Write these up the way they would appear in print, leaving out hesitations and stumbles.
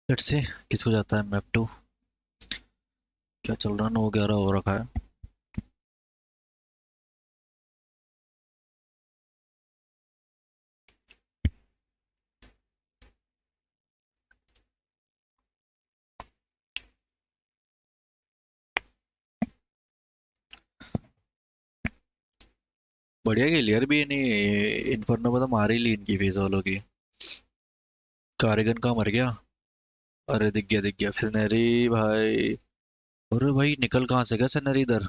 Let's see किसको जाता है मैप 2। क्या चल रहा है? 9-11 हो रखा है। बढ़िया खेली यार भी नहीं। इन्फर्नो में तो मार ही ली इनकी फेज वालों की। कारिगन कहाँ मर गया? अरे दिख गया फिनरी भाई। अरे भाई निकल कहाँ से गया सिनरी इधर?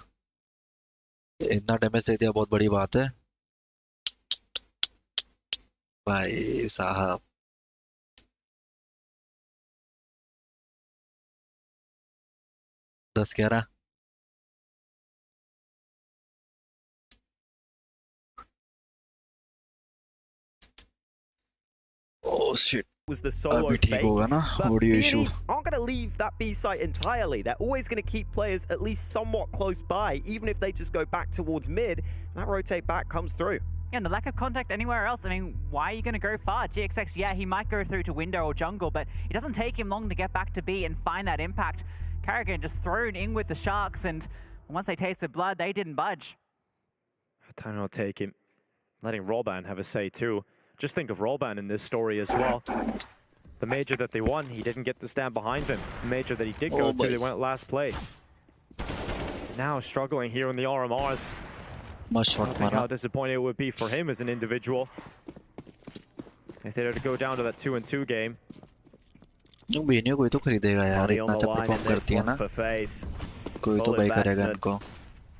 इतना डैमेज दे दिया, बहुत बड़ी बात है भाई साहब। 10-11। Oh shit. Was the solo अभी ठीक fake, होगा ना but audio B&E issue? aren't going to leave that B site entirely. They're always going to keep players at least somewhat close by, even if they just go back towards mid. That rotate back comes through. Yeah, and the lack of contact anywhere else, I mean, why are you going to go far? GXX, yeah, he might go through to window or jungle, but it doesn't take him long to get back to B and find that impact. Carrigan just thrown in with the Sharks, and once they tasted blood, they didn't budge. Time will take him. Letting Rolban have a say too. Just think of Rolban in this story as well. The major that they won, he didn't get to stand behind them. The major that he did go to, they went last place. Now struggling here in the RMRs. Think how disappointing it would be for him as an individual if they were to go down to that 2-2 game. बीनियो कोई तो खरीदेगा यार, इतना अच्छा perform करती है ना, कोई तो बाई करेगा इनको।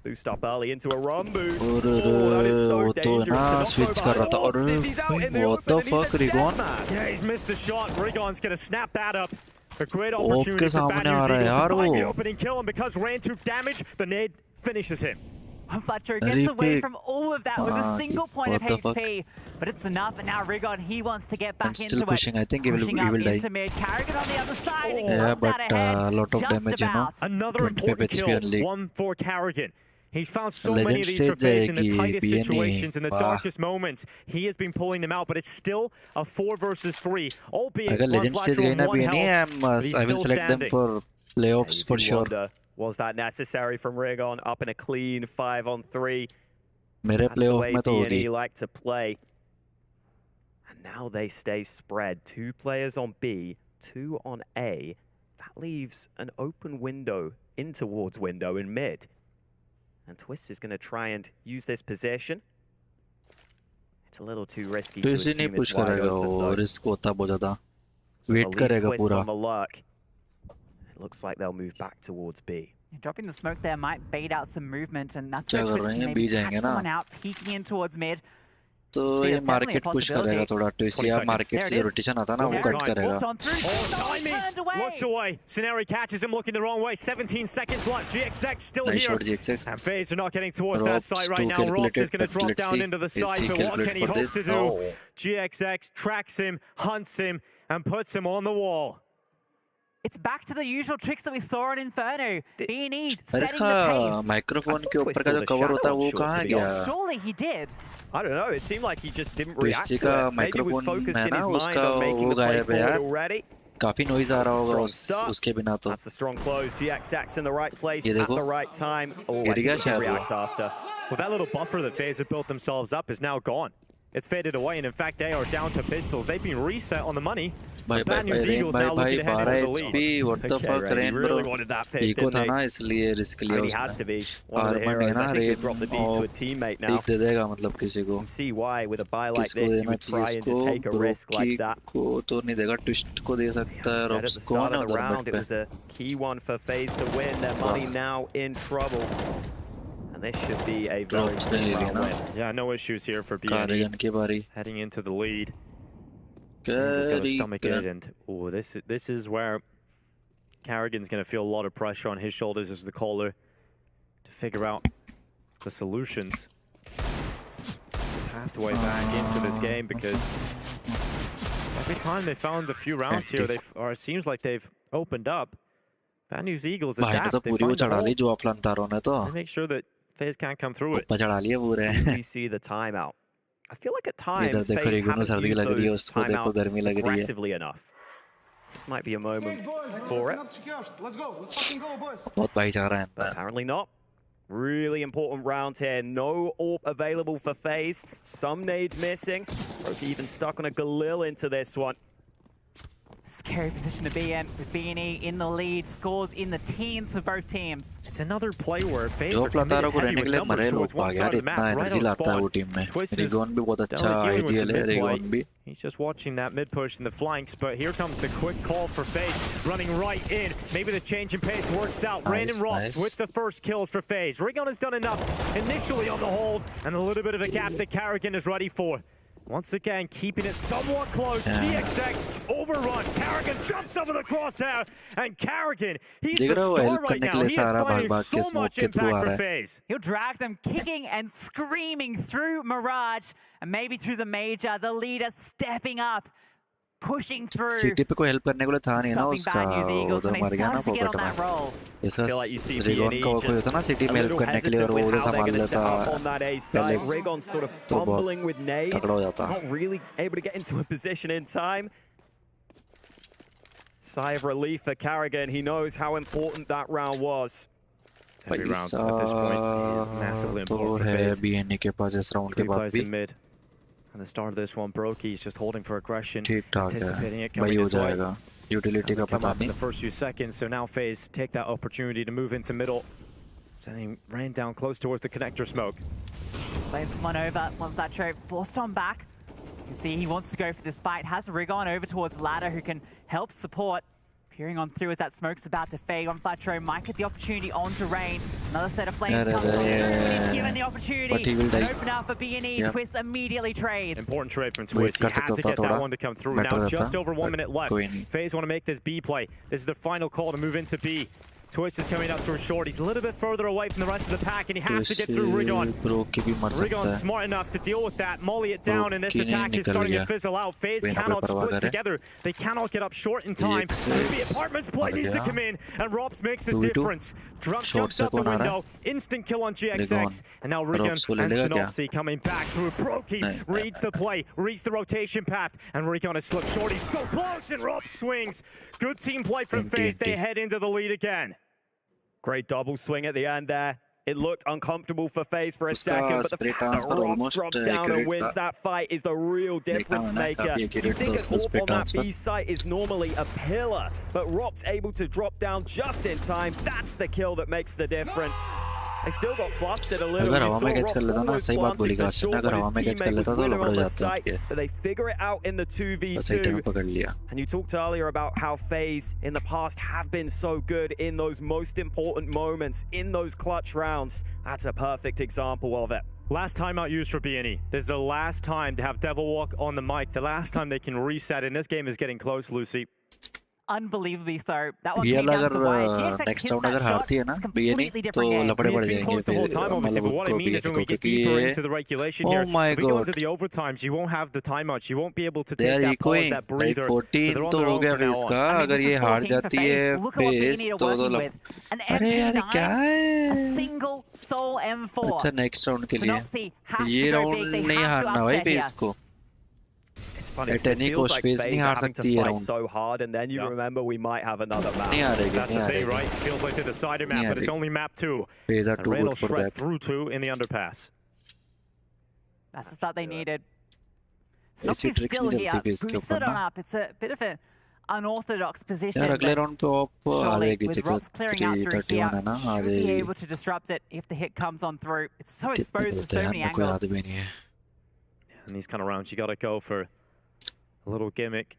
Boost up early into a run boost. और that is so वो तो dangerous. ना स्विच कर रहा था और what the fuck Rigon? Yeah, he's missed the shot. Rigon's gonna snap that up. A great op opportunity के for सामने आ Bad रहा है News यार Eagles to find the वो। opening kill, and because Rain took damage, the nade finishes him. Fletcher gets away from all of that with a single point of HP, but it's enough, and now Rigon, he wants to get back into still pushing. I think he will die. into mid. Carrigan on the other side, and Yeah, but a lot of damage, you know. Another important kill, one for Carrigan. He's found so many of these surveys in the tightest situations, in the darkest moments. He has been pulling them out, but it's still a 4 versus 3. Albeit one Fletcher on one health, I will select them for playoffs for sure. Was that necessary from Rigon? Up in a clean 5-on-3. That's the way B&E like to play. And now they stay spread. 2 players on B, 2 on A. That leaves an open window in towards window in mid. And Twist is going to try and use this possession. It's a little too risky to assume it's wide open, though. Wait karega Twist on the lurk. It looks like they'll move back towards B. Dropping the smoke there might bait out some movement, and that's where Twist can maybe catch someone out, peeking in towards mid. तो ये market push करेगा थोड़ा, twist या market से rotation आता ना वो cut करेगा। Looks away. Scenario catches him looking the wrong way. 17 seconds left. GXX still here. And FaZe are not getting towards that site right now. Robs is going to drop down into the site, but what can he hope to do? GXX tracks him, hunts him, and puts him on the wall. It's back to the usual tricks that we saw in Inferno. B&E setting the pace. Microphone के ऊपर का जो cover होता है वो कहाँ गया? Surely he did. I don't know. It seemed like he just didn't react to का it. Maybe he was focused in his mind on making the play forward already. काफी नॉइज आ रहा होगा उसके बिना तो। That's the strong close. GXX in the right place at the right time. Oh, I think he react after. Well, that little buffer that FaZe have built themselves up is now gone. It's faded away, and in fact, they are down to pistols. They've been reset on the money. Bad News Eagles now looking to hand over the lead. What the fuck, Rain, bro? Really wanted that pick, didn't he? था ना इसलिए risk लिया उसने। He has to be one of the heroes. I think he'll drop the D to a teammate now. दे देगा मतलब किसी को। You can see why with a buy like this you would try and just take a risk like that. को तो नहीं देगा, twist को दे सकता है। At the start of the round, it was a key one for FaZe to win. Their money now in trouble. And this should be a very good win. Yeah, no issues here for B&E. Heading into the lead. Stomach it, and oh, this is where Carrigan's going to feel a lot of pressure on his shoulders as the caller to figure out the solutions, the pathway back into this game, because every time they found a few rounds here, it seems like they've opened up. Bad News Eagles adapt. They find the hole. They make sure that FaZe can't come through it. We see the timeout. I feel like at times FaZe haven't used those timeouts aggressively enough. This might be a moment for it. Let's go. Let's fucking go, boys. बहुत भाईचारा है इनका. Apparently not. Really important round here. No AWP available for FaZe. Some nades missing. Roki even stuck on a Galil into this one. Scary position to be in with B&E in the lead. Scores in the teens for both teams. It's another play where FaZe जो are committed फ्लतारो को heavy रहने के with लिए numbers मरे towards लोग one भाग side यार of the इतना map, right एनर्जी on लाता है वो spawn. टीम में. Twist is रिगॉन भी बहुत अच्छा dealing with the आईजीएल है mid play. रिगॉन भी. He's just watching that mid push in the flanks, but here comes the quick call for FaZe, running right in. Maybe the change in pace works out. Brandon Rops with the first kills for FaZe. Rigon has done enough initially on the hold, and a little bit of a gap that Carrigan is ready for. Once again, keeping it somewhat close. GXX overrun. Carrigan jumps over the crosshair, and Carrigan, he's the star right now. He is finding so much impact for FaZe. He'll drag them kicking and screaming through Mirage and maybe through the Major. The leader stepping up, pushing through. City पे कोई help करने के लिए था नहीं ना Stopping उसका. bad news Eagles when उधर they मर गया ना started to get on pocket that में. roll. इसका feel like you see रिगॉन B&E का कोई just होता ना सिटी a में हेल्प little करने के लिए और hesitant वो with उधर how they're संभाल going to set लेता up on that A side. पहले Rigon sort of तो बहुत fumbling with nades, तगड़ा हो जाता. not really able to get into a position in time. Sigh of relief for Carrigan. He knows how important that round was. Every round at this point is massively important for FaZe. BNE के पास इस round के Three बाद players भी in mid. And the start of this one, Brokey's just holding for aggression, ठीक ठाक anticipating है. it coming भाई हो his way. जाएगा. यूटिलिटी का Hasn't come पता up in नहीं. the first few seconds, so now FaZe take that opportunity to move into middle. Sending Rain down close towards the connector smoke. Flames come on over. Monflatro forced on back. You can see he wants to go for this fight. Has Rigon over towards Ladder, who can help support. Peering on through as that smoke's about to fade. Monflatro might get the opportunity onto Rain. Another set of flames comes on. He's given the opportunity. An open up for B&E. Yep. Twist immediately trades. Important trade from Wait, Twist. He कर had सकता to था get that थोड़ा. one to come through. Better Now रहता, just over 1 but minute left. कोई नहीं. FaZe want to make this B play. This is the final call to move into B. Twist is coming up through short. He's a little bit further away from the rest of the pack, and he has to get through Rigon. Brokey भी मर सकता Rigon's है. smart enough to deal with that, molly it down, and this Brokey attack is निकल starting to गया. fizzle out. FaZe कोई ना कोई cannot परवाह split करे. together. They cannot get up short in time. So the apartments play मर needs to गया. come in, and Robs makes the 2v2. difference. Drunk Short jumps से out the कौन आ रहा है? window, instant kill on GXX, Rigon. and now Rigon Robs को ले and लेगा क्या? Synopsy coming back through. Brokey नहीं. reads the play, reads the rotation path, and Rigon has slipped short. He's so close, and Robs swings. Good team play from FaZe. They head into the lead again. Great double swing at the end there. It looked uncomfortable for FaZe for a second, but the spray fact that transfer Robs almost drops down and accurate wins था. that fight is the real difference मैंने, maker. काफी You accurate think था an उसका AWP spray on that transfer. B site is normally a pillar, but Robs able to drop down just in time. That's the kill that makes the difference. They still got flustered a little. अगर You हवा saw में catch Robs कर लेता ना, almost सही बात बोली planting for काश ने, short, अगर but हवा में his catch कर teammate लेता was तो with him लपड़ on the जाते site, उनके. but they figure it out in the बस सही टाइम 2v2. पकड़ लिया. And you talked earlier about how FaZe in the past have been so good in those most important moments, in those clutch rounds. That's a perfect example of it. Last timeout used for B&E. This is the last time to have Devil Walk on the mic. The last time they can reset, and this game is getting close, Lucy. Unbelievably so. That one BL came down to the wire. अगर GXX next hits round that अगर shot. हारती है ना It's a BNE completely तो different game. लपड़े I mean, पड़ it's been जाएंगे close the whole time, obviously, but what I mean is when we get deeper into the regulation here, Oh my if we go God. into the overtimes, you won't have the timeouts. You won't be able to They take are that pause, equaling. that भाई breather. So 14 they're on तो their हो own गया from now face on. का. I mean, अगर this ये is हार 14 for जाती FaZe. है Look at what face B&E are तो working with. An अरे यार MP9, क्या a है. single soul M4. अच्छा नेक्स्ट राउंड के लिए Synopsy has ये to go round big. They नहीं have to हारना भाई upset here. फेस को. It's funny, At 'cause it any feels cost, like FaZe FaZe नहीं are हार having to सकती ये fight round. so hard, and then you Yeah. remember we might have another नहीं map. हारेगी That's नहीं the thing, हारेगी. right? It feels like the decider map, Yeah, but it's they- only map 2. FaZe are And too Rain will good for shred that. through 2 in the underpass. That's the start they needed. ऐसी Synopsy's tricks still नहीं here. चलती FaZe के Boosted ऊपर on ना. up. It's a bit of an unorthodox position. यार अगले but round पे ऑप आ surely, जाएगी with check Robs clearing out through 331 here, है ना आ should be जाएगी. able to disrupt it if the hit comes on through. It's so कितने exposed to बोलते so हैं many यार, मेरे को angles. याद भी नहीं है. In these kind of rounds, you got to go for a little gimmick.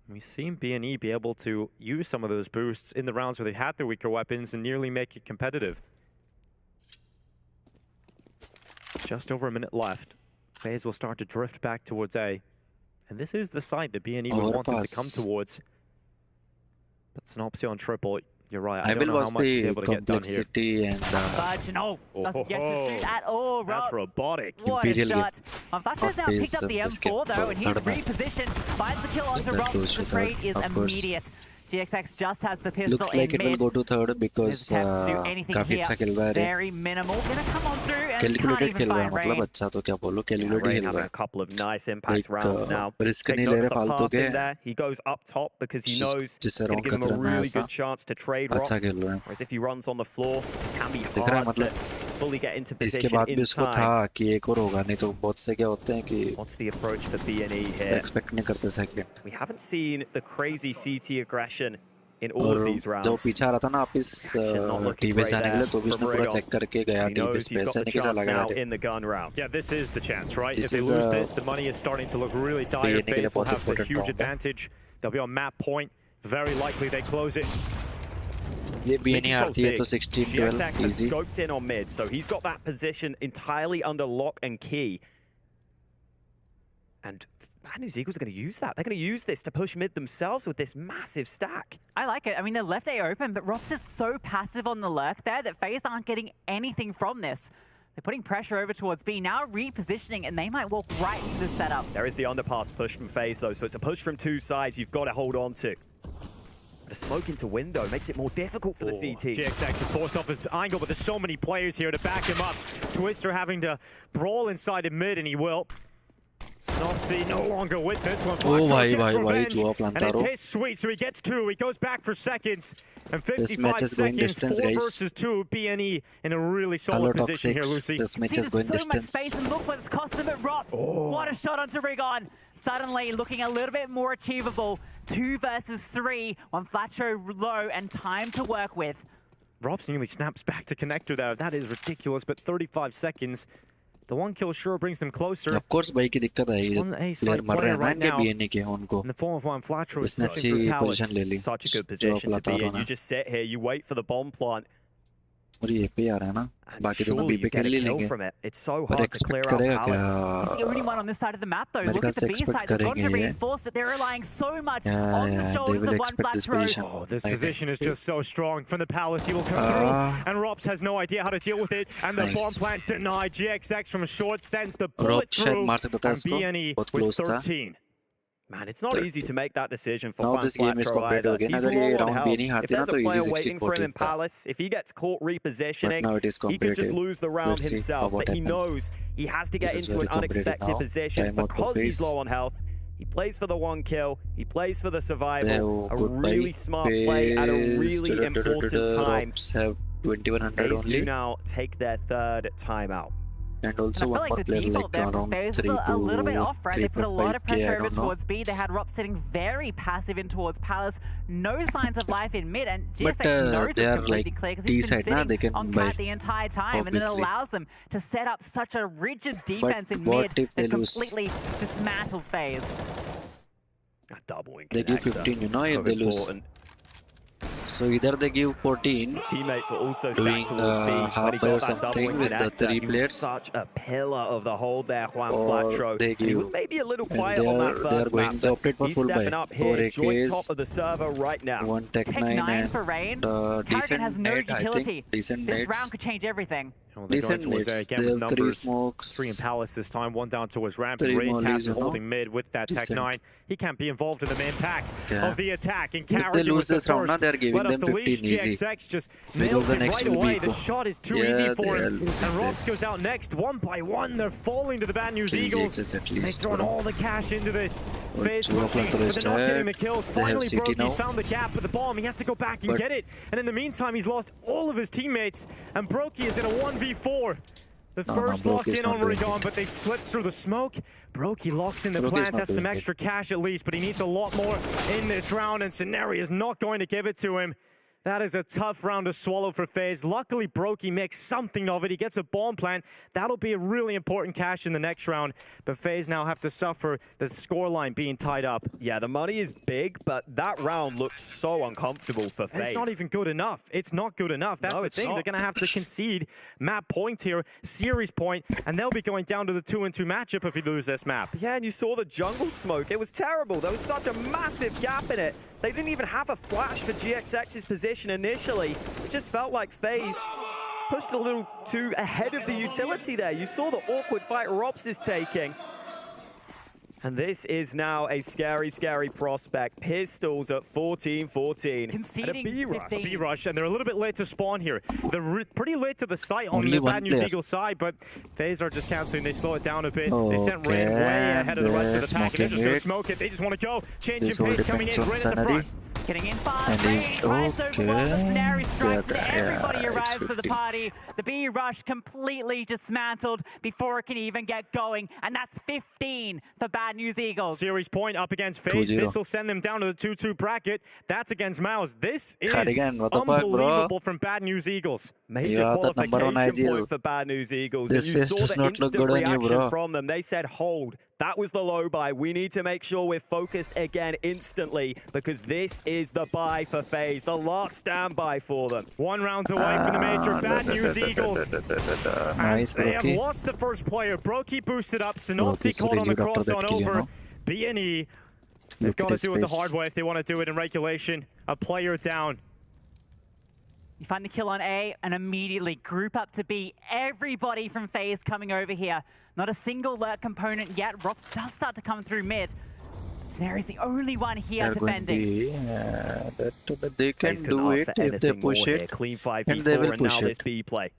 We've seen B&E be able to use some of those boosts in the rounds where they had their weaker weapons and nearly make it competitive. Just over a minute left. FaZe will start to drift back towards A. And this is the side that B&E would want them to come towards. But Synopsy on triple, you're right. I I don't will know how watch much he's the able to get done here. complexity and Fudge, no, doesn't get to shoot at all. That's Robs. robotic. What a Imperial shot. Thatcher's now picked up the this M4 though, and he's third man. repositioned. Finds the kill onto That Robs. goes The to trade third, is of course. immediate. GXX just has the pistol Looks like in it will mid. go to third because His attempt to do anything काफी here, अच्छा खेल रहा है रे. very minimal. Gonna come on through and can't Calculated even खेल रहा है find मतलब Rain. अच्छा तो क्या बोलूं, Yeah, calculated Rain खेल having रहा a है. couple of nice impact Like, rounds now. risk Take नहीं note ले of रहे the फालतू path के. in there. He goes up top because he जिस- knows जिससे it's going round to give him a खतरा में really ऐसा good chance to trade अच्छा Rops. खेल रहा है. Whereas if he runs on the floor, it can be दिख रहा है hard to मतलब fully get into इसके position बाद भी in उसको था time. कि एक और होगा, नहीं तो बहुत से क्या होते हैं कि What's the approach for B&E here? Expect नहीं करते second. We haven't seen the crazy CT aggression in all और of these जब rounds. पीछे आ रहा था ना आप इस Action not looking टी पे great जाने के there लिए तो भी from उसने पूरा Rigon. चेक करके गया He टी पे knows he's पे got से the नहीं चला chance गया now रे. in the gun round. Yeah, this is the chance, right? This If they is, lose this, the money is starting to look really dire. ये निकले FaZe will बहुत have the important huge round है. advantage. They'll be on map point. Very likely they close it. ये Speed बीएनई control's हारती है big. तो 16-12 GXX has easy. scoped in on mid, so he's got that position entirely under lock and key. And Bad News Eagles are going to use that. They're going to use this to push mid themselves with this massive stack. I like it. I mean, they left A open, but Rops is so passive on the lurk there that FaZe aren't getting anything from this. They're putting pressure over towards B, now repositioning, and they might walk right into the setup. There is the underpass push from FaZe, though, so it's a push from two sides you've got to hold on to. The smoke into window makes it more difficult for the CT. GXX is forced off his angle, but there's so many players here to back him up. Twister having to brawl inside of mid, and he will. Snopsy no longer with this one. Oh, Flaxo भाई, gets भाई, revenge, जुआ and it Plantaro. tastes sweet, so he gets two. He goes back for seconds, and 55 match is going seconds, distance, 4 guys. versus 2. BNE in a really Hello solid position here, Toxics, Lucy. this match See, is there's going so much space, distance. and look what it's cost them at Rops. What a shot onto Rigon. Suddenly looking a little bit more achievable. 2 versus 3, one Flacho low, and time to work with. Robs nearly snaps back to connector there. That is ridiculous, but 35 seconds. The one kill sure brings them closer. Of course भाई की दिक्कत है One A player side मर रहे player हैं ना right इनके now. बीएनई के उनको. In the form of one, Flatro is इसने slipping through अच्छी Palace. पोजीशन ले ली. Such a good जो position to be Plantaro in. ने. You just sit here, you wait for the bomb plant, और ये पे आ रहा है ना, and बाकी दोनों surely बी you पे get खेल a ही kill लेंगे. from it. It's so पर hard to clear expect out करेगा Palace. He's the क्या? only one on this side of the map, though. मेरे Look ख्याल at the से B expect side. They've gone to करेंगे ये. reinforce it. They're relying so much Yeah, on the yeah, they shoulders will of one expect this Flacho. position. Oh, this Okay. position is just so strong. From the Palace, he will come through, and Rops has no idea how to deal with it. And the Nice. bomb plant denied. GXX from short sends the bullet Rops शायद through, मार सकता था and इसको. BNE बहुत with close था. 13. Man, it's not easy to make that decision for Now Juan this game is Flatro competitive either. again. He's अगर ये low on round health. B नहीं If हारती ना there's a तो player easy waiting for him in 16-14 था. Palace, if he gets caught But repositioning, now it is he could just competitive. lose the round Let's see himself. what But he happens. knows he has to get This is into an very competitive unexpected now. position Time out for because he's FaZe. low on health. He plays for the one kill. He plays for the They survival. have A good really buy. smart play at a FaZe, really important time. Rops have 2100 FaZe do only, now take their third timeout. and And also I feel one like more the player default like there from around FaZe 3 is to a little bit off, right? They put a lot of 3.5K, pressure I over don't know. towards B. They had Rops sitting very passive in towards Palace. No signs of life in mid, and But, GXX knows they it's are completely like clear because D he's been side, na, they sitting can on buy, cat the entire time, and then it obviously. allows them to set up such a rigid defense in what mid if they that lose? completely dismantles FaZe. A doubling They give connector. 15, you know, if So they lose. important. So either they give 14, His teammates are also doing, stacked towards B. half When he buy or got that something doubling with the connector, 3 he was players. such a pillar of the hold there, Juan Or Flatro. they And he was give- maybe a little and quiet they on are- that they are first going map. to operate for He's full stepping buy. up here, 4 joint AKs, top of the server right now. one Tech Tech 9 9 and for Rain. decent Karrigan has no nade, I utility. think. Decent This nades. round could change everything. Well, they're going Decent towards nades. again They with have 3 numbers. smokes. 3 in Palace this time, 1 down towards Ramp. 3 Raid mollies, Castle you know. holding mid with that Tech Decent. 9. He can't be involved in the main pack Yeah. of the attack. And If they Carrigan lose was the this round, now first. they are giving Let off them the leash. 15 easy. GXX just Because nails the it next right will be away. The go. shot is too Yeah, easy they for are him. losing And Rops this. goes out next. 1 by 1, they're falling to the Bad News 3 Eagles. GXs at They've least. thrown all the cash into this. But FaZe Juan pushing, Plantaro but is they're not getting the dead. kills. They have Finally, CT Brokey's now. found the gap with the bomb. He has to go back and But- get it. And in the meantime, he's lost all of his teammates. And Brokey is in a 1v4. The No, first no, locked Brokey's in not on doing Rigon, it. but they've slipped through the smoke. Brokey locks in the Brokey's plant. not That's some doing it. extra cash at least, but he needs a lot more in this round, and Scenario is not going to give it to him. That is a tough round to swallow for FaZe. Luckily, Brokey makes something of it. He gets a bomb plant. That'll be a really important cash in the next round. But FaZe now have to suffer the scoreline being tied up. Yeah, the money is big, but that round looked so uncomfortable for And FaZe. it's not even good enough. It's not good enough. That's No, the it's thing. not. They're going to have to concede map point here, series point, and they'll be going down to the 2-2 matchup if you lose this map. Yeah, and you saw the jungle smoke. It was terrible. There was such a massive gap in it. They didn't even have a flash for GXX's position initially. It just felt like FaZe pushed a little too ahead of the utility there. You saw the awkward fight Rops is taking. And this is now a scary, scary prospect. Pistols at 14-14. Conceding and a B-rush. 15. B-rush, and they're a little bit late to spawn here. They're pretty late to the site on Only the one Bad News player. Eagle side, but FaZe are just cancelling. They slow it down a bit. Oh, They sent Rain way ahead of the rest of the pack, and they're just going to smoking smoke it. They just want to go. Changing This all pace, coming in depends right on at the front. Sanity. Getting in fast, And Rain he's tries to open well, but okay. Snary strikes Yeah, and everybody yeah, arrives it's to the 50. party. The B rush completely dismantled before it can even get going, and that's 15 for Bad News Eagles. Series point up against FaZe. 2-0. This will send them down to the 2-2 bracket. That's against Mouse. This is Cardigan, what the fuck, bro? unbelievable from Bad News Eagles. Major You are the number one qualification ideal. point for Bad News Eagles. This and you face saw does the not look instant good on you, reaction bro. from them. They said, hold. That was the low buy. We need to make sure we're focused again instantly because this is the buy for FaZe, the last standby for them. 1 round away from the major. Bad News Eagles. Nice, And they have Brokey. lost the first player. Brokey boosted up. Synopsy Brokey's caught on the really good cross after on that kill, you over. know? B&E, they've Look got at to his do it the face. hard way if they want to do it in regulation. A player down. You find the kill on A and immediately group up to B. Everybody from FaZe coming over here. Not a single lurk component yet. Rops does start to come through mid. Snary's the only one here They're going to defending. be, but they can FaZe couldn't do ask it for if they anything push more here. it. Clean and they 5v4 will and now push this it. B play.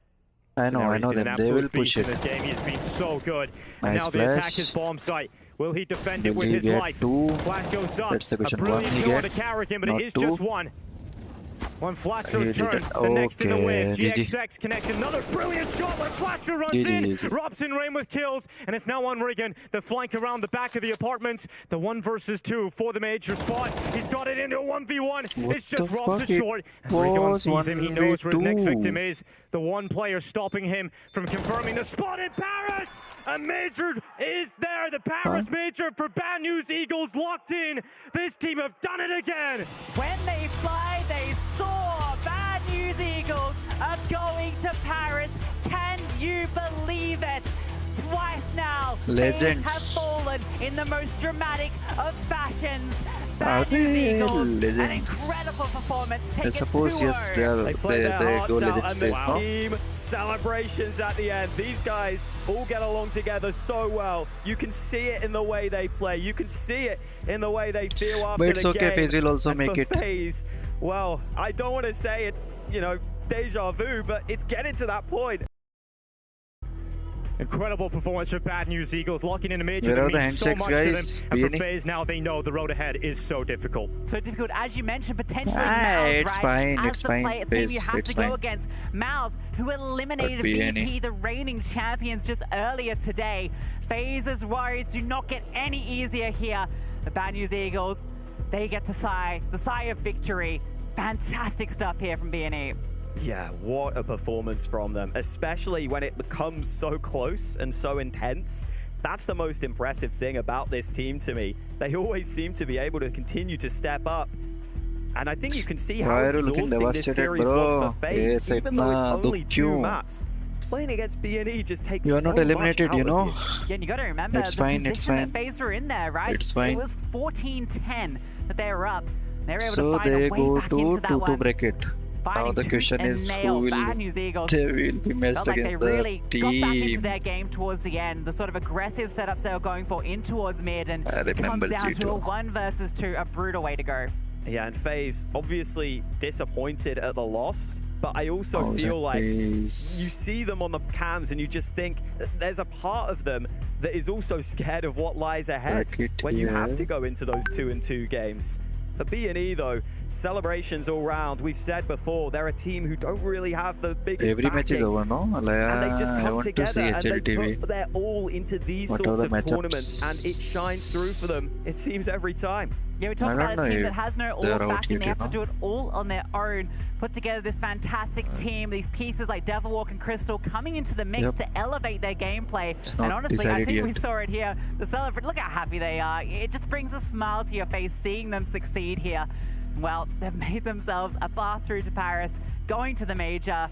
I know Snary's been them. an They will absolute push beast in it. this game. He has been so good. And Nice now the attack flash. is bomb site. Will he defend it Will with he his get life? 2? Flash goes up. That's the A question. brilliant One he kill on the get, Carrigan, but not it is 2. just one. One Flatcher's He did turn. it. The next in the wave. Okay, GG. GXX connect another brilliant shot when Flatcher runs GG, in. GG. Robson Rain with kills, and it's now on Riggin. The flank around the back of the apartments. The 1 versus 2 for the major spot. He's got it into a 1v1. What It's just the Robson fuck? It short. And Riggin was sees him. He knows where his next 1v2. victim is. The one player stopping him from confirming the spot in Paris. A major is there. The Paris major for Bad News Eagles locked in. This team have done it again. When they fly, they soar. Bad News Eagles are going to Paris. Can you believe it? Twice now, Legends. FaZe have fallen in the most dramatic of fashions. Are Bad News they Eagles, an legends? incredible performance. Take I it suppose yes, 2-0. They play their they hearts go out legend and state, the no? team celebrations at the end. These guys all get along together so well. You can see it in the way they play. You can see it in the way they feel after But it's the okay, game. FaZe will also And make for it. FaZe, well, I don't want to say it's, deja vu, but it's getting to that point. Incredible performance for Bad News Eagles, locking in a major Where that are the means so handsets, much guys? to them. And for Beanie? FaZe now, they know the road ahead is so difficult. So difficult, as you mentioned, potentially Ah, Mouse, it's right? fine, As it's the fine, team you FaZe, have it's to go fine. against Mouse, who eliminated BNE. VP, the reigning champions, just earlier today. FaZe's Warriors do not get any easier here. The Bad News Eagles, they get to sigh the sigh of victory. Fantastic stuff here from BNE. Yeah, what a performance from them, especially when it becomes so close and so intense. That's the most impressive thing about this team to me. They always seem to be able to continue to step up. And I think you can see how Why are you looking exhausting this devastated, series bro? was for FaZe, Yes, even though it's itna only dukh 2 kyun? maps. Playing against B&E just takes You are so not much eliminated, out you of know? Yeah, and you got to remember It's the fine, it's position that fine. FaZe were in there, right? It's fine. It was 14-10 that they were up. They were able So to find they a way go back to into that 2-2 one. bracket. Now Finding the tooth question and is nail. who will Bad News Eagles. they will be matched Felt like they against really the got back into team. their game towards the end. The sort of aggressive setups they were going for in towards mid, and I it comes remember down to a Cheeto. 1 versus 2, a brutal way to go. Yeah, and FaZe obviously disappointed at the loss, but I also Oh, feel that like you is- see them on the cams and you just think that there's a part of them that is also scared of what lies ahead Bracket when you have here. to go into those 2-2 games. For B&E though, celebrations all round. We've said before, they're a team who don't really have the biggest Every match is backing. over, no? And they just I come want to together see and they HLTV. put their all into these What are sorts the of matchups? tournaments, and it shines through for them, it seems, every time. Yeah, we talk I about don't a team know that has no all they're out backing. They here, have to you do it all on their own. Put together this fantastic team. These pieces like Devilwalk and Crystal coming into the mix Yep. to elevate their gameplay. It's And not honestly, I decided think we yet. saw it here. The celebrate. Look how happy they are. It just brings a smile to your face seeing them succeed here. Well, they've made themselves a path through to Paris, going to the major.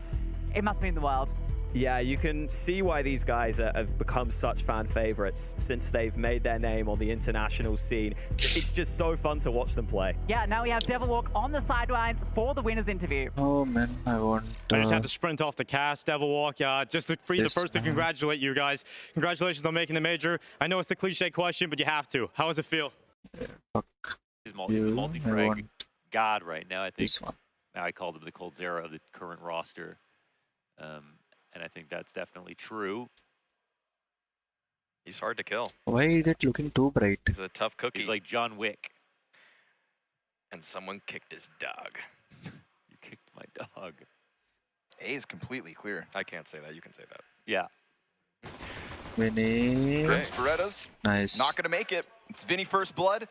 It must mean the world. Yeah, you can see why these guys have become such fan favorites since they've made their name on the international scene. It's just so fun to watch them play. Yeah, now we have Devilwalk on the sidelines for the winners interview. Oh man, I want. I just had to sprint off the cast, Devilwalk. Just to be the This first to one. congratulate you guys. Congratulations on making the major. I know it's the cliche question, but you have to. How does it feel? Fuck He's the you. I multi-frag want god right now. I think this one. I called him the Cold Zera of the current roster. And I think that's definitely true. He's hard to kill. Why is it looking too bright? He's a tough cookie. He's like John Wick. And someone kicked his dog. You kicked my dog. A is completely clear. I can't say that. You can say that. Yeah. Vinny. Grim's Berettas, Nice. not going to make it. It's Vinny first blood.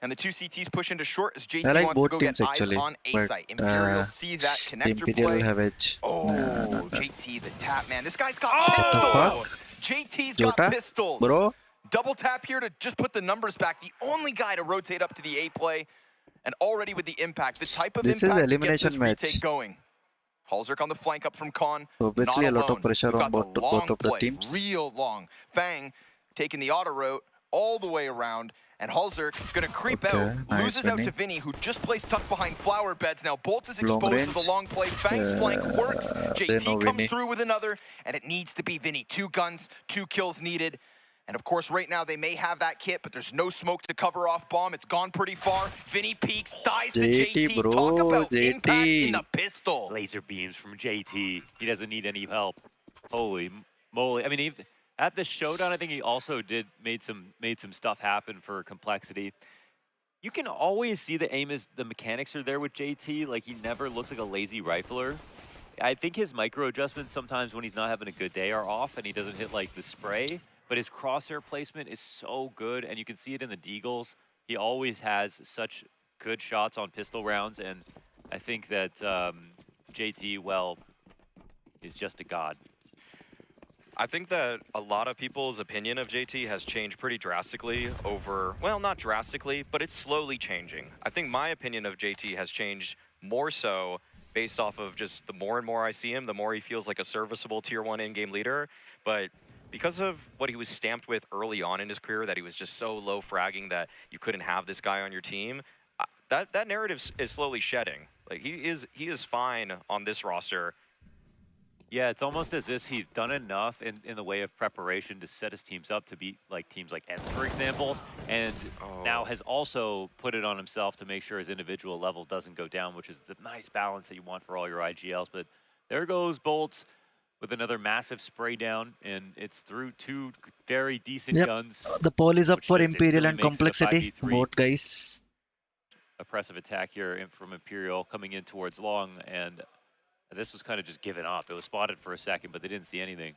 And the two CTs push into short as JT I like wants to both go get teams eyes actually, on A but site. Imperial see that connector Imperial play. have edge. Oh, No. JT the tap man. This guy's got What the pistols. fuck? JT's Jota? got pistols. Bro, Double tap here to just put the numbers back. The only guy to rotate up to the A play. And already with the impact, the type of This is impact that gets elimination this match. retake going. Halzerk on the flank up from Khan. obviously Not a lot alone. of pressure We've on got the both long of the play, teams. Real long. Fang taking the auto route all the way around. And Halzerk gonna creep Okay, out, nice, loses out Vinny. to Vinny, who just plays tucked behind flower beds. Now Bolt is Long exposed to the range. long play. Fang's flank works. They JT know comes Vinny. through with another, and it needs to be Vinny. 2 guns, 2 kills needed. And of course, right now they may have that kit, but there's no smoke to cover off bomb. It's gone pretty far. Vinny peeks, dies to JT, JT. bro, Talk about JT. impact in the pistol. Laser beams from JT. He doesn't need any help. Holy moly. I mean, at the showdown, I think he also made some stuff happen for Complexity. You can always see the mechanics are there with JT. Like, he never looks like a lazy rifler. I think his micro adjustments sometimes when he's not having a good day are off and he doesn't hit like the spray, but his crosshair placement is so good, and you can see it in the deagles. He always has such good shots on pistol rounds, and I think that JT, well, is just a god. I think that a lot of people's opinion of JT has changed pretty drastically over, well, not drastically, but it's slowly changing. I think my opinion of JT has changed more so based off of just the more and more I see him, the more he feels like a serviceable tier 1 in-game leader. But because of what he was stamped with early on in his career, that he was just so low fragging that you couldn't have this guy on your team, that narrative is slowly shedding. Like, he is fine on this roster. Yeah, it's almost as if he's done enough in the way of preparation to set his teams up to beat like teams like Ents, for example, and now has also put it on himself to make sure his individual level doesn't go down, which is the nice balance that you want for all your IGLs. But there goes Bolts with another massive spray down, and it's through 2 very decent Yep. guns. The poll is up which for just Imperial instantly and makes it a Complexity. 5v3. Vote, guys. Oppressive attack here from Imperial coming in towards long, and this was kind of just given up. It was spotted for a second, but they didn't see anything.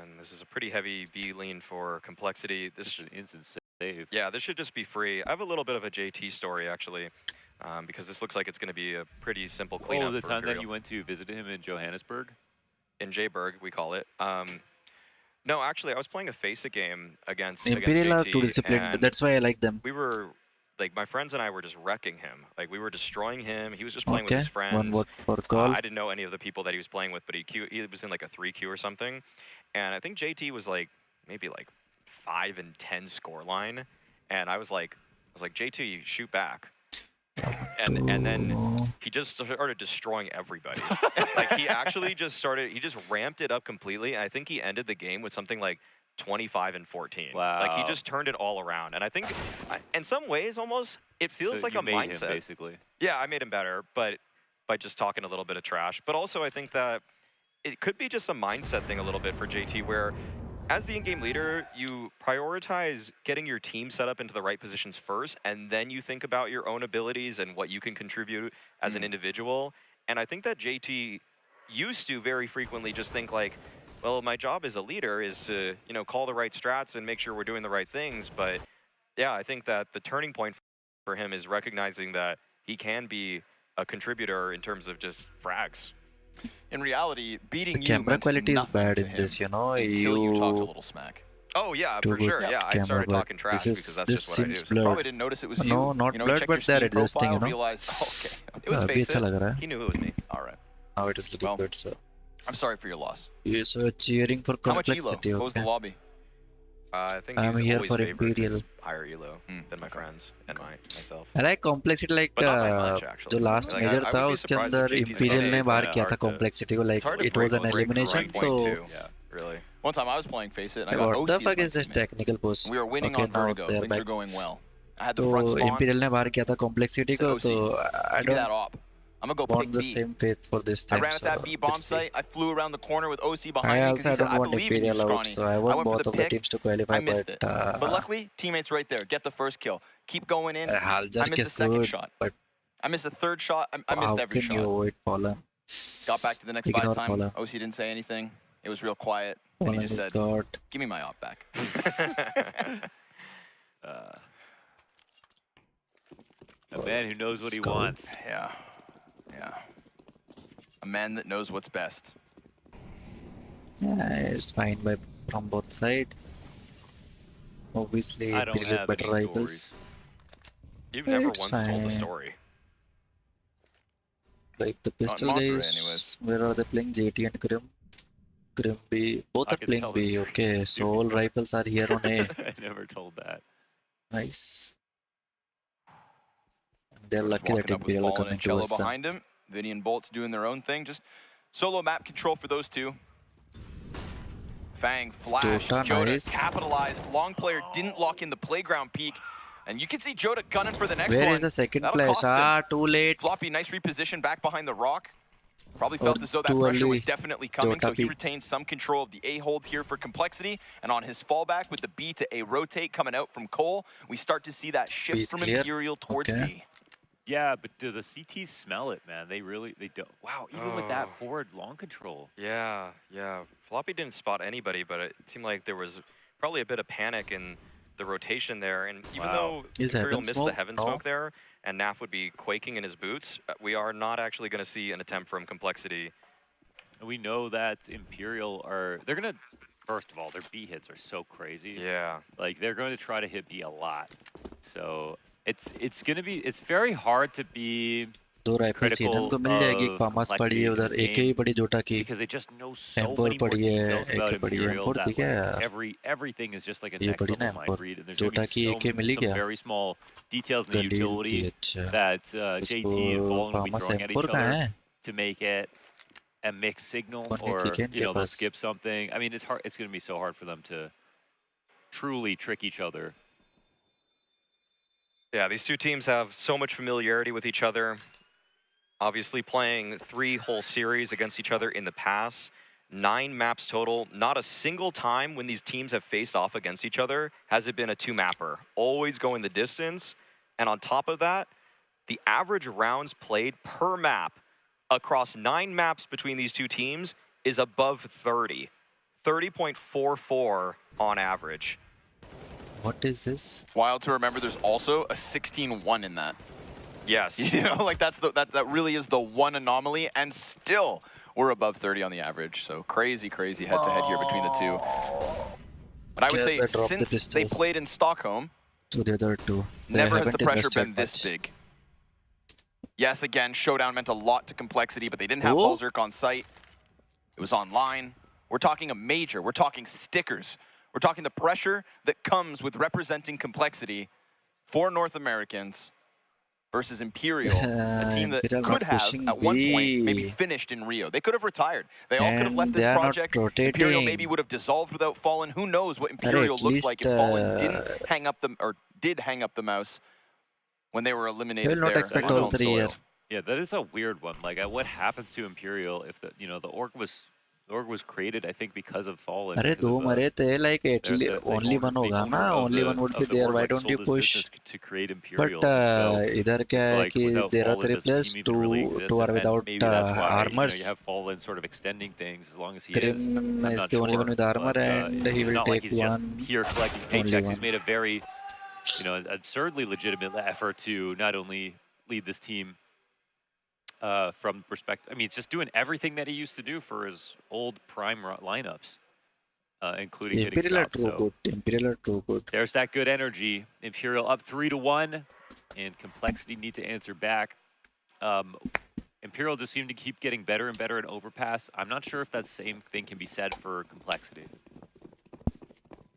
And this is a pretty heavy B lean for Complexity. This This is an instant save. Yeah, this should just be free. I have a little bit of a JT story, actually, because this looks like it's going to be a pretty simple cleanup The for time that Imperial. you went to visit him in Johannesburg? In J-Berg, we call it. No, actually, I was playing a FACEIT game against Imperial are JT, too disciplined. and That's why I like them. we were, like, my friends and I were just wrecking him. Like, we were destroying him. He was just playing with Okay, his friends. one vote for call. I didn't know any of the people that he was playing with, but he was in like a 3Q or something. And I think JT was like maybe like 5 and 10 score line. And I was like, JT, you shoot back. And then he just started destroying everybody. Like, he actually just ramped it up completely. And I think he ended the game with something like 25 and 14. Wow. Like, he just turned it all around. And I think in some ways almost it feels So like you a made mindset. him, basically. Yeah, I made him better, but by just talking a little bit of trash. But also I think that it could be just a mindset thing a little bit for JT, where as the in-game leader, you prioritize getting your team set up into the right positions first, and then you think about your own abilities and what you can contribute as an individual. And I think that JT used to very frequently just think like, well, my job as a leader is to, you know, call the right strats and make sure we're doing the right things. But yeah, I think that the turning point for him is recognizing that he can be a contributor in terms of just frags. In reality, beating The you camera meant quality is nothing bad to in him this, you know. until you talked a little smack. Oh yeah, Too for good sure. Yeah, I camera, started but talking trash because that's this just what I do. seems So blurred. Probably didn't notice it was you. No, not you know, blurred, check but your they're Steam adjusting, you profile, know. realize, oh, okay. It was अभी अच्छा FACEIT. लग रहा है. He knew it was me. All right. Now it is looking Well, good, so. I'm sorry for your loss. You so cheering for How much complexity. elo? What was the Okay. lobby? I think I'm he's here always for favored his Imperial. higher elo than my friends and myself. I like complexity like But not by much, जो actually. last Like, major I था would be उसके surprised if अंदर JT's Imperial above ने it. बाहर It's किया था hard to- complexity को, like it's hard to it was break an elimination rank तो point too. Yeah, really. One time I was playing Face It, and I got what OC the as fuck my is this teammate. technical push? We were winning Okay, on now Vertigo. they're Things back. were going well. I had the तो front spawn. Imperial ने बाहर किया था complexity Said, को, OC, तो I give me that don't op. I'm gonna go want pick the B. same faith for this I time. ran at that B bomb let's see. site. I flew around the corner with OC I behind me because also he said, don't I want believe in you, Imperial out, Scrawny. so I I want went for both the of the pick. teams to qualify, I missed it. but But luckily, teammates right there. Get the first kill. Keep going in. Haljar I missed the is second good, shot. but I missed the third shot. I missed how every can you shot. avoid Fallen? Got back to the next buy Ignore time. Fallen. OC didn't say anything. It was real quiet. And he Fallen just is said, got give me my op back. A man who knows what he Skull. wants. Yeah. Yeah. A man that knows what's best. yeah, it's fine from both sides. Obviously, I don't Imperial have better any rivals. stories. You've never It's once told a fine. story. Like the pistol Monterey guys, anyways. where are they playing? JT and Grim. Grim B, both I are can playing tell the B. story. Okay, so Story, all story. rivals are here on A. I never told that. Nice. They're Just lucky that walking up with Imperial are Fallen coming and Cello towards them. behind him. Vinny and Bolt's doing their own thing. Just solo map control for those two. Fang flashed. Jota, Joda nice. capitalized. Long player didn't lock in the playground peak. And you can see Joda gunning for the next Where one. is the second That'll flash? cost him. Ah, too late. Floppy, nice reposition back behind the rock. Probably felt as though that too pressure was early. definitely coming, so he Jota retained some control of the A hold here for Complexity. And on his fallback with the B to A rotate coming out from Cole, we start to see that shift B's from clear. Imperial towards Okay. B. Yeah, but do the CTs smell it, man? They don't. Wow, even with that Oh. forward long control. Yeah, yeah. Floppy didn't spot anybody, but it seemed like there was probably a bit of panic in the rotation there. And even Wow. though Is Imperial heaven missed smoke? the heaven No. smoke there, and Naf would be quaking in his boots, we are not actually going to see an attempt from Complexity. And we know that Imperial they're gonna, first of all, their B hits are so crazy. Yeah. Like they're going to try to hit B a lot. So it's very hard to be दो rifle चाहिए ना उनको, मिल जाएगी। of FAMAS पड़ी है उधर, एक ही पड़ी जोटा की। because they just know so M4 many more पड़ी है, details about AK पड़ी है, Imperial M4 that ठीक है like, यार। everything is just like a ये next पड़ी ना level mind M4, read, and there's जोटा की going to AK milli be some क्या? very small details in the गलील थी, utility अच्छा। that JT and Fallen will be FAMAS throwing at M4 each कहाँ other है? to make it a mixed signal, One or hit again, they'll pass. skip something. I mean, it's hard. It's going to be so hard for them to truly trick each other. Yeah, these two teams have so much familiarity with each other. Obviously playing 3 whole series against each other in the past. 9 maps total. Not a single time when these teams have faced off against each other has it been a 2-mapper. Always going the distance. And on top of that, the average rounds played per map across 9 maps between these two teams is above 30. 30.44 on average. What is this? Wild to remember, there's also a 16-1 in that. Yes. You know, like that really is the one anomaly, and still we're above 30 on the average. So crazy head-to-head here between the two. But I would say since they played in Stockholm, To the other two. They never has haven't the pressure invested been this much. big. Yes, again, Showdown meant a lot to Complexity, but they didn't have Oh. Balzerk on site. It was online. We're talking a major. We're talking stickers. We're talking the pressure that comes with representing Complexity for North Americans versus Imperial, a team that Imperial could not have, pushing at one point, maybe B. finished in Rio. They could have retired. They all could have And left this they are not project. Imperial rotating. maybe would have dissolved without Fallen. Who knows what Imperial at looks like if least, Fallen didn't hang up the, or did hang up the mouse when they were eliminated They will not there expect on all home 3 soil. here. Yeah, that is a weird one. Like, what happens to Imperial if the org was created, I think, because of Fallen. अरे because दो of the- मरे थे, like the- actually the only owner- one the होगा owner ना, of only the- one would of be the there. org, Why like, don't you sold his push? business to create Imperial. But so इधर क्या it's है like, कि without there are Fallen, 3 does the players, team even really 2 exist? are And without maybe that's why armors. you have Fallen sort of extending things as long as he Grim is. I'm is not the only sure, one with armor, but, and he it's will not like take he's just one. here collecting Only paychecks. He's one. made a very, absurdly legitimate effort to not only lead this team from perspective. I mean, it's just doing everything that he used to do for his old prime lineups, including hitting Imperial are shots. too So good. Imperial are too good. there's that good energy. Imperial up 3-1, and Complexity need to answer back. Imperial just seem to keep getting better and better at overpass. I'm not sure if that same thing can be said for Complexity.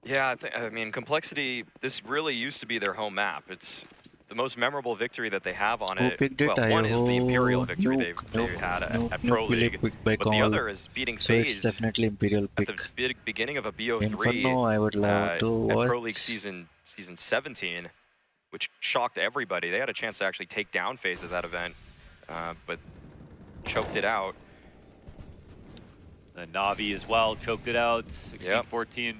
Yeah, I mean, Complexity, this really used to be their home map. It's the most memorable victory that they have on Who it. picked it? Well, I one is the Imperial victory nuke, they had at nuke Pro will League, pick by but the call. other is beating So it's FaZe definitely Imperial at pick. the beginning of a BO3 Inferno, I would love to at watch. Pro League season 17, which shocked everybody. They had a chance to actually take down FaZe at that event, but choked it out. The Navi as well choked it out, 16-14.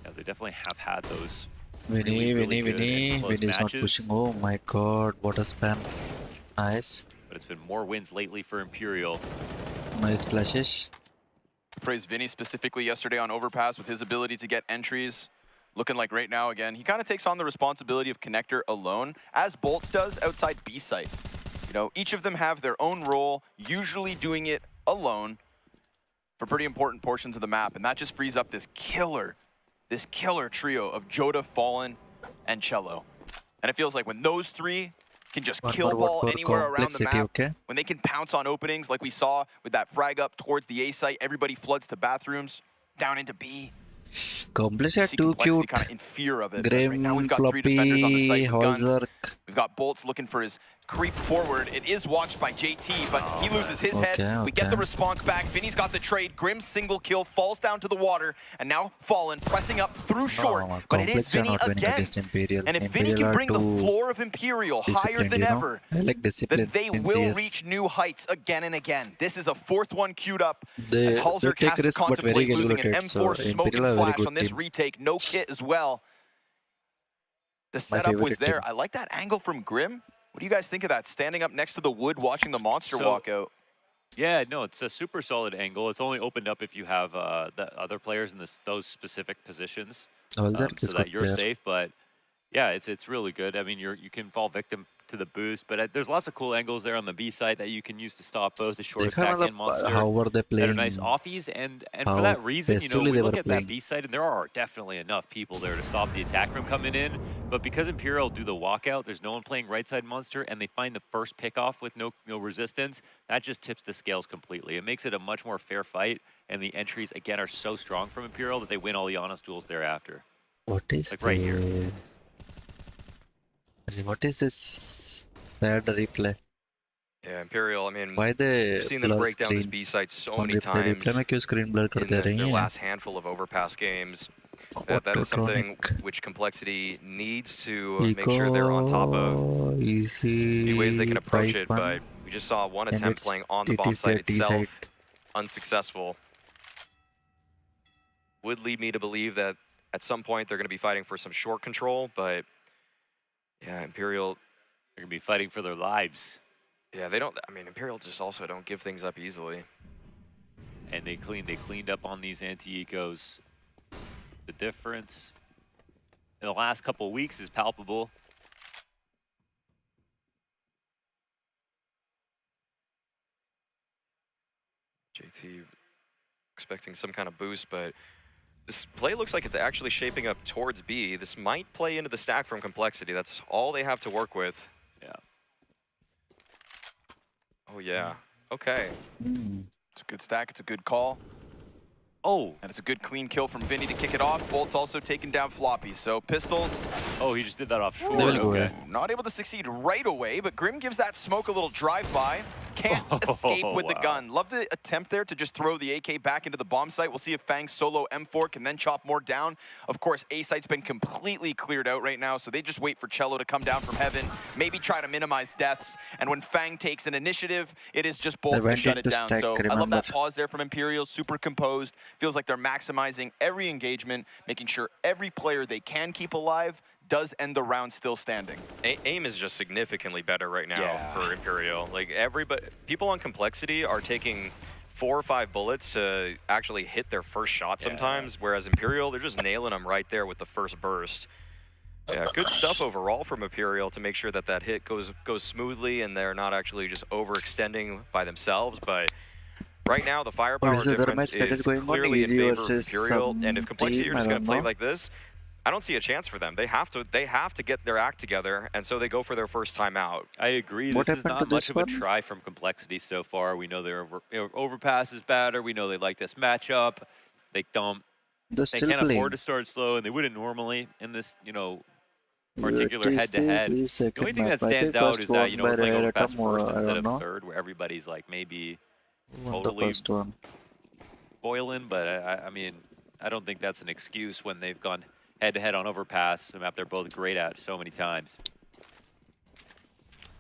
Yeah, they definitely have had those really good and close Vinny is not matches. pushing. Oh my god, what a spam. Nice. But it's been more wins lately for Imperial. Nice flashes. Praised Vinny specifically yesterday on Overpass with his ability to get entries. Looking like right now, again, he kind of takes on the responsibility of connector alone, as Bolts does outside B site. You know, each of them have their own role, usually doing it alone for pretty important portions of the map, and that just frees up this killer trio of Joda, Fallen, and Cello. And it feels like when those three can just kill ball anywhere around the map, okay? when they can pounce on openings like we saw with that frag up towards the A site, everybody floods to bathrooms, down into B. Complexity are See too Complexity cute. kind of in fear of it. But Grim, right now we've got 3 defenders on the Floppy, site with guns. Holzerk. We've got Bolts looking for his creep forward. It is watched by JT, but he loses his head. We get the response back. Vinny's got the trade. Grim single kill, falls down to the water, and now Fallen pressing up through short. But it is Vinny again. And if Vinny can bring the floor of Imperial higher than ever, I like discipline. then they will reach new heights again and again. This is a 4th one queued up as Halzerk has to contemplate losing an M4 smoke and flash on this retake. No kit as well. The setup was there. I like that angle from Grim. What do you guys think of that? Standing up next to the wood, watching the monster walk out. Yeah, no, it's a super solid angle. It's only opened up if you have the other players in those specific positions, so that you're safe. But yeah, it's really good. I mean, you can fall victim to the boost, but there's lots of cool angles there on the B side that you can use to stop both the short attack and monster. How were they playing? That are nice offies, and for that reason, you know, we look at that B side, and there are definitely enough people there to stop the attack from coming in. But because Imperial do the walkout, there's no one playing right side monster, and they find the first pick off with no resistance. That just tips the scales completely. It makes it a much more fair fight, and the entries again are so strong from Imperial that they win all the honest duels thereafter. What is like right here? What is this sad replay? Yeah, Imperial, I mean, Why they we've seen them break down this B site so many times screen blur in their last handful of Overpass games. That is something which Complexity needs to make sure they're on top of. Easy. The ways they can approach it, but we just saw one attempt playing on the bomb site itself, unsuccessful. Would lead me to believe that at some point they're going to be fighting for some short control, but yeah, Imperial, they're going to be fighting for their lives. Yeah, they don't, I mean, Imperial just also don't give things up easily. And they cleaned up on these anti-ecos. The difference in the last couple of weeks is palpable. JT expecting some kind of boost, but this play looks like it's actually shaping up towards B. This might play into the stack from Complexity. That's all they have to work with. Yeah. Oh, yeah. Okay. It's a good stack. It's a good call. Oh. And it's a good clean kill from Vinny to kick it off. Bolt's also taking down Floppy. So pistols. Oh, he just did that off short. Okay. Not able to succeed right away, but Grim gives that smoke a little drive-by. Can't escape with the gun. Love the attempt there to just throw the AK back into the bomb site. We'll see if Fang's solo M4 can then chop more down. Of course, A site's been completely cleared out right now, so they just wait for Cello to come down from heaven, maybe try to minimize deaths. And when Fang takes an initiative, it is just Bolts to shut it down. So I love that pause there from Imperial, super composed. Feels like they're maximizing every engagement, making sure every player they can keep alive does end the round still standing. Aim is just significantly better right now for Imperial. Like people on Complexity are taking 4 or 5 bullets to actually hit their first shot sometimes, whereas Imperial, they're just nailing them right there with the first burst. Yeah, good stuff overall from Imperial to make sure that that hit goes smoothly and they're not actually just overextending by themselves, but right now the firepower difference is clearly in favor of Imperial, and if Complexity are just going to play like this, I don't see a chance for them. They have to get their act together, and so they go for their first time out. I agree. What This is happened to not much this of a one? try from Complexity so far. We know their overpass is better. We know they like this matchup. They They're still can't playing. afford to start slow, and they wouldn't normally in this, particular 82 head-to-head. The second only thing map. that I stands think out first is that, one we're by playing Rare overpass Atom, first I instead don't of know. third, where everybody's like maybe Won the totally first one. boiling, but I mean, I don't think that's an excuse when they've gone head-to-head on overpass, a map they're both great at so many times.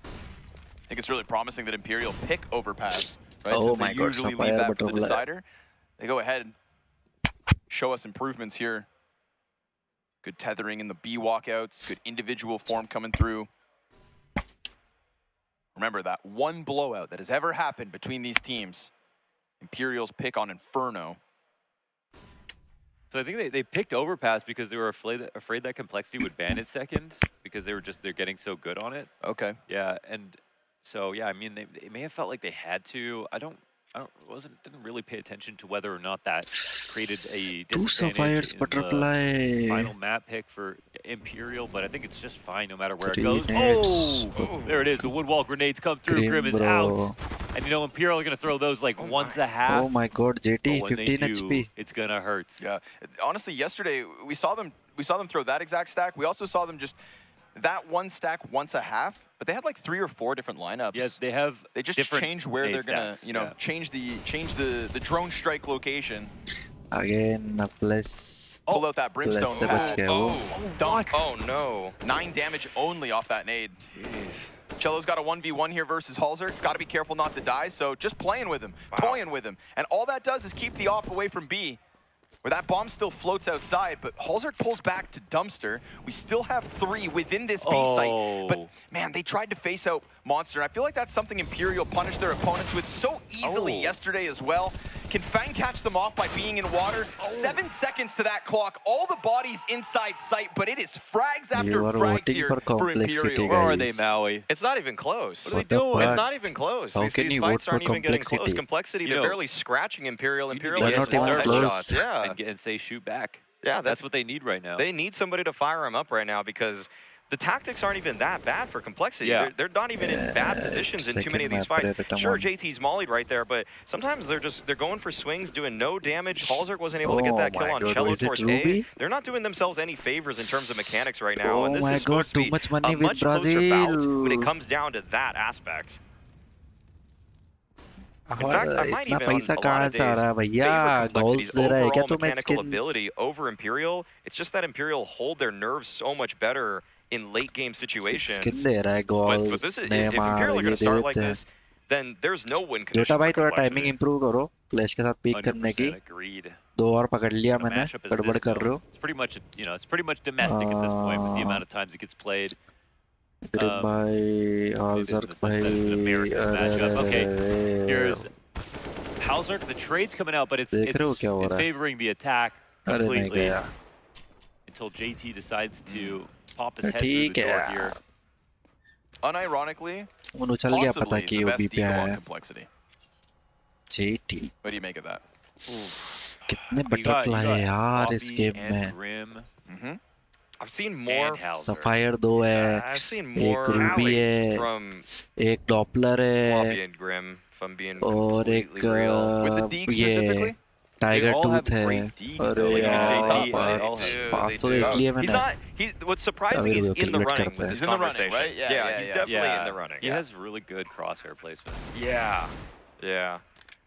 I think it's really promising that Imperial pick overpass, right? Oh Since my they God, usually Sapphire leave that for the butterfly. decider. They go ahead and show us improvements here. Good tethering in the B walkouts, good individual form coming through. Remember that one blowout that has ever happened between these teams. Imperial's pick on Inferno. So I think they picked overpass because they were afraid that Complexity would ban it second because they're getting so good on it. Okay. Yeah, and so yeah, I mean they may have felt like they had to. I didn't really pay attention to whether or not that created a Two disadvantage Sapphires in the butterfly. final map pick for Imperial, but I think it's just fine no matter where it 3 goes. nades. Oh, there it is. The wood wall grenades come through. Grim, Grim is bro. out, and Imperial are gonna throw those like once a half. Oh my God, But JT, when they 15 do, HP. it's gonna hurt. Yeah. Honestly, yesterday we saw them throw that exact stack. We also saw them just that one stack once a half, but they had like 3 or 4 different lineups. Yes, they have. They just different change where nade they're gonna, stacks, you know, change the drone strike location. Again, a plus. Pull out that brimstone. Plus से बच गया वो. Dunk. Oh no. 9 damage only off that nade. Cello's got a 1v1 here versus Halzer. He's got to be careful not to die, so just playing with him, toying with him. And all that does is keep the op away from B, where that bomb still floats outside, but Halzer pulls back to Dumpster. We still have 3 within this B site, but man, they tried to face out Monster, and I feel like that's something Imperial punished their opponents with so easily yesterday as well. Can Fang catch them off by being in water? 7 seconds to that clock. All the bodies inside sight, but it is frags after frags here for Imperial. Where are they, Maui? It's not even close. What are they doing? It's not even close. How These can you fights vote aren't for even getting close. Complexity? Complexity, they're barely scratching Imperial. Imperial They're gets not even more close. headshots. Yeah. And say shoot back. Yeah, That's what they need right now. They need somebody to fire them up right now because the tactics aren't even that bad for Complexity. Yeah. They're not even in bad positions in too many of these fights. Sure, JT's mollied right there, but sometimes they're going for swings, doing no damage. Halzer wasn't able to get that kill on Cello towards A. They're not doing themselves any favors in terms of mechanics right now, and this is supposed to be a much closer bout when it comes down to that aspect. In fact, I might इतना even on पैसा a lot कहाँ of से आ रहा है days भैया? favor Goals Complexity's दे रहा है क्या overall तुम्हें mechanical skins? ability over Imperial. It's just that Imperial hold their nerves so much better in late game situations. Skin दे रहा है But goals, this is, if Neymar Imperial are ये going they to start like देते हैं. this, then there's no win condition जोटा for भाई थोड़ा Complexity. Timing improve करो. Flash के साथ पीक करने की. 100% agreed. 2 और पकड़ लिया A मैंने. matchup is गड़बड़ this, कर रहे though. हो. It's pretty much, it's pretty much domestic at this point with the amount of times it gets played. Grim भाई, Halzer in the sense that it's an American matchup. Okay, here's Halzer. The trade's coming out, but it's देख रहे हो क्या हो it's रहा है? favoring the attack अरे नहीं completely गया. until JT decides to pop his head through ठीक the है door यार. here. Unironically, उन उछल गया पता possibly कि the वो best बी पे deal on आया. Complexity. JT. What do you make of that? कितने You got बटरफ्लाई है यार इस Coffee गेम and में. Grim I've seen more. and Halzer. Sapphire 2 है. I've seen एक more Ruby है. from एक Doppler Floppy है. and Grim, if I'm being और एक completely real. With the Deke ये specifically? Tiger They all have Tooth है. great deeds, अरे though. Like, यार, JT, they all pass have- पास तो They देख do. लिया He's मैंने. what's surprising Yeah, is we in the will running calculate with that. his He's in the running, conversation. right? Yeah, he's yeah. definitely in the running. He has really good crosshair placement. Yeah.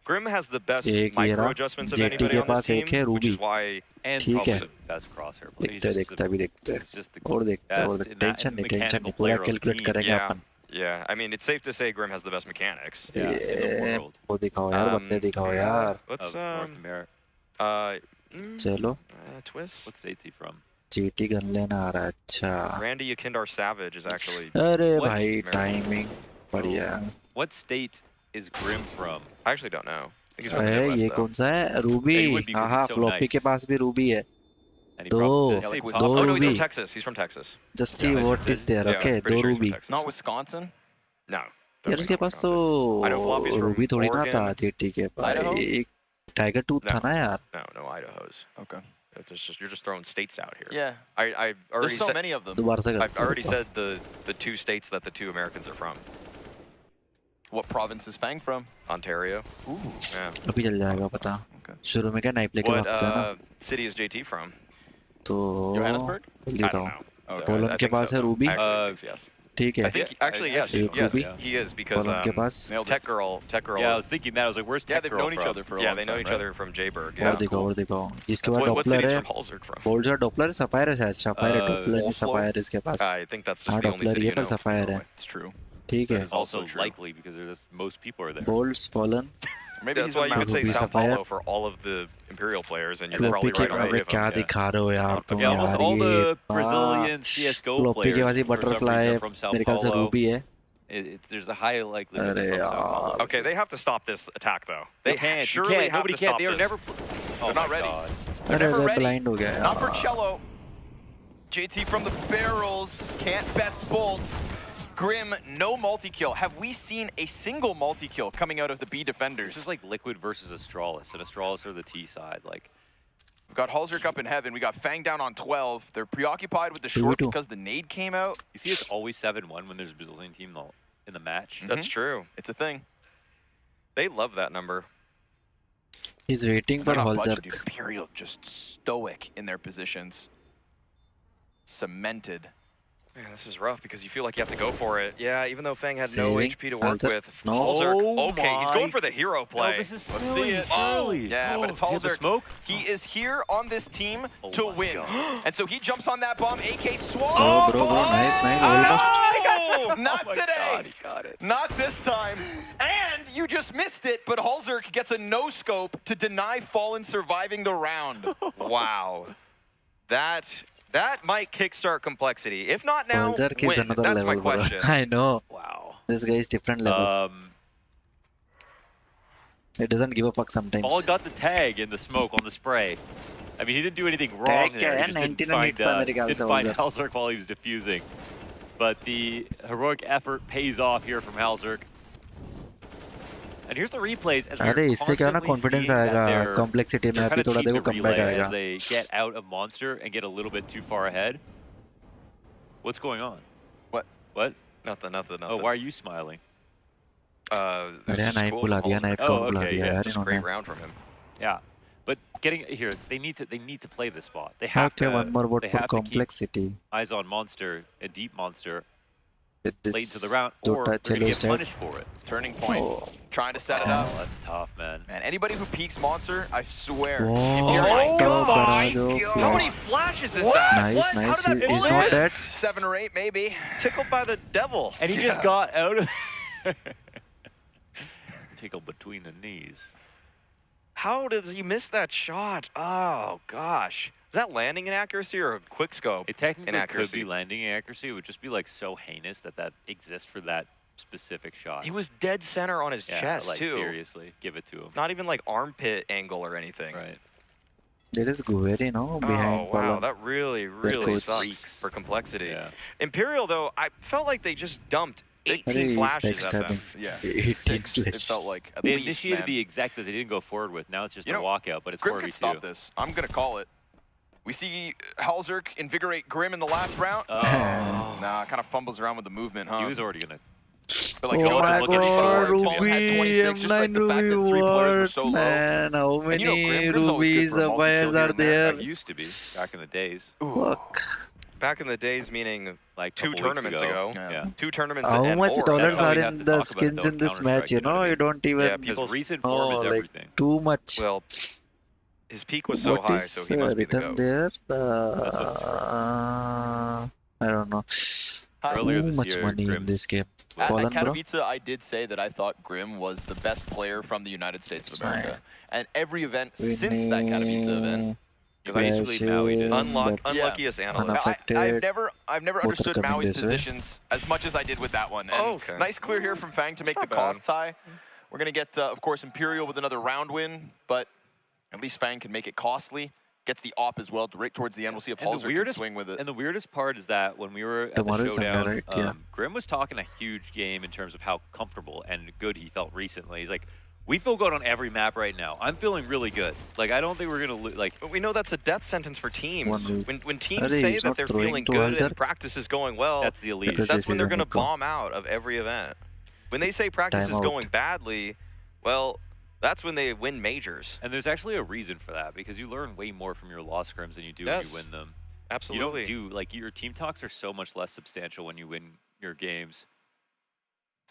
Grim has the best एक ये micro रहा. adjustments of JT anybody के on this पास एक है team, which is Ruby. why And ठीक probably है. the best crosshair player. He's देखते just देखते अभी देखते हैं. he's just the और देखते हैं और best in that टेंशन नहीं टेंशन नहीं mechanical पूरा player on the calculate team. करेंगे Yeah. Upon. Yeah, I mean, it's safe to say Grim has the best mechanics. Yeah, in the ये world वो दिखाओ यार बंदे दिखाओ यार. Let's of North America. चलो twist. What state's he from? GT gun लेना आ रहा है. अच्छा. Randy Akindar Savage is actually. अरे What's भाई American? टाइमिंग बढ़िया. What state is Grim from? I actually don't know. I think he's from the है Midwest, ये though. कौन सा है? Ruby. He would be because हाँ he's so फ्लॉपी nice. के पास भी रूबी है. And he दो probably- did I say दो pop? Oh no, he's from Ruby. Texas. He's from Texas. Just see Yeah, what is there. Yeah, Okay, I'm pretty दो sure he's from Ruby. Texas. Not Wisconsin? No. यार उसके पास तो I know Floppy's from Ruby थोड़ी ना था Oregon. GT के पास. Idaho? एक tiger tooth था ना यार. No Idaho's. Okay. You're just throwing states out here. Yeah. I already There's so said, many of them. दोबारा से I've करते हैं already रुको। said the 2 states that the 2 Americans are from. What province is Fang from? Ontario. Ooh. Yeah. अभी चल जाएगा पता। Okay. शुरू में क्या नाइप लेके What भागते हैं ना, city is JT from? तो Johannesburg? जल्दी I बताओ। don't know. पोलैंड I के think पास so, है though. Ruby, I actually think yes. ठीक I है। think actually yes, actually yes, Ruby? he is because Poland के पास। Nailed Tech it. Girl. Yeah, I was thinking that. I was like, where's Yeah, Tech they've Girl known each from? other for a Yeah, long they know time, each right? other from Jayberg. और Yeah. दिखाओ और दिखाओ। जिसके पास What Doppler city is है, from Halzerg from? Bold और Doppler sapphire है शायद, sapphire है डॉपलर नहीं Oslo? सफायर इसके पास। I think that's just हाँ the only डॉपलर city ये you पर know. सफायर है, It's true. ठीक है। It's also true. likely because there's most people are there. Bolds fallen Maybe That's he's a why you could say Ruby Sao Sapphire. Paulo for all of the Imperial players, and you're floppy probably के right on अबे three of क्या them. दिखा रहे हो यार तुम Yeah, almost यार, all ये the Brazilian CS:GO फ्लोपी के players pass he for some butterfly reason are from Sao मेरे ख्याल से Paulo. रूबी है। There's a high likelihood अरे they're from Sao यार। Paulo. Okay, they have to stop this attack, though. They They can't. surely you can't. have Nobody to can. stop They are this. never. Oh They're not my ready. God. They're अरे never अरे ready. Blind हो गया Not for यार। Cello. JT from the barrels, can't best bolts. Grim, no multi-kill. Have we seen a single multi-kill coming out of the B defenders? This is like Liquid versus Astralis, and Astralis are the T side. Like, We've got Halzerg up in heaven. We got Fang down on 12. They're preoccupied with the short because the nade came out. you see, it's always 7-1 when there's a Brazilian team in the match. That's true. It's a thing. They love that number. He's waiting for They're not budging, Halzerg। dude. Imperial just stoic in their positions. Cemented. Man, this is rough because you feel like you have to go for it. Yeah, even though Fang had no Saving. HP to work Halzerg. with. No. Halzerg, Oh okay, he's going my- for the hero play. No, this is Let's silly, see it. Shirley. Yeah, but it's Did you see the Halzerg. smoke? He is here on this team Oh to my win. God. And so he jumps on that bomb. AK swallow. Oh, bro, nice, almost। Oh, not Oh my today. God, he got it. Not this time. And you just missed it, but Halzerg gets a no-scope to deny Fallen surviving the round. Wow. That might kickstart Complexity. If not now, Halzerg is when? another That's level, my bro। question. I know Wow. this guy is different level। It doesn't give a fuck sometimes। Ball got the tag in the smoke on the spray. I mean, he didn't do anything wrong Tag there. क्या He है? just didn't 19 find, hit मेरे ख्याल से didn't find Halzerg। Halzerg while he was defusing. But the heroic effort pays off here from Halzerg. And here's the replays as we're अरे इससे क्या ना constantly confidence seeing that आएगा they're- complexity में they're अभी kinda थोड़ा cheap देखो to comeback relay आएगा। as they get out of Monster and get a little bit too far ahead. What's going on? What? What? Nothing. Oh, why are you smiling? This अरे is नाइप cool बुला from दिया, Halzerg. नाइप Oh, count बुला okay, दिया yeah, यार Just इन्होंने। great round from him. Yeah. But getting here, they need to play this spot. They have Okay, to. one more vote they for have to keep complexity। eyes on Monster, a deep Monster, With this late into the round, दो or they're touch gonna yellow get step। punished for it. Turning point. Oh. Trying to set it Oh, up. that's tough, man. Man, anybody who peeks Monster, I swear. Whoa, Imperial- तो my करा दो How many flash। flashes is that? Nice, What? How nice. did that He's miss? not dead। 7 or 8, maybe. Tickled by the devil. And he just got out of tickle between the knees. How does he miss that shot? Oh, gosh. Is that landing inaccuracy or a quick scope It technically could inaccuracy? be landing accuracy. It would just be like so heinous that exists for that specific shot. He was dead center on his yeah, chest, like too. seriously, give it to him. Not even like armpit angle or anything. Right. There is Guveri, no, behind Oh, wow. Fallen। That really coach. sucks Freaks. for Complexity. Yeah. Imperial, though, I felt like they just dumped 18 अरे flashes at them. backstabbing। Yeah. 18 6, it felt flashes। like, at They least, initiated man. the exact that they didn't go forward with. Now it's just You a know, walkout, but it's Grim 4v2. could stop this. I'm going to call it. We see Halzerg invigorate Grim in the last round. Oh. Nah, kind of fumbles around with the movement, huh? He was already gonna. But like Oh Joe my was looking god, for, Fallen had Ruby, 26, just like M9 the fact that Ruby 3 players were so what? low. Man, how And you know, many Grim's always good Rubies, for a multi-kill Sapphires here are and there. there? It used to be back in the days, Fuck. Back in the days, meaning like two couple weeks tournaments ago. Yeah. Yeah. 2 tournaments How and much more. dollars That's how are we have in to the talk about it, skins though, in this Counter-Strike, match, you you know what know? I You mean? don't even... Yeah, Because people's recent form is like everything. too much. Well, his peak was so What high, is so he must be the written GOAT. there? That's I don't know. Earlier Too this much year, money in Grim this game. At Fallen, bro? Katowice, I did say that I thought Grim was the best player from the United States of That's America. fine. And every event since that Katowice event, Because basically Maui did. Unluckiest analyst. Unaffected. I've never Both understood are coming Maui's this way. positions as much as I did with that one. And Oh, okay. nice clear here from Fang to make the not bad. costs high. We're going to get, of course, Imperial with another round win, but at least Fang can make it costly. Gets the op as well right towards the end. We'll see if And the Halzerg can weirdest- swing with it. And the weirdest part is that when we were at Tomorrow the is Sunday, showdown, right? Yeah. Grim was talking a huge game in terms of how comfortable and good he felt recently. He's like, We feel good on every map right now. I'm feeling really good. Like, I don't think we're going to, like... But we know that's a death sentence for teams. When teams Arey, say he's that not they're throwing feeling to good and Aljar. practice is going well, That's the elite. that's when they're going to Nico. bomb out of every event. When they say practice Time is out. going badly, well, that's when they win majors. And there's actually a reason for that, because you learn way more from your loss scrims than you do Yes. when you win them. Absolutely. You don't do, like, your team talks are so much less substantial when you win your games.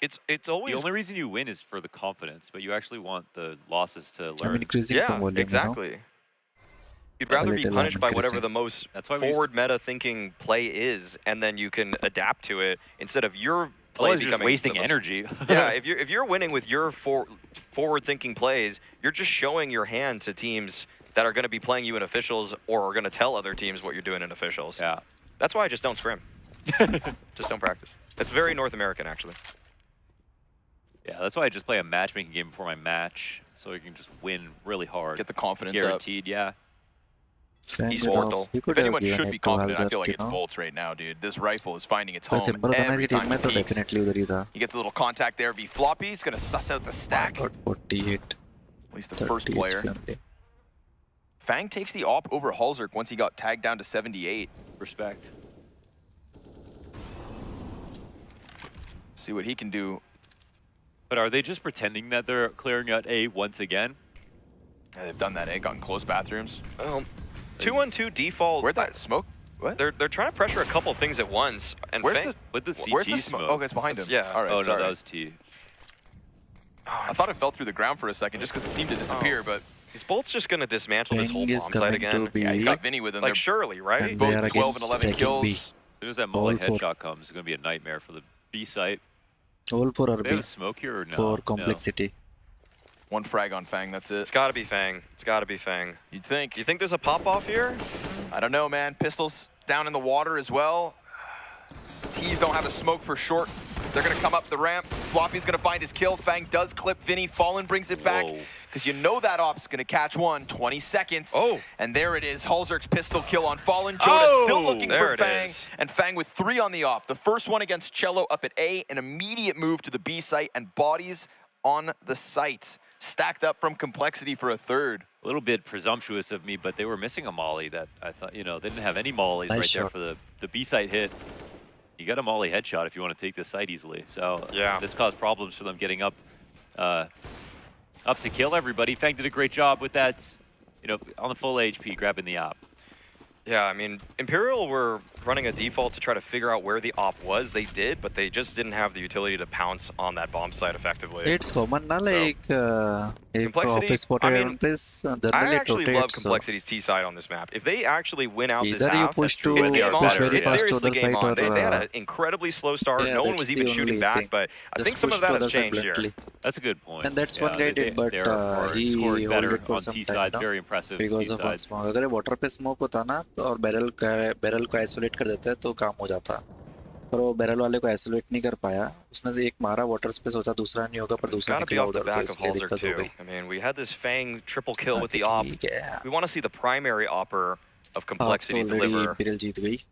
It's always The only reason you win is for the confidence, but you actually want the losses to I'm learn. increasing some volume. exactly. You'd rather be little punished by whatever increasing. the most That's why we used forward meta thinking play is, and then you can adapt to it instead of your play Otherwise, you're just becoming wasting the most- energy. Yeah, if you're winning with your forward thinking plays, you're just showing your hand to teams that are going to be playing you in officials or are going to tell other teams what you're doing in officials. Yeah. That's why I just don't scrim. Just don't practice. It's very North American, actually. Yeah, that's why I just play a matchmaking game before my match, so I can just win really hard. Get the confidence up. Guaranteed, yeah. He's Send it off. mortal. He If could have anyone given should it be to confident, I Aljar, feel like you it's know? Bolts right now, dude. This rifle is finding its तो home simple था ना every इसकी team time में it तो peaks. Definitely उधर ही था. He gets a little contact there. V Floppy. He's going to suss out the stack. Got 48. At least the first 30 player. HP only. Fang takes the op over Halzerk once he got tagged down to 78. Respect. See what he can do. But are they just pretending that they're clearing out A once again? Yeah, they've done that, eh? Gotten close bathrooms. Well, 2-1-2 default. Where'd that smoke? What? They're trying to pressure a couple things at once. And Where's Fang- the With the CT Where's the smoke. smoke? Okay, it's behind him. Yeah. All right. Oh, no, sorry. that was T. I thought it fell through the ground for a second just because it seemed to disappear, but These Bolts just going to dismantle this whole Fang bomb is site coming again. to be yeah, he's got Vinny with him. Like They're surely, right? And they are both 12 and against 11 taking B. kills. As soon as that molly All four. headshot comes, it's going to be a nightmare for the B site. All for They have RB a smoke here or no? for No. complexity. One frag on Fang, that's it. It's got to be Fang. It's got to be Fang. You'd think. You think there's a pop-off here? I don't know, man. Pistols down in the water as well. T's don't have a smoke for short. They're going to come up the ramp. Floppy's going to find his kill. Fang does clip Vinny. Fallen brings it back Whoa. because you know that op's going to catch one. 20 seconds. Oh. And there it is. Halzerk's pistol kill on Fallen. Joda still looking there for it Fang. is. And Fang with 3 on the op. The first one against Cello up at A. An immediate move to the B site and bodies on the site. Stacked up from Complexity for a third. A little bit presumptuous of me, but they were missing a molly that I thought, you know, they didn't have any mollies Nice right there shot. for the B site hit. You got a molly headshot if you want to take this site easily. So Yeah. this caused problems for them getting up to kill everybody. Fang did a great job with that, you know, on the full HP, grabbing the op. Yeah, I mean, Imperial were running a default to try to figure out where the op was. They did, but they just didn't have the utility to pounce on that bomb site effectively. It's common na like if Complexity, office spotted I mean, one place, then I it actually love rotates. So Complexity's T side on this map. If they actually win out this either you half, push to it's game push on. very It's fast to seriously other game side on. or They had an incredibly slow start. yeah, No one that's was the even only shooting back, thing. but I think Just some push of that to has other side changed here. bluntly. That's a good point. And that's one guy did, but he scored better hold it for on some T time sides. now Very impressive. because of one T-sides. smoke. अगर water पे smoke होता ना तो और barrel को isolate कर देता है तो काम हो जाता. पर वो बैरल वाले को आइसोलेट नहीं कर पाया. उसने एक मारा वाटर स्पेस सोचा दूसरा नहीं होगा पर It's दूसरा got to be निकला off the उधर तो back of इसलिए Halzerk दिक्कत हो too. गई. I mean, we had this Fang triple kill with the op. ठीक है. We want to see the primary opper of आप तो Complexity ऑलरेडी deliver. इंपीरियल जीत गई.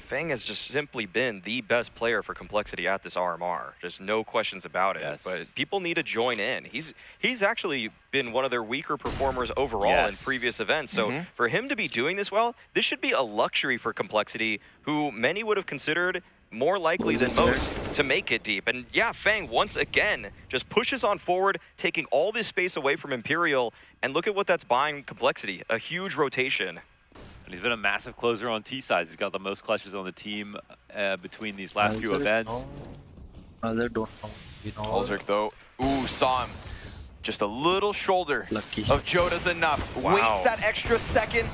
Fang has just simply been the best player for Complexity at this RMR. There's no questions about it. Yes. But people need to join in. He's actually been one of their weaker performers overall in Yes. previous events. So for him to be doing this well, this should be a luxury for Complexity, who many would have considered more likely than most to make it deep. And yeah, Fang once again just pushes on forward, taking all this space away from Imperial. And look at what that's buying Complexity, a huge rotation. And he's been a massive closer on T sides. He's got the most clutches on the team between these last few events. Other don't know. You know. Halzerk though. Ooh, saw him. Just a little shoulder Lucky. of Joda's enough. Wow. Waits that extra second.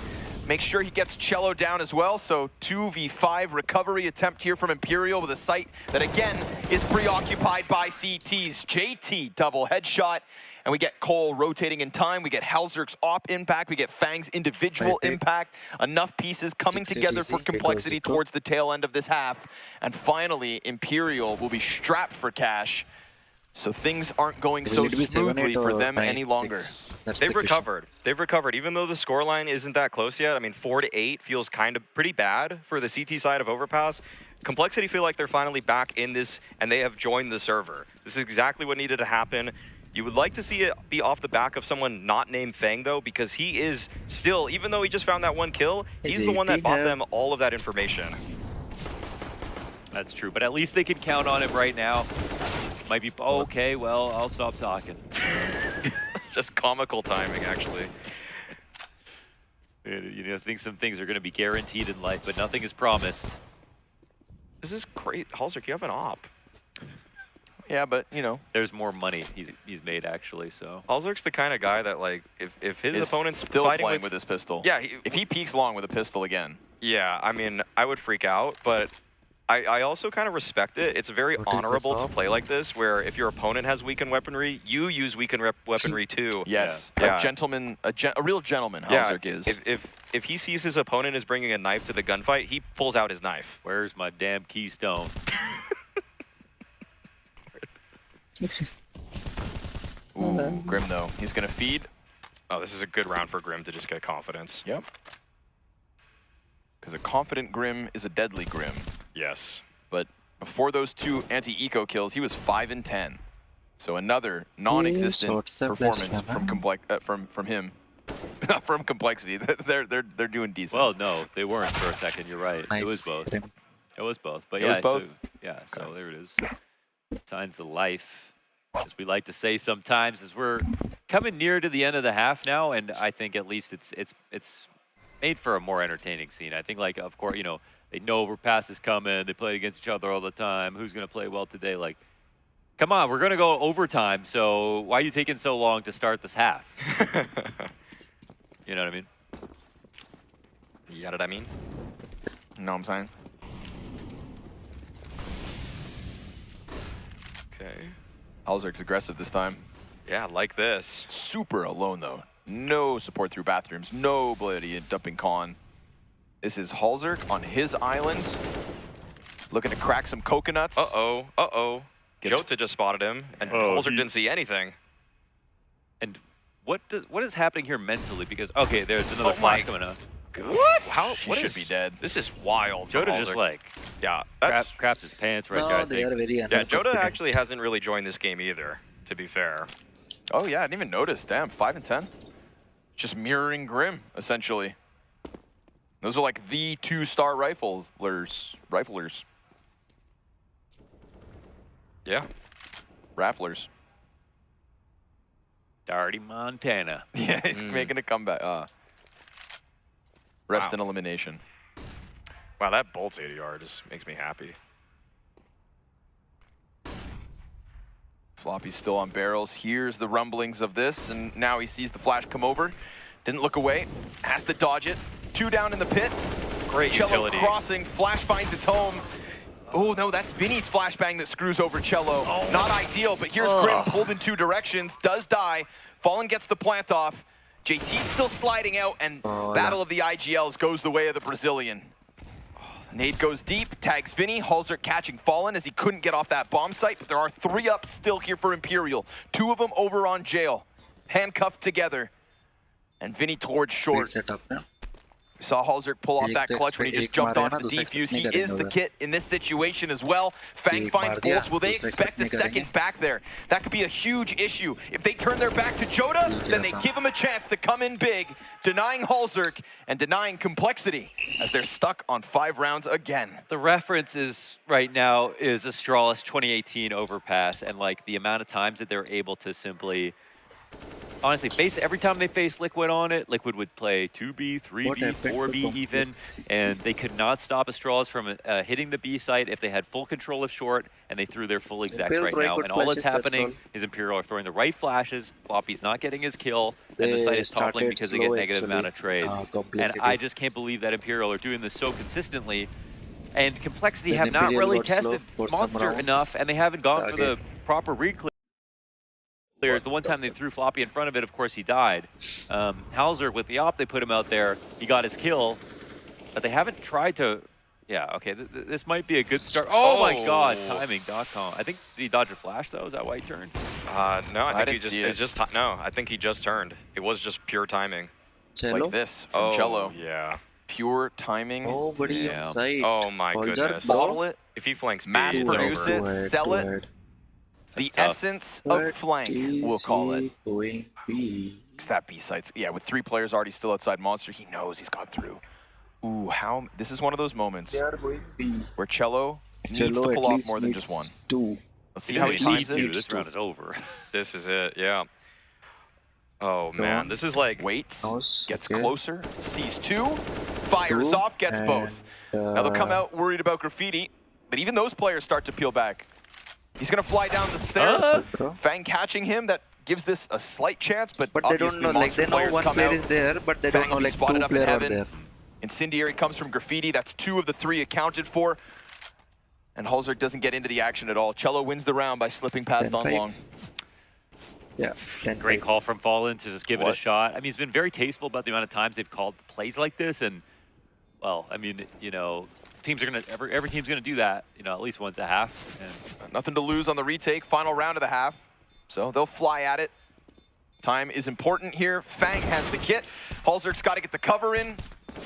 Make sure he gets Cello down as well. So 2v5 recovery attempt here from Imperial with a site that again is preoccupied by CTs. JT double headshot. And we get Cole rotating in time. We get Halzerk's op impact. We get Fang's individual Right. impact. Enough pieces coming 6 together for ATC, Complexity because- towards the tail end of this half. And finally, Imperial will be strapped for cash. So things aren't going so Will it be 7, smoothly 8 for or them 9, any longer. 6? That's They've the question. recovered. They've recovered. Even though the scoreline isn't that close yet, I mean, 4-8 feels kind of pretty bad for the CT side of Overpass. Complexity feel like they're finally back in this, and they have joined the server. This is exactly what needed to happen. You would like to see it be off the back of someone not named Fang, though, because he is still, even though he just found that one kill, he's the one that bought them all of that information. That's true, but at least they can count on him right now. Might be, oh, okay, well, I'll stop talking. Just comical timing, actually. You know, I think some things are going to be guaranteed in life, but nothing is promised. This is great. Halzerk, you have an op. Yeah, but, you know. There's more money he's made, actually, so. Halzerk's the kind of guy that, like, if his opponent's still fighting playing with his pistol. Yeah. If he peeks long with a pistol again. Yeah, I mean, I would freak out, but I also kind of respect it. It's very honorable to play like this, where if your opponent has weakened weaponry, you use weakened weaponry too. Yes, yeah. a gentleman, a real gentleman, Halzerk is. If he sees his opponent is bringing a knife to the gunfight, he pulls out his knife. Where's my damn keystone? Ooh, Grim though, he's gonna feed. Oh, this is a good round for Grim to just get confidence. Yep. Because a confident Grim is a deadly Grim. Yes. But before those 2 anti-eco kills, he was 5 and 10. So another non-existent performance from him. From Complexity. They're doing decent. Well, no, they weren't for a second. You're right. Nice. It was both. It was both. But It yeah, was both? So, yeah. So there it is. Signs of life, as we like to say sometimes, as we're coming near to the end of the half now, and I think at least it's made for a more entertaining scene. I think, like, of course, you know, they know overpass is coming. They play against each other all the time. Who's going to play well today? Like, come on, we're going to go overtime. So why are you taking so long to start this half? You know what I mean? You got what I mean? You know what I'm saying? Okay. Halzerk's aggressive this time. Yeah, like this. Super alone though. No support through bathrooms. Nobody dumping con. This is Halzerk on his island. Looking to crack some coconuts. Uh-oh. Uh-oh. Jota just spotted him, and Halzerk didn't see anything. And what is happening here mentally? Because, okay, there's another flash coming up. What? She should be dead. This is wild. Jota just, like, yeah, that's craps his pants right there, No, I they think. are very yeah. Jota actually hasn't really joined this game either, to be fair. Oh yeah, I didn't even notice. Damn, 5 and 10. Just mirroring Grim, essentially. Those are like the 2-star riflers. Yeah. Rafflers. Dirty Montana. Yeah, he's making a comeback. Rest and elimination. Wow, that bolts ADR just makes me happy. Floppy's still on barrels. Hears the rumblings of this, and now he sees the flash come over. Didn't look away. Has to dodge it. 2 down in the pit. Great Cello utility. crossing. Flash finds its home. Oh, no, that's Vinny's flashbang that screws over Cello. Not ideal, but here's Grim pulled in 2 directions. Does die. Fallen gets the plant off. JT's still sliding out, and Battle of the IGLs goes the way of the Brazilian. Nade goes deep, tags Vinny. Halzerk catching Fallen as he couldn't get off that bomb site, but there are 3 up still here for Imperial. 2 of them over on jail, handcuffed together. And Vinny towards short. Setup, yeah. We saw Halzerk pull off that clutch when he just jumped onto the defuse. He is the kit in this situation as well. Fang finds bolts. Will they expect a second back there? That could be a huge issue. If they turn their back to Jota, then they give him a chance to come in big, denying Halzerk and denying Complexity as they're stuck on 5 rounds again. The reference is right now is Astralis 2018 overpass, and like the amount of times that they're able to simply, honestly, every time they face Liquid on it, Liquid would play 2B, 3B, 4B even, and they could not stop Astralis from hitting the B site if they had full control of short, and they threw their full exec right now. And all that's happening is Imperial are throwing the right flashes, Floppy's not getting his kill, and the site is toppling because they get negative amount of trades. And I just can't believe that Imperial are doing this so consistently. And Complexity have not really tested Monster enough, and they haven't gone for the proper read clear. The one time they threw Floppy in front of it, of course, he died. Halzerk, with the op, they put him out there. He got his kill, but they haven't tried to... Yeah, okay, this might be a good start. Oh my god, timing.com. I think, did he dodge a flash, though? Is that why he turned? No, I think I think he just turned. It was just pure timing. Cello? Like this from Cello. Yeah. Pure timing. Nobody on site. Oh my goodness. Bottle it. If he flanks B, Mass it's produce over. it, sell it. The tough. essence of flank, we'll call it. Going B. Because that B site's, yeah, with 3 players already still outside Monster, he knows he's got through. Ooh, how, this is one of those moments They are going B. where Cello needs Cello to at pull off least more than needs just one. 2. Let's see He how he doesn't need times to. it. This round is over. This is it, yeah. Oh man, this is like Waits, House, gets okay. closer, sees 2, fires 2, off, gets and, both. Now they'll come out worried about graffiti, but even those players start to peel back. He's gonna fly down the stairs. Fang catching him, that gives this a slight chance, but But they don't obviously know, like Monster they know players one come player out. is there, but they Fang don't know will be like spotted 2 up in players are heaven. there. Incendiary comes from graffiti, that's 2 of the 3 accounted for. And Halzerk doesn't get into the action at all. Cello wins the round by slipping past on 10-5. long. Yeah, 10 Great call from Fallen to just give it a What? shot. I mean, he's been very tasteful about the amount of times they've called plays like this, and well, I mean, you know, teams are gonna every team's gonna do that, you know, at least once a half. And Nothing to lose on the retake, final round of the half. So they'll fly at it. Time is important here. Fang has the kit. Halzerk's got to get the cover in.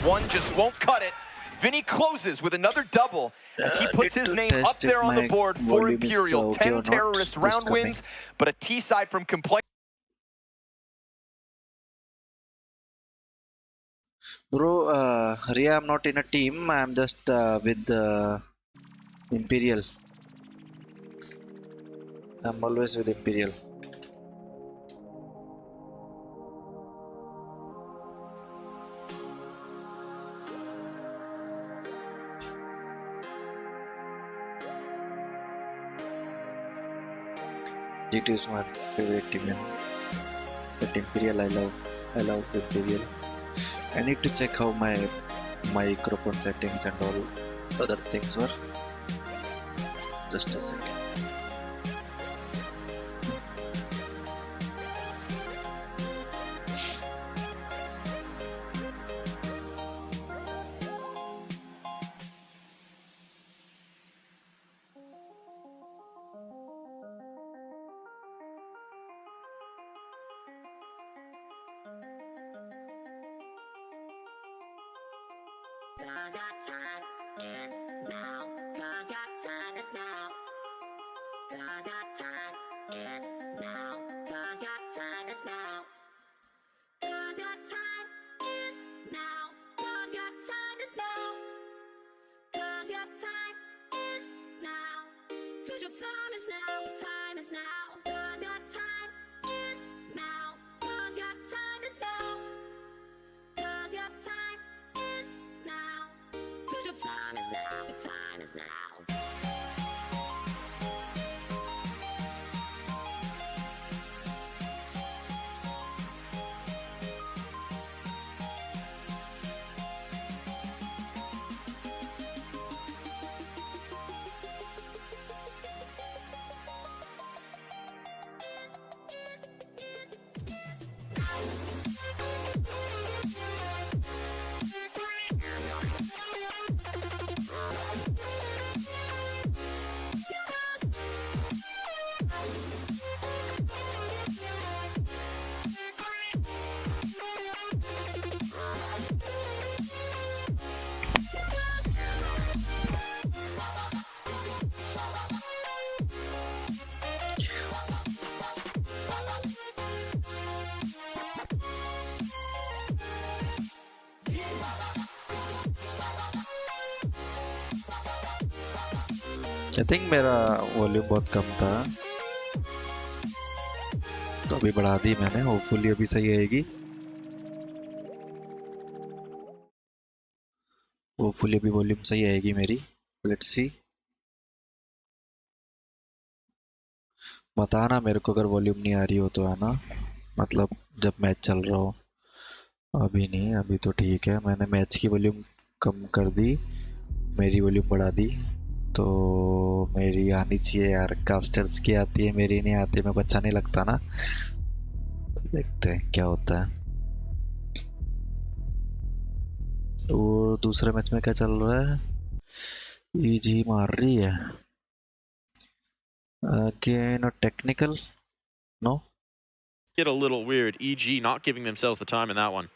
One just won't cut it. Vinny closes with another double as he puts Need his to name up test if there on the my board for volume is Imperial. okay 10 or not. terrorist Just round coming. wins, but a T-side from Complexity. Bro, Ria, I'm not in a team. I'm just with Imperial. I'm always with Imperial. GT is my favorite team, man. But Imperial, I love Imperial. I need to check how my microphone settings and all other things were. Just a second. I think मेरा volume बहुत कम था, तो अभी बढ़ा दी मैंने. Hopefully अभी सही आएगी. होपफुली अभी वॉल्यूम सही आएगी मेरी. Let's see. बताना मेरे को अगर वॉल्यूम नहीं आ रही हो तो, है ना, मतलब जब मैच चल रहा हो. अभी नहीं, अभी तो ठीक है. मैंने मैच की वॉल्यूम कम कर दी, मेरी वॉल्यूम बढ़ा दी. तो मेरी आनी चाहिए यार. कास्टर्स की आती है, मेरी नहीं आती. मेरे को अच्छा नहीं लगता ना. देखते हैं क्या होता है. वो दूसरे मैच में क्या चल रहा है? ईजी मार रही है. Again, a technical? No? Get a little weird. EG not giving themselves the time in that one.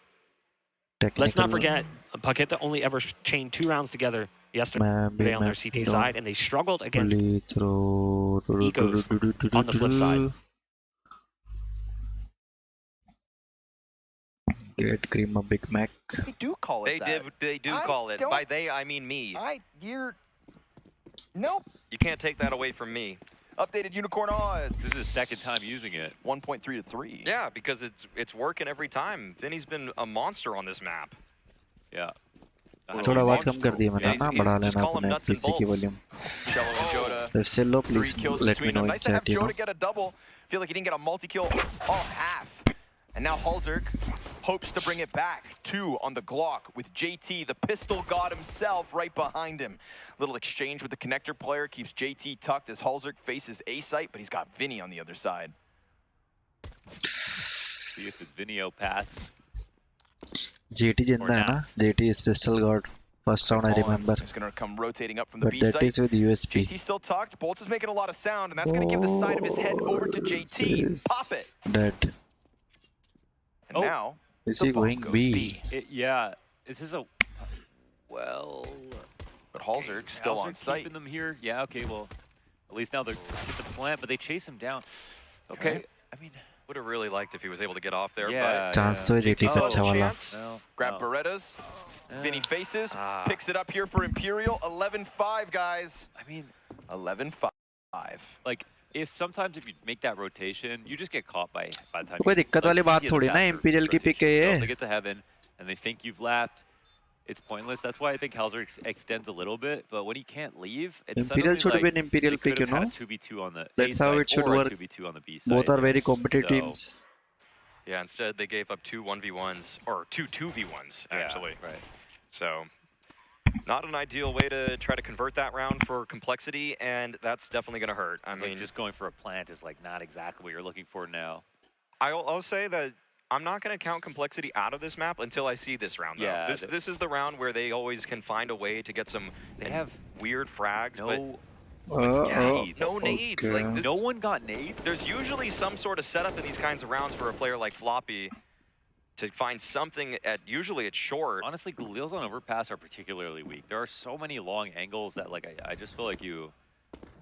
Technical. Let's not forget, Paqueta only ever chained 2 rounds together Maybe on their map CT side, and they struggled against fully through. Egos on the flip side. Get cream a Big Mac. They do call it that. They do call it. By they, I mean me. Nope. You can't take that away from me. Updated unicorn odds. This is the second time using it. 1.3 to 3. Yeah, because it's working every time. Vinny's been a monster on this map. Yeah. थोड़ा आवाज कम कर दिया मैंने ना बढ़ा Just लेना call him अपने nuts and PC की bolts. Volume Cello and Joda. if still low 3 please kills let me between know them. in Nice to have chat you know Joda get a double. Feel like he didn't get a multi-kill all half. And now Halzerk hopes to bring it back. 2 on the Glock with JT, the pistol god himself, right behind him. Little exchange with the connector player keeps JT tucked as Halzerk faces A site, but he's got Vinny on the other side. See if this Vinio pass. JT जिंदा है ना JT is pistol god first round I remember He's going to come rotating up from the but B that site. is with USP JT still tucked. Bolts is making a lot of sound, and that's going to give the side of his head over to JT. Pop it. dead And now, is the he bomb going goes B? Yeah, this is a well. But Halzerk still on site. Keeping them here. Yeah. Okay. Well, at least now they're at the plant, but they chase him down. Okay. I mean, would have really liked if he was able to get off there. Yeah. Chance तो है JT से अच्छा वाला No, Grab no. Berettas. Vinny faces. Picks it up here for Imperial. 11-5, guys. I mean, 11-5. like sometimes if you make that rotation, you just get caught by the time. कोई दिक्कत वाली बात थोड़ी ना Imperial की pick है ये They get to heaven and they think you've left. It's pointless. That's why I think Halzer extends a little bit. But when he can't leave, it's Imperial should like be an Imperial pick, you know. 2v2 on the That's A how side it should or a work. 2v2 on the B side. Both are very competitive So, teams. Yeah, instead they gave up 2 1v1s, or 2 2v1s, actually. Yeah, right. So, not an ideal way to try to convert that round for Complexity, and that's definitely going to hurt. I mean, just going for a plant is like not exactly what you're looking for now. I'll say that I'm not going to count Complexity out of this map until I see this round, though. Yeah, this is the round where they always can find a way to get some weird frags, no nades. Okay. Like No one got nades? There's usually some sort of setup in these kinds of rounds for a player like Floppy to find something usually it's short. Honestly, Galil's on overpass are particularly weak. There are so many long angles that like I just feel like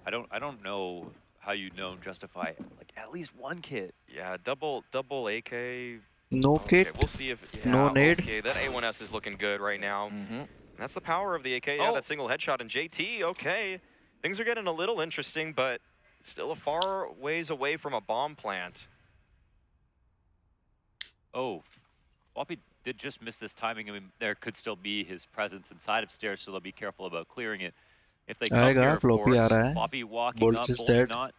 I don't know how you justify like at least one kit. Yeah, double AK. No kit. We'll see if no nade. Okay, that A1S is looking good right now. That's the power of the AK. Yeah, that single headshot and JT. Okay, things are getting a little interesting, but still a far ways away from a bomb plant. Oh, Floppy did just miss this timing. I mean, there could still be his presence inside of stairs, so they'll be careful about clearing it. If they come here, of course, Floppy walking up, Bolts is Bolt's dead. not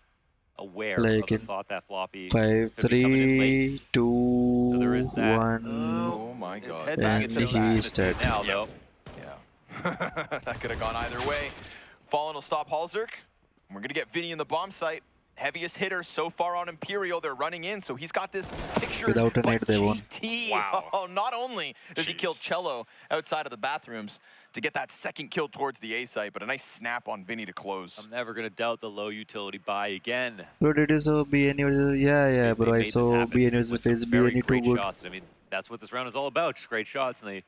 aware Like of the in thought that Floppy 5, could be coming in late. 3, 2, So there is that. 1. Oh my His god. head And gets in he's the dead. now, though. Yeah. That could have gone either way. Fallen will stop Halzerk. We're going to get Vinny in the bomb site. Heaviest hitter so far on Imperial. They're running in, so he's got this picture. Without a nade, they won. Wow. Not only does he kill Cello outside of the bathrooms to get that second kill towards the A site, but a nice snap on Vinny to close. I'm never going to doubt the low utility buy again. Bro, did you saw BNU versus... Yeah, bro, I saw BNU versus face BNU too good. Shots. I mean, that's what this round is all about, just great shots, and they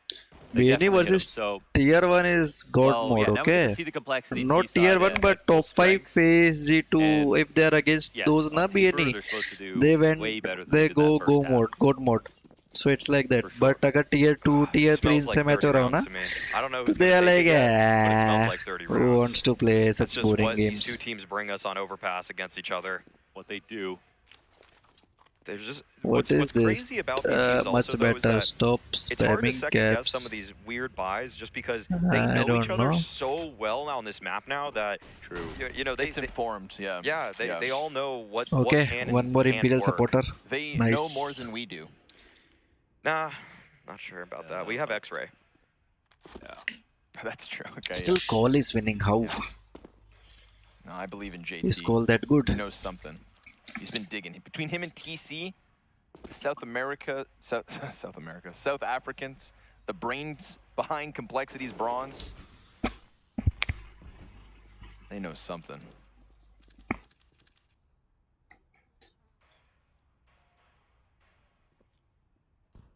BNU versus so tier 1 is god mode, now we get to okay? see the complexity Not T tier side 1, and but top 5 phase G2, if they are against yes, those na on paper, BNE, they're supposed to do they went, way better than they did go that first half. mode, god mode. So it's like that. For sure. But agar tier 2, tier 3 Smells से like match हो 30 रहा हो ना, rounds to me. I don't know तो who's they are gonna like, take it yet, but it smells like 30 who rounds. wants to play That's such just boring what games? these two teams bring us on overpass against each other. What they do. There's just What is what's this? crazy about these teams Much also, though, is better. that Stop it's hard to spamming second guess caps. some of these weird buys just because I they know don't each other know. so well on this map now that you know It's informed, yeah. Yeah, they all know what Okay, can and one more can't Imperial work. supporter. They Nice. know more than we do. Nah, not sure about that. We have X-ray. That's true. Okay, Still Call is winning. How? No, I believe in JT. Is Call that good? He knows something. He's been digging. Between him and TC, South Africans, the brains behind Complexity's bronze, they know something.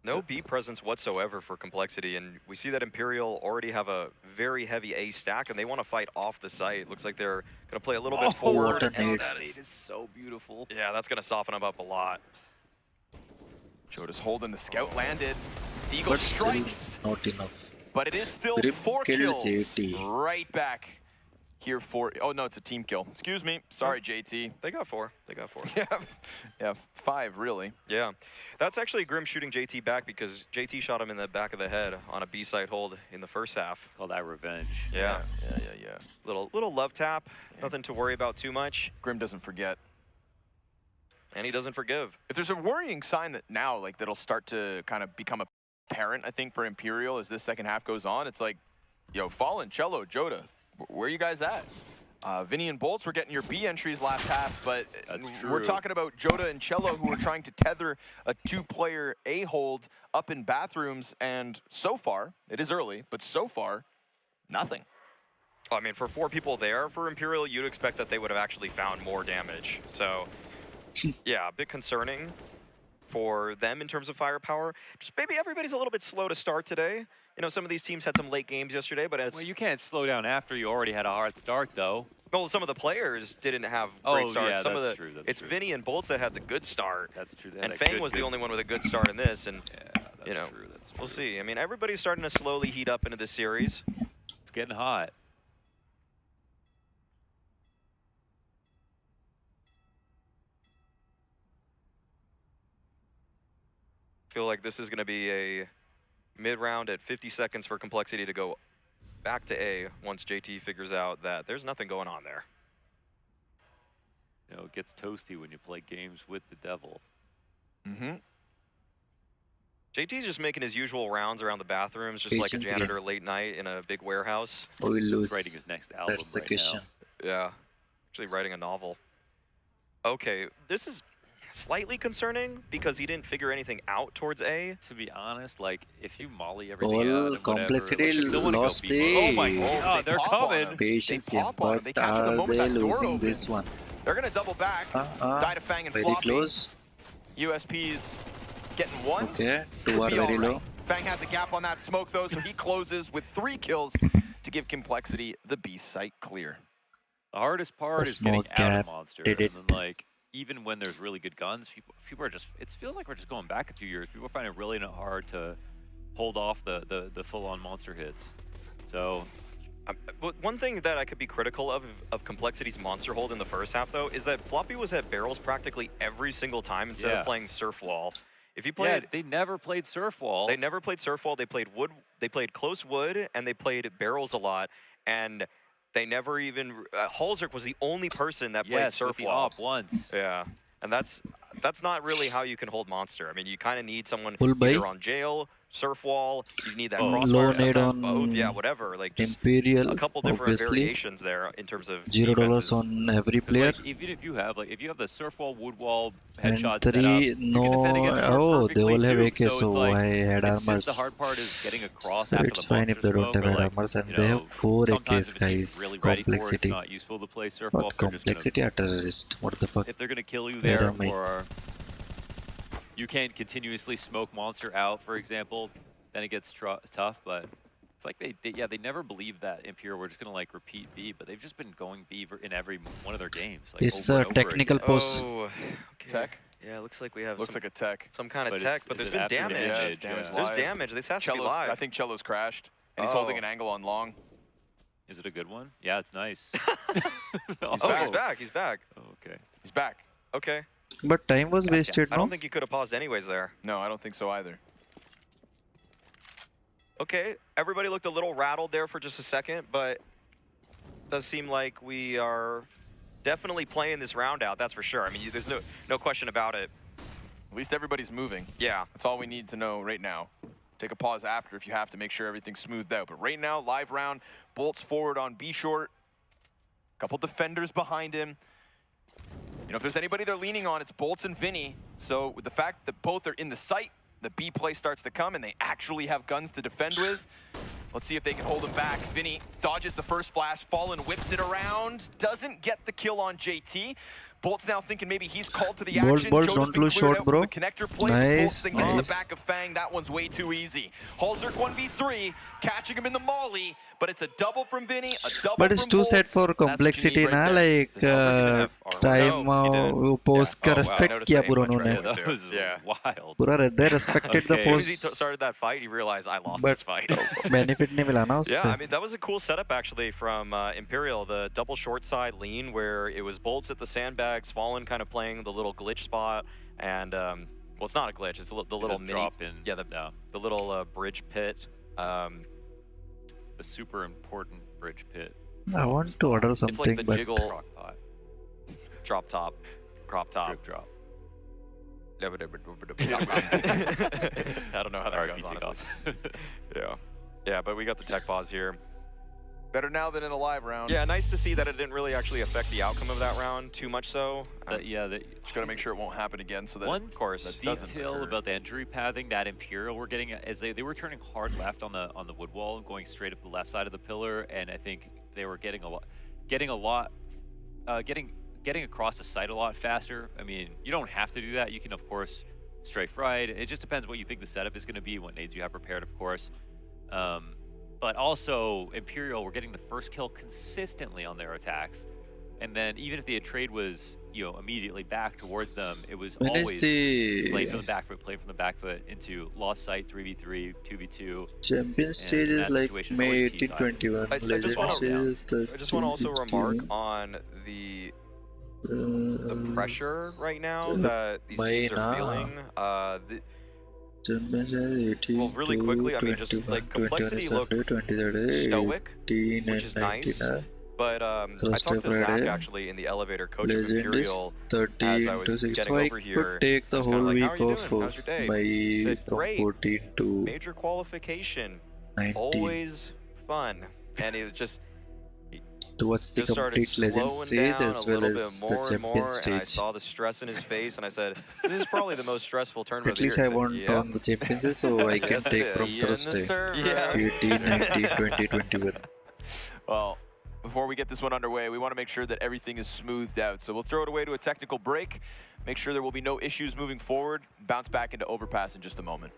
No B presence whatsoever for Complexity, and we see that Imperial already have a very heavy A stack, and they want to fight off the site. Looks like they're going to play a little bit forward. what a and nade. that It is so beautiful. yeah, that's going to soften them up a lot. Joda's holding the scout landed. Deagle But still strikes, not enough. but it is still Grim 4 killed kills. JT. Right back here for, oh no, it's a team kill. Excuse me, sorry JT. They got 4. They got 4. Yeah, 5 really. Yeah, that's actually Grim shooting JT back because JT shot him in the back of the head on a B side hold in the first half. Call that revenge. Yeah, Yeah. little love tap, nothing to worry about too much, Grim doesn't forget. and he doesn't forgive. If there's a worrying sign that now, like, that'll start to kind of become apparent, I think, for Imperial as this second half goes on, it's like, yo, Fallen, Cello, Joda, where are you guys at? Vinny and Bolts were getting your B entries last half, but we're talking about Joda and Cello who are trying to tether a 2-player A hold up in bathrooms, and so far, it is early, but so far, nothing. I mean, for 4 people there for Imperial, you'd expect that they would have actually found more damage. So, yeah, a bit concerning for them in terms of firepower. Just maybe everybody's a little bit slow to start today. You know, some of these teams had some late games yesterday, but it's... Well, you can't slow down after you already had a hard start, though. Well, some of the players didn't have great starts. Yeah, some that's of the, true. It's Vinny and Bolts that had the good start. That's true. And Fang was the only one with a good start in this, and, that's you know, true. That's we'll true. see. I mean, everybody's starting to slowly heat up into this series. It's getting hot. Feel like this is going to be a mid-round at 50 seconds for Complexity to go back to A once JT figures out that there's nothing going on there. You know, it gets toasty when you play games with the devil. Mm-hmm. JT's just making his usual rounds around the bathrooms, just like a Patience janitor late night in a big warehouse. Or we lose. He's writing his next album That's the right question. now. Yeah, actually writing a novel. Okay, this is slightly concerning because he didn't figure anything out towards A. To be honest, like, if you molly everything All out and whatever, Complexity like, you still wanna go lost B the- mode. Oh my Oh, god, they're pop on coming. him. Patience They game, pop on him. but They catch him the are moment they that door losing this opens. one? They're gonna double back. Die to Fang and Very Floppy. close. USP's getting 1. Okay, 2 Could are be very all right. low. Fang has a gap on that smoke though, so he closes with 3 kills to give Complexity the B site clear. The hardest part The is getting smoke out gap of Monster. did And it. then, like, even when there's really good guns, people are just, it feels like we're just going back a few years. People find it really hard to hold off the full-on Monster hits. So, One thing that I could be critical of Complexity's monster hold in the first half, though, is that Floppy was at barrels practically every single time instead of playing Surf Wall. If you played, yeah, they never played Surf Wall. They never played Surf Wall. They played wood. They played close wood, and they played barrels a lot. And they never even. Halzerk was the only person that played yes, Surf with the Wall. op once. Yeah, and that's not really how you can hold monster. I mean, you kind of need someone Full buy. either on jail, Surf Wall. You need that Low crossfire, nade sometimes on both. Yeah, whatever. Like just Imperial, a couple different obviously. variations there in terms of $0 defenses. on every 'Cause, player. like, even if you have the Surf Wall, Wood Wall, And headshot set up, 3, you can no. defend against them Oh, they perfectly all have too. AK, So so it's like, I had it's just armors. the hard part is getting across So after it's the fine monster if they don't smoke, have or, head like, armors, and you they know, have 4 sometimes AKs, if a team's guys. really ready for it, Complexity. it's not useful to play Surf Wall. But If they're just gonna- Complexity are terrorist. What the fuck? if they're gonna kill you Where there, am I? or you can't continuously smoke monster out, for example, then it gets tough. But it's like they never believed that Imperial were just gonna like repeat B, but they've just been going B in every one of their games. Like, It's over a and over technical again. push. Oh, okay. Tech? Yeah, it looks like we have Looks some, like a tech. some kind of But tech, is but there's it been after damage. Yeah, damage? it's damage There's live. damage. This has to be Cello's, live. I think Cello's crashed, and he's Oh. holding an angle on long. Is it a good one? Yeah, it's nice. Oh, back. he's back. He's back. Oh, okay. He's back. Okay. But time was wasted, I no? don't think you could have paused anyways there. No, I don't think so either. Okay, everybody looked a little rattled there for just a second, but it does seem like we are definitely playing this round out, that's for sure. I mean, there's no question about it. At least everybody's moving. Yeah. That's all we need to know right now. Take a pause after if you have to make sure everything's smoothed out. But right now, live round, Bolts forward on B short. Couple defenders behind him. You know, if there's anybody they're leaning on, it's Bolts and Vinny. So with the fact that both are in the site, the B play starts to come and they actually have guns to defend with. Let's see if they can hold him back. Vinny dodges the first flash, Fallen whips it around, doesn't get the kill on JT, Bolt's now thinking maybe he's called to the Bolt, action. Bolt, Joe's don't been lose cleared shot, out bro. from the connector plate. Nice, Bolt's thinking it's nice. the back of Fang. That one's way too easy. Halzerk 1v3, catching him in the molly, but it's a double from Vinny, a double But it's from too Bolts. set for That's what you complexity need ना, right there. like Did Halzerk even have armor? time No, he didn't. वो post Yeah. का Oh, wow. I respect noticed किया that पूरा much उन्होंने. right Yeah, there. that was Yeah. wild. पूरा they respected the Okay. As soon as he post, started that fight, he realized I lost but this fight. benefit नहीं मिला ना Yeah, उससे. I mean, that was a cool setup actually from Imperial, the double short side lean where it was Bolts at the sandbags, Fallen kind of playing the little glitch spot, and, well, it's not a glitch, it's the little mini, drop in. yeah, the little bridge pit. The super important bridge pit. I want to order It's like something, the but jiggle Crock pot. drop top, crop top. Drip drop. I don't know how that Sorry, goes, you take honestly. Yeah. Yeah, but we got the tech pause here. Better now than in a live round. Yeah, nice to see that it didn't really actually affect the outcome of that round too much so. Yeah, Just gotta make sure it won't happen again so that one Of course. that doesn't detail occur. about the entry pathing that Imperial were getting as they were turning hard left on the wood wall and going straight up the left side of the pillar, and I think they were getting across the site a lot faster. I mean, you don't have to do that. You can of course strafe right. It just depends what you think the setup is going to be, what nades you have prepared, of course. But also Imperial were getting the first kill consistently on their attacks, and then even if the trade was immediately back towards them, it was when is always the playing from the back foot into lost sight 3v3 2v2. champion stage in is that like situation, May it's always T-side. 1821, I just legend wanna- stage is I just want to also 13, remark 15. on the pressure right now that these teams are May feeling. Champion stage 18 Well, really quickly, I mean, just, 21, like, 21 Complexity is looked Saturday, 23rd is stoic, 18 which and is nice. 19. But I Thursday, talked to Zach Friday. actually in the elevator, coach of Legend is Imperial, 30 as I was into 6, getting so I over here. could take the Just kinda whole like, "How week are you off doing? How's your day?" by Said, from "Great. 14 to Major qualification, 19 always fun. And it was just to watch the just started complete legend slowing stage down as a well little as bit the more and champion more, and I stage. saw the stress in his face, and I said, "This is probably the most stressful tournament At of least the I year." He want said, "Yeah." on the champion stage, so I can Yes, take it from is. See you in the Thursday. server. Yeah. 18, 19, 20, 21. Well, before we get this one underway, we want to make sure that everything is smoothed out. So we'll throw it away to a technical break, make sure there will be no issues moving forward, bounce back into Overpass in just a moment.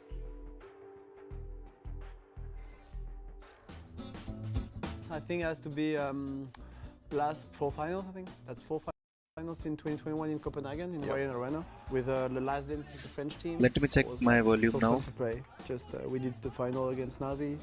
I think it has to be last 4 finals, I think. That's 4 finals in 2021 in Copenhagen, in the Ryan Arena, with the last dance of the French team. Let me check It was, my so volume fun now. to play. Just we did the final against Navi.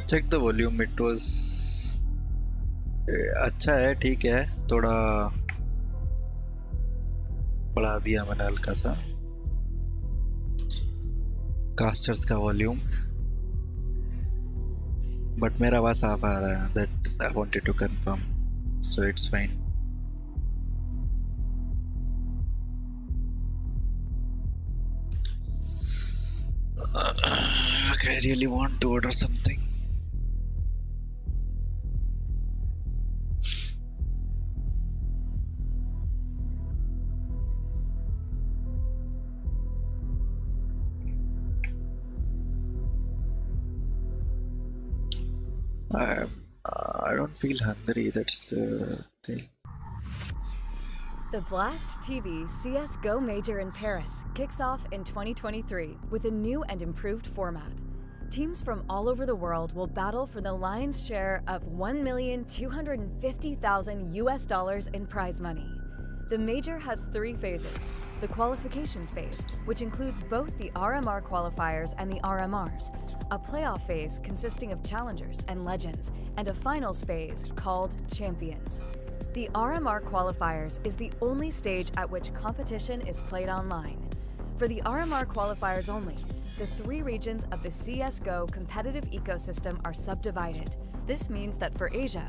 Check the volume, it was अच्छा है, ठीक है, थोड़ा बढ़ा दिया मैंने हल्का सा कास्टर्स का वॉल्यूम, बट मेरा आवाज साफ आ रहा है. That I wanted to confirm, so it's fine. I really want to order something. I don't feel hungry, that's the thing. The Blast TV CSGO Major in Paris kicks off in 2023 with a new and improved format. Teams from all over the world will battle for the lion's share of $1,250,000 in prize money. The Major has 3 phases. The qualifications phase, which includes both the RMR qualifiers and the RMRs, a playoff phase consisting of challengers and legends, and a finals phase called champions. The RMR qualifiers is the only stage at which competition is played online. For the RMR qualifiers only, the 3 regions of the CSGO competitive ecosystem are subdivided. This means that for Asia,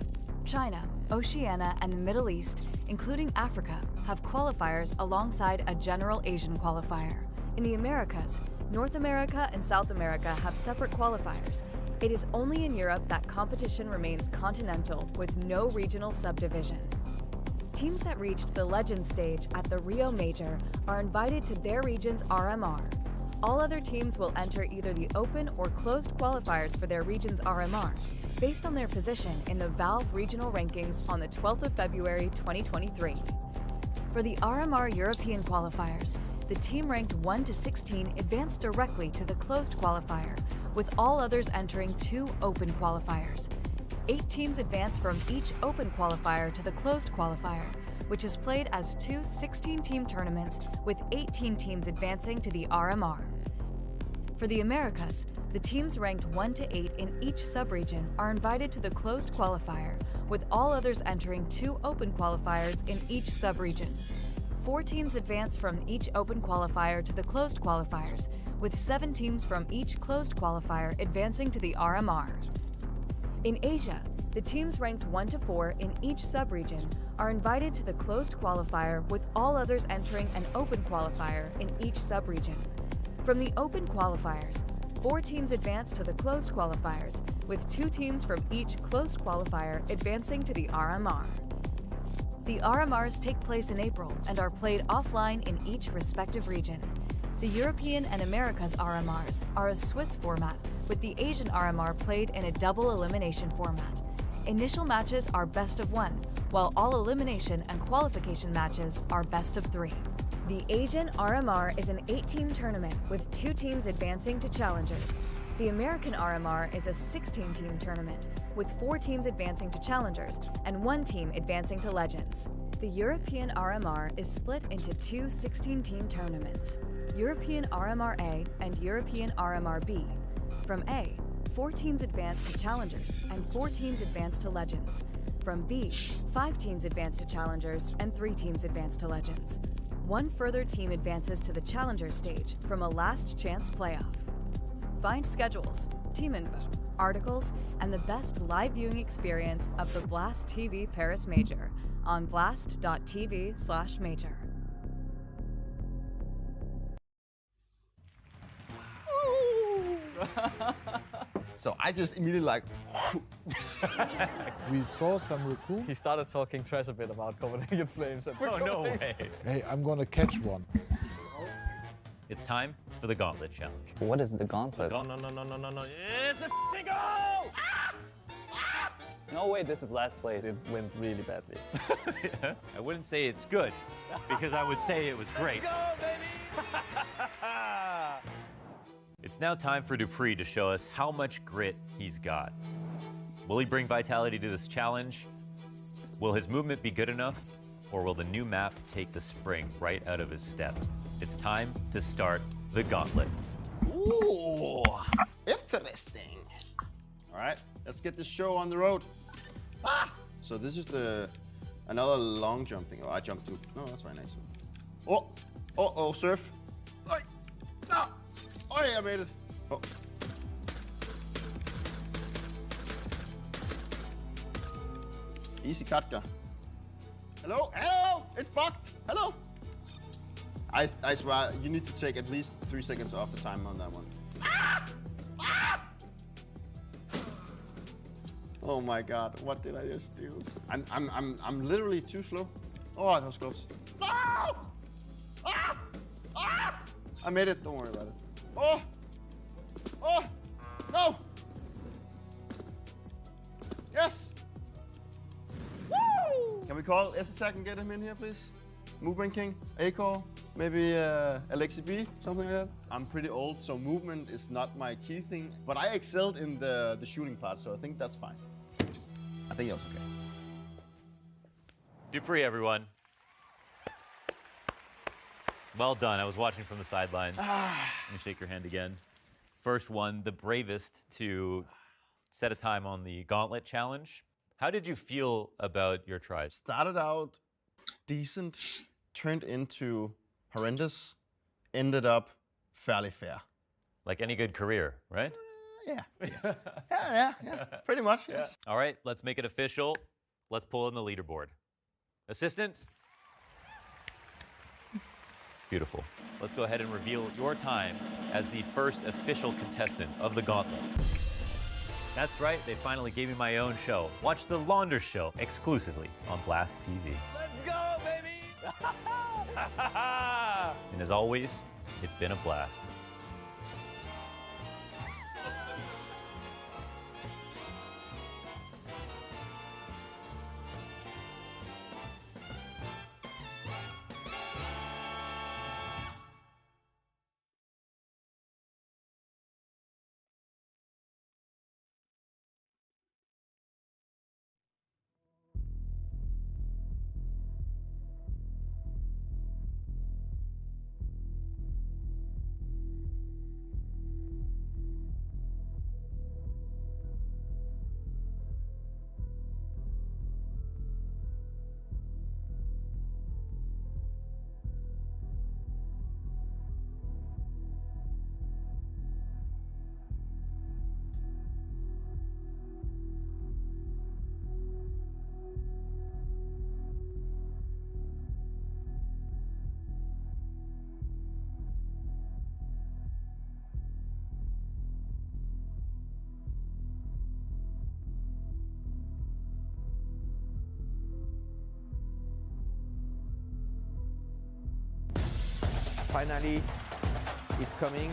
China, Oceania, and the Middle East, including Africa, have qualifiers alongside a general Asian qualifier. In the Americas, North America and South America have separate qualifiers. It is only in Europe that competition remains continental with no regional subdivision. Teams that reached the Legends stage at the Rio Major are invited to their region's RMR. All other teams will enter either the open or closed qualifiers for their region's RMR, based on their position in the Valve regional rankings on the 12th of February 2023. For the RMR European qualifiers, the team ranked 1 to 16 advanced directly to the closed qualifier, with all others entering 2 open qualifiers. 8 teams advance from each open qualifier to the closed qualifier, which is played as 2 16-team tournaments with 18 teams advancing to the RMR. For the Americas, the teams ranked 1 to 8 in each subregion are invited to the closed qualifier, with all others entering 2 open qualifiers in each subregion. 4 teams advance from each open qualifier to the closed qualifiers, with 7 teams from each closed qualifier advancing to the RMR. In Asia, the teams ranked 1 to 4 in each subregion are invited to the closed qualifier, with all others entering an open qualifier in each subregion. From the open qualifiers, 4 teams advance to the closed qualifiers, with 2 teams from each closed qualifier advancing to the RMR. The RMRs take place in April and are played offline in each respective region. The European and Americas RMRs are a Swiss format, with the Asian RMR played in a double elimination format. Initial matches are best of 1, while all elimination and qualification matches are best of 3. The Asian RMR is an 8-team tournament with 2 teams advancing to challengers. The American RMR is a 16-team tournament with 4 teams advancing to challengers and 1 team advancing to legends. The European RMR is split into 2 16-team tournaments, European RMR A and European RMR B. From A, 4 teams advance to challengers and 4 teams advance to legends. From B, 5 teams advance to challengers and 3 teams advance to legends. 1 further team advances to the challenger stage from a last chance playoff. Find schedules, team info, articles, and the best live viewing experience of the Blast TV Paris Major on blast.tv/major. So I just immediately like. We saw some Raccoon. He started talking trash a bit about Copenhagen Flames. Oh, no way. Hey, I'm gonna catch one. It's time for the Gauntlet Challenge. What is the Gauntlet? No. It's the f***ing goal! No way, this is last place. It went really badly. Yeah. I wouldn't say it's good, because I would say it was great. Let's go, baby! It's now time for Dupree to show us how much grit he's got. Will he bring vitality to this challenge? Will his movement be good enough? Or will the new map take the spring right out of his step? It's time to start the Gauntlet. Ooh, interesting. All right, let's get this show on the road. So this is another long jump thing. Oh, I jumped too. No, that's very nice. Oh, surf. Oi, no. Oh, I made it. Oh. Easy Katka. Hello? Hello! It's bugged! Hello! I swear, you need to take at least 3 seconds off the time on that one. Ah! Ah! Oh my god, what did I just do? I'm literally too slow. Oh, that was close. No! Ah! Ah! I made it, don't worry about it. Oh! Oh! No! Yes! Woo! Can we call S-Attack and get him in here, please? Movement King, A-Core, maybe Alexi B, something like that. I'm pretty old, so movement is not my key thing, but I excelled in the shooting part, so I think that's fine. I think that was okay. Dupree, everyone. Well done. I was watching from the sidelines. Let me shake your hand again. First one, the bravest to set a time on the Gauntlet Challenge. How did you feel about your tries? Started out decent, turned into horrendous, ended up fairly fair. Like any good career, right? Yeah. Yeah, pretty much, yes. All right, let's make it official. Let's pull in the leaderboard. Assistant? Beautiful. Let's go ahead and reveal your time as the first official contestant of the Gauntlet. That's right, they finally gave me my own show. Watch the Launder Show exclusively on Blast TV. Let's go, baby! And as always, it's been a blast. Finally, it's coming.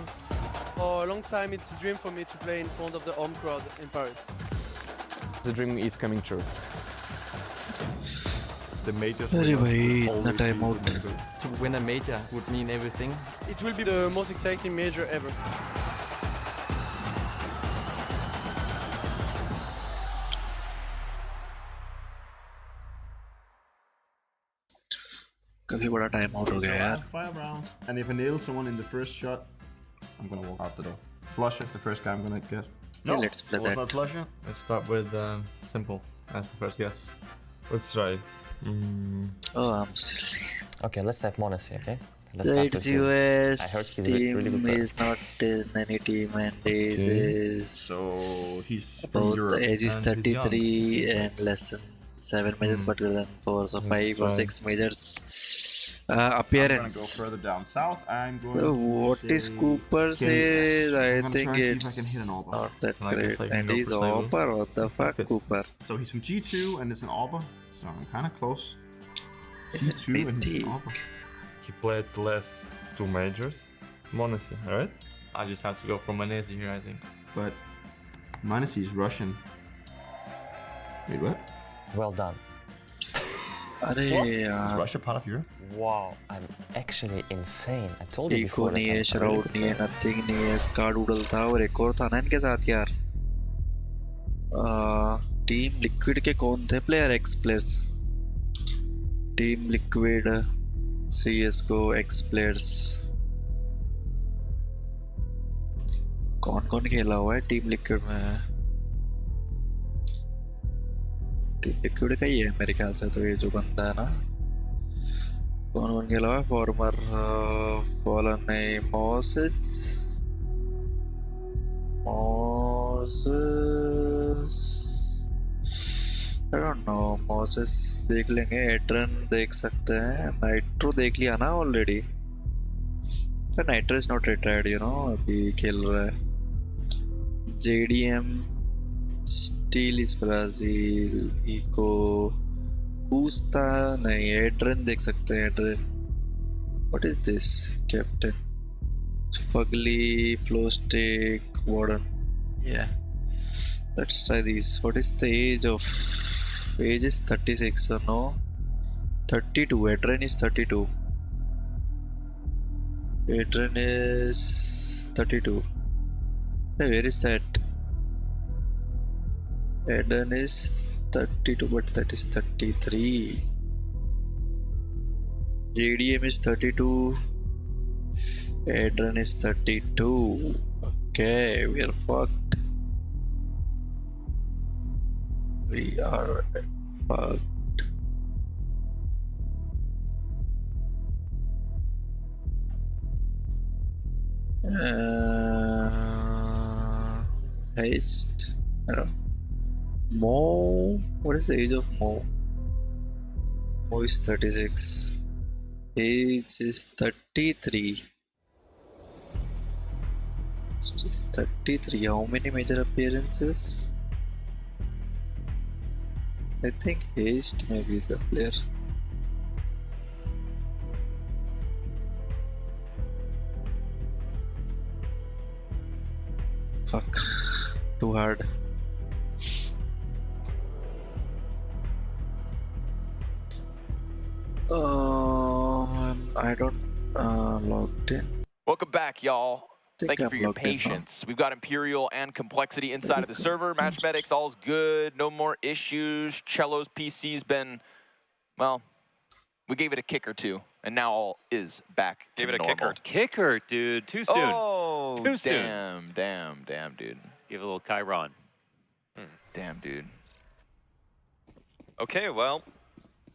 For a long time, it's a dream for me to play in front of the home crowd in Paris. The dream is coming true. The major. अरे भाई इतना time out. To win a major would mean everything. It will be the most exciting major ever. काफी बड़ा time out हो गया यार. 5 rounds. And if I nail someone in the first shot, I'm gonna walk out the door. Flusher is the first guy I'm gonna get. No, Yeah, let's play that. Not Flusher. Let's start with simple as the first guess. Let's try. Oh, I'm still. Okay, let's type Monacy, okay? Let's So start it's with him. I heard US he's a really team good player. is not in any team and is So he's from both Europe. age is And he's young. 33 and less than 7 majors but greater than 4, so 5 or 6 majors. I'm gonna Appearance. go further down south. I'm going What to is say Cooper Yes. says? I I'm gonna think try and see if I can it's hit an Alba. not that I guess great. I can And go he's for Sable. Opper. What the fuck, Fits. Cooper? So he's from G2 and it's an Alba. So I'm kind of close. G2 and it's an Alba. He played the last 2 majors. Monacy, alright? I just have to go for Monacy here, I think. But Monacy is Russian. Wait, what? Well done. अरे Is यार. Russia part of Europe? Wow, I'm actually insane. I told you Eco before. नहीं that है, I'm a Shroud really good नहीं है, player. Nothing नहीं है, Scardoodle था और एक और था ना इनके साथ यार. टीम लिक्विड के कौन थे player? X players. Team liquid CS:GO x players. कौन कौन खेला हुआ है टीम लिक्विड में? टीम लिक्विड का ही है मेरे ख्याल से तो ये जो बंदा है ना. कौन के अलावा फॉर्मर फॉलन नहीं mosses I don't know mosses देख लेंगे एड्रन देख सकते हैं नाइट्रो देख लिया ना ऑलरेडी तो nitro is not retired you know अभी खेल रहा है JDM steel is Brazil echo कूस्ता नहीं एड्रन देख सकते हैं Adron what is this captain fugly flostick warden yeah let's try these what is the age is 36 so no 32 Adrian is 32 Adrian is 32 hey, where is that Adrian is 32 but that is 33 JDM is 32 Adrian is 32 okay we are fucked we are fucked haste I don't Mo what is the age of Mo Mo is 36 age is 33 it is 33 how many major appearances I think Haste may be the player. Fuck. Too hard. I don't logged in. Welcome back, y'all. Thank you I'm for your logged in now. patience. We've got Imperial and Complexity inside of the server. Match medics, all's good. No more issues. Cello's PC's been, well, we gave it a kick or two, and now all is back to Gave it a normal. Kicker, dude. Too soon. Oh, Too soon. damn, dude. Give it a little Chiron. Damn, dude. Okay, well,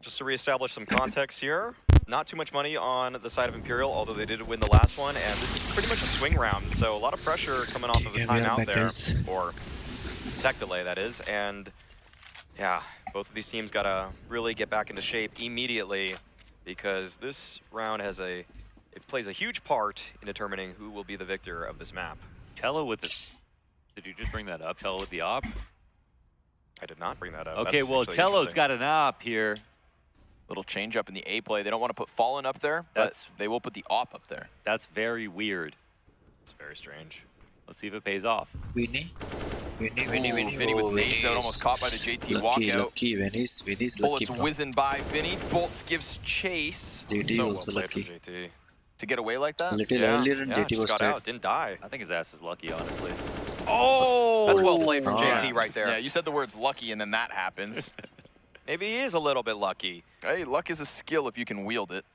just to reestablish some context here, not too much money on the side of Imperial, although they did win the last one, and this is pretty much a swing round, so a lot of pressure coming off of the timeout there, or tech delay, that is, and yeah, both of these teams gotta really get back into shape immediately, because this round has it plays a huge part in determining who will be the victor of this map. Cello with the... Did you just bring that up? Cello with the op? I did not bring that up. Okay, That's well, actually Cello's interesting. got an op here. Little change up in the A play. They don't want to put Fallen up there, but they will put the op up there. That's very weird. It's very strange. Let's see if it pays off. Vinny Vinny oh, with nades out, almost caught by the JT walkout. Lucky Vinny's Bullets lucky whizzing by Vinny. Bolts gives chase. JT So also well played from lucky JT. To get away like that? a little earlier and Yeah, JT just was got dead out, didn't die. I think his ass is lucky, honestly. Oh! That's well played from Yeah. JT right there. Yeah, you said the words lucky and then that happens. Maybe he is a little bit lucky. Hey, luck is a skill if you can wield it.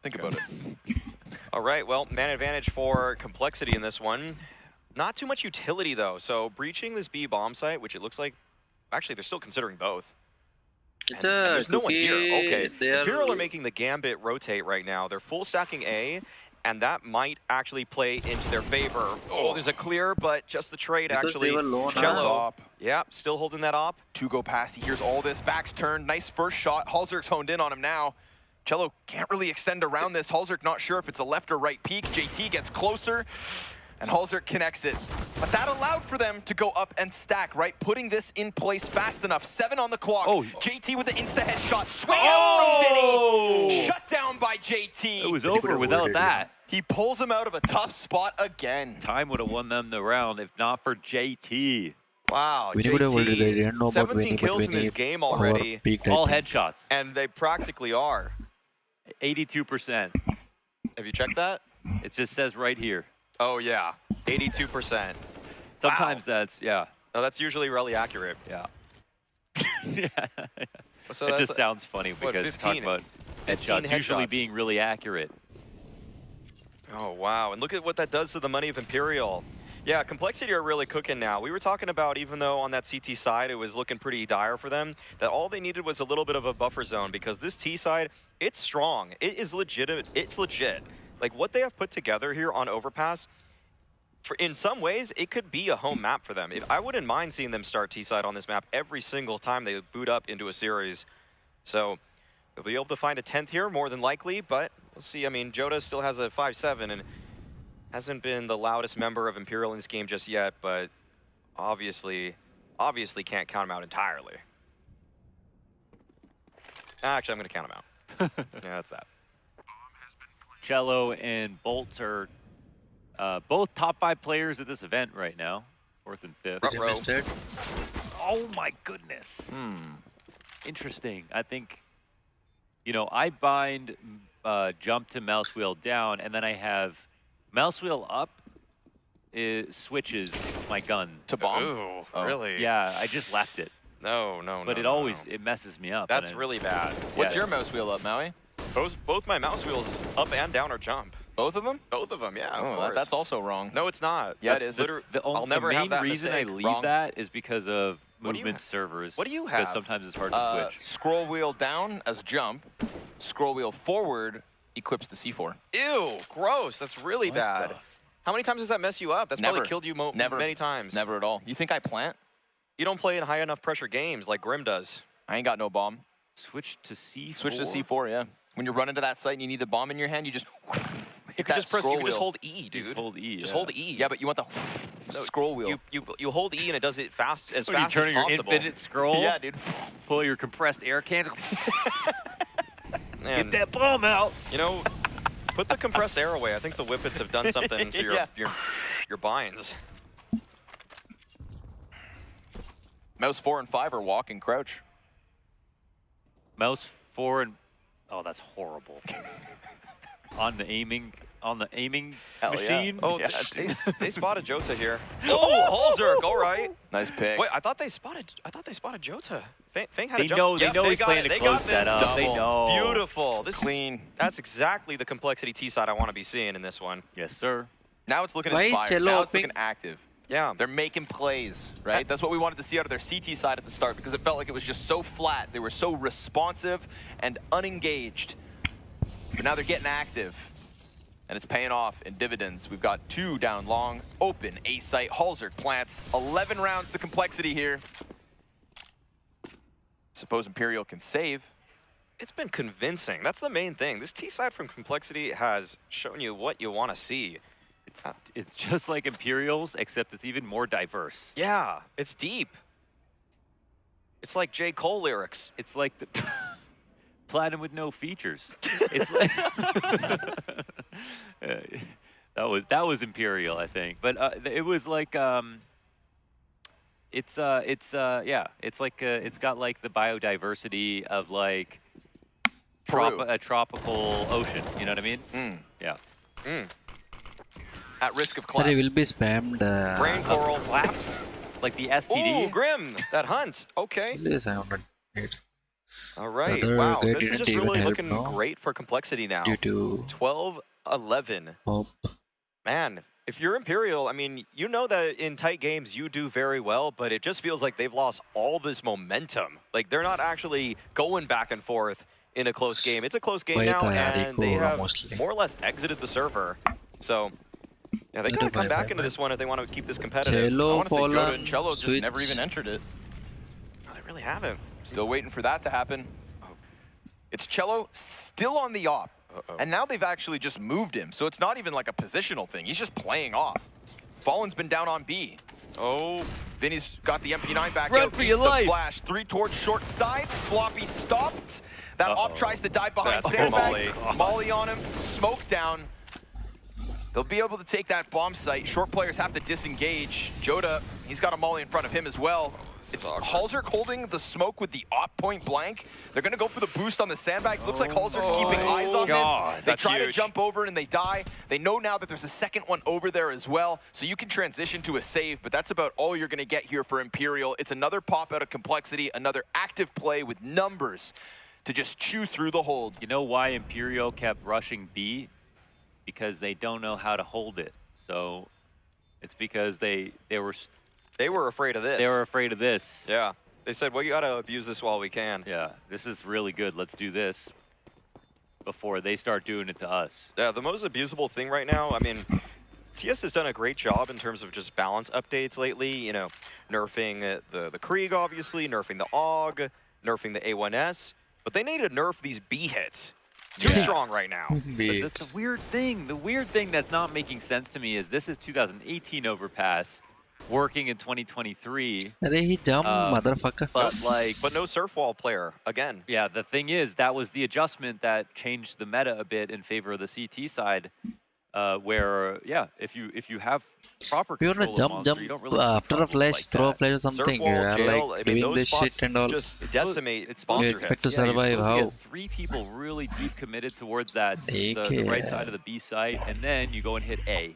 Think about it. All right, well, man advantage for Complexity in this one. Not too much utility, though. So breaching this B bomb site, which it looks like, actually, they're still considering both. it's And there's no one here. Okay, they are Imperial are making the Gambit rotate right now. They're full stacking A, and that might actually play into their favor. Oh, there's a clear, but just the trade because actually. they were low now. Cello. Op. Yeah, still holding that op. Two go past. He hears all this. Back's turned. Nice first shot. Halzerk's honed in on him now. Cello can't really extend around this. Halzerk not sure if it's a left or right peek. JT gets closer, and Halzerk connects it. But that allowed for them to go up and stack, right? Putting this in place fast enough. 7 on the clock. Oh. JT with the insta-headshot. Swing out from Vinny. Shut down by JT. It was over without that. He pulls him out of a tough spot again. Time would have won them the round if not for JT. Wow, Vinny would have JT. they didn't know about 17 Vinny, but kills in Vinny this game already, overpeaked, I All think. headshots. and they practically are. 82%. Have you checked that? It just says right here. Oh, yeah, 82%. Sometimes that's, yeah. No, that's usually really accurate. Yeah. Yeah. So It that's just sounds funny what, because 15 talking about 15 headshots usually headshots. being really accurate. Oh, wow. And look at what that does to the money of Imperial. Yeah, Complexity are really cooking now. We were talking about, even though on that CT side it was looking pretty dire for them, that all they needed was a little bit of a buffer zone, because this T side, it's strong. It is legitimate. It's legit. Like, what they have put together here on Overpass, in some ways, it could be a home map for them. I wouldn't mind seeing them start T side on this map every single time they boot up into a series. So they'll be able to find a 10th here, more than likely, but we'll see. I mean, Joda still has a 5-7, and hasn't been the loudest member of Imperial in this game just yet, but obviously can't count him out entirely. Actually, I'm going to count him out. Yeah, that's that. Cello and Bolt are both top 5 players at this event right now, 4th and 5th. Oh my goodness. Interesting. I think, you know, I bind jump to mouse wheel down, and then I have mouse wheel up switches my gun. To bomb? Ooh, Really? Yeah, I just left it. No. But it always, it messes me up. That's really bad. What's your mouse wheel up, Maui? Both my mouse wheels, up and down, are jump. Both of them? Both of them, yeah. Oh, of course. that's also wrong. No, it's not. Yeah, That's it is. I'll never have that The main reason I mistake. leave Wrong. that is because of What do you movement have? servers. What do you Because have? sometimes it's hard to switch. Scroll wheel down as jump. Scroll wheel forward equips the C4. Ew, gross. That's really bad. How many times does that mess you up? That's Never. probably killed you many times. Never at all. You think I plant? You don't play in high enough pressure games like Grim does. I ain't got no bomb. Switch to C4? Switch to C4, yeah. When you run into that site and you need the bomb in your hand, you just hit that Just press. scroll You can just wheel. hold E, dude. Just hold E. Just yeah. hold E. Yeah, but you want the scroll wheel. You hold E and it does it fast as What are you fast turning as your possible. infinite scroll? Yeah, dude. Pull your compressed air can. Man, Get that bomb out. You know, put the compressed air away. I think the Whippets have done something to Yeah. your binds. Mouse 4 and 5 are walk and crouch. Mouse 4 and oh, that's horrible. on the aiming Hell machine. Yeah. Oh, Yeah, they spotted Jota here. Oh, Halzerk, all right. Nice pick. Wait, I thought they spotted Jota. Fang had a They jump. know. They Yep, know he's got playing it. a They close got this. setup. They Double. know. Beautiful. This Clean. That's exactly the Complexity T side I want to be seeing in this one. Yes, sir. Now it's looking Why is inspired. Cello Now it's opening? looking active. Yeah. They're making plays, right? That's what we wanted to see out of their CT side at the start, because it felt like it was just so flat. They were so responsive and unengaged. But now they're getting active, and it's paying off in dividends. We've got 2 down long, open, A site. Halzerk plants 11 rounds to Complexity here. Suppose Imperial can save. It's been convincing. That's the main thing. This T side from Complexity has shown you what you want to see. It's just like Imperials, except it's even more diverse. Yeah, it's deep. It's like J. Cole lyrics. It's like the platinum with no features. It's like that was Imperial, I think. But it was like it's like it's got like the biodiversity of like a tropical ocean. You know what I mean? Yeah. At risk of But collapse. he will be spammed. Brain coral. Collapse? Like the STD? Ooh, Grim. That hunt. Okay. Please, I want to All right. other Wow. guy This is didn't just even really help, looking no? great for Complexity now. due to 12-11. pop. Man, if you're Imperial, I mean, you know that in tight games you do very well, but it just feels like they've lost all this momentum. Like they're not actually going back and forth in a close game. It's a close game now, and they have more or less exited the server. So, yeah, they gotta come back into this one if they want to keep this competitive. Cello, I want to say Joda Poland, and Cello just switch. never even entered it. Oh, they really haven't. Still waiting for that to happen. It's Cello still on the op. And now they've actually just moved him, so it's not even like a positional thing. He's just playing off. Fallen's been down on B. Oh, Vinny's got the MP9 back Run out, for beats your the life. flash. 3 towards short side. Floppy stopped. That op tries to dive behind That's sandbags. Molly. Molly on him. Smoke down. They'll be able to take that bomb site. Short players have to disengage. Joda, he's got a Molly in front of him as well. It's Halzerk holding the smoke with the op point blank. They're going to go for the boost on the sandbags. Looks like Halzerk's keeping eyes on God, this. They that's try to huge. jump over and they die. They know now that there's a second one over there as well, so you can transition to a save, but that's about all you're going to get here for Imperial. It's another pop out of Complexity, another active play with numbers to just chew through the hold. You know why Imperial kept rushing B? Because they don't know how to hold it. So It's because they were afraid of this. They were afraid of this. Yeah. They said, well, you got to abuse this while we can. Yeah, this is really good. Let's do this before they start doing it to us. Yeah, the most abusable thing right now, I mean, CS has done a great job in terms of just balance updates lately. You know, nerfing the Krieg, obviously, nerfing the AUG, nerfing the A1S. But they need to nerf these B hits. Too strong right now. But that's the weird thing. The weird thing that's not making sense to me is this is 2018 overpass, working in 2023. He dumb motherfucker. But no surf wall player again. Yeah, the thing is that was the adjustment that changed the meta a bit in favor of the CT side, where if you have proper control of monster, you don't really after a flash, throw a flash or something. Like doing this shit and all. Just decimate You expect to Yeah, survive you're supposed to how? get 3 people really deep committed towards that the right side of the B site, and then you go and hit A.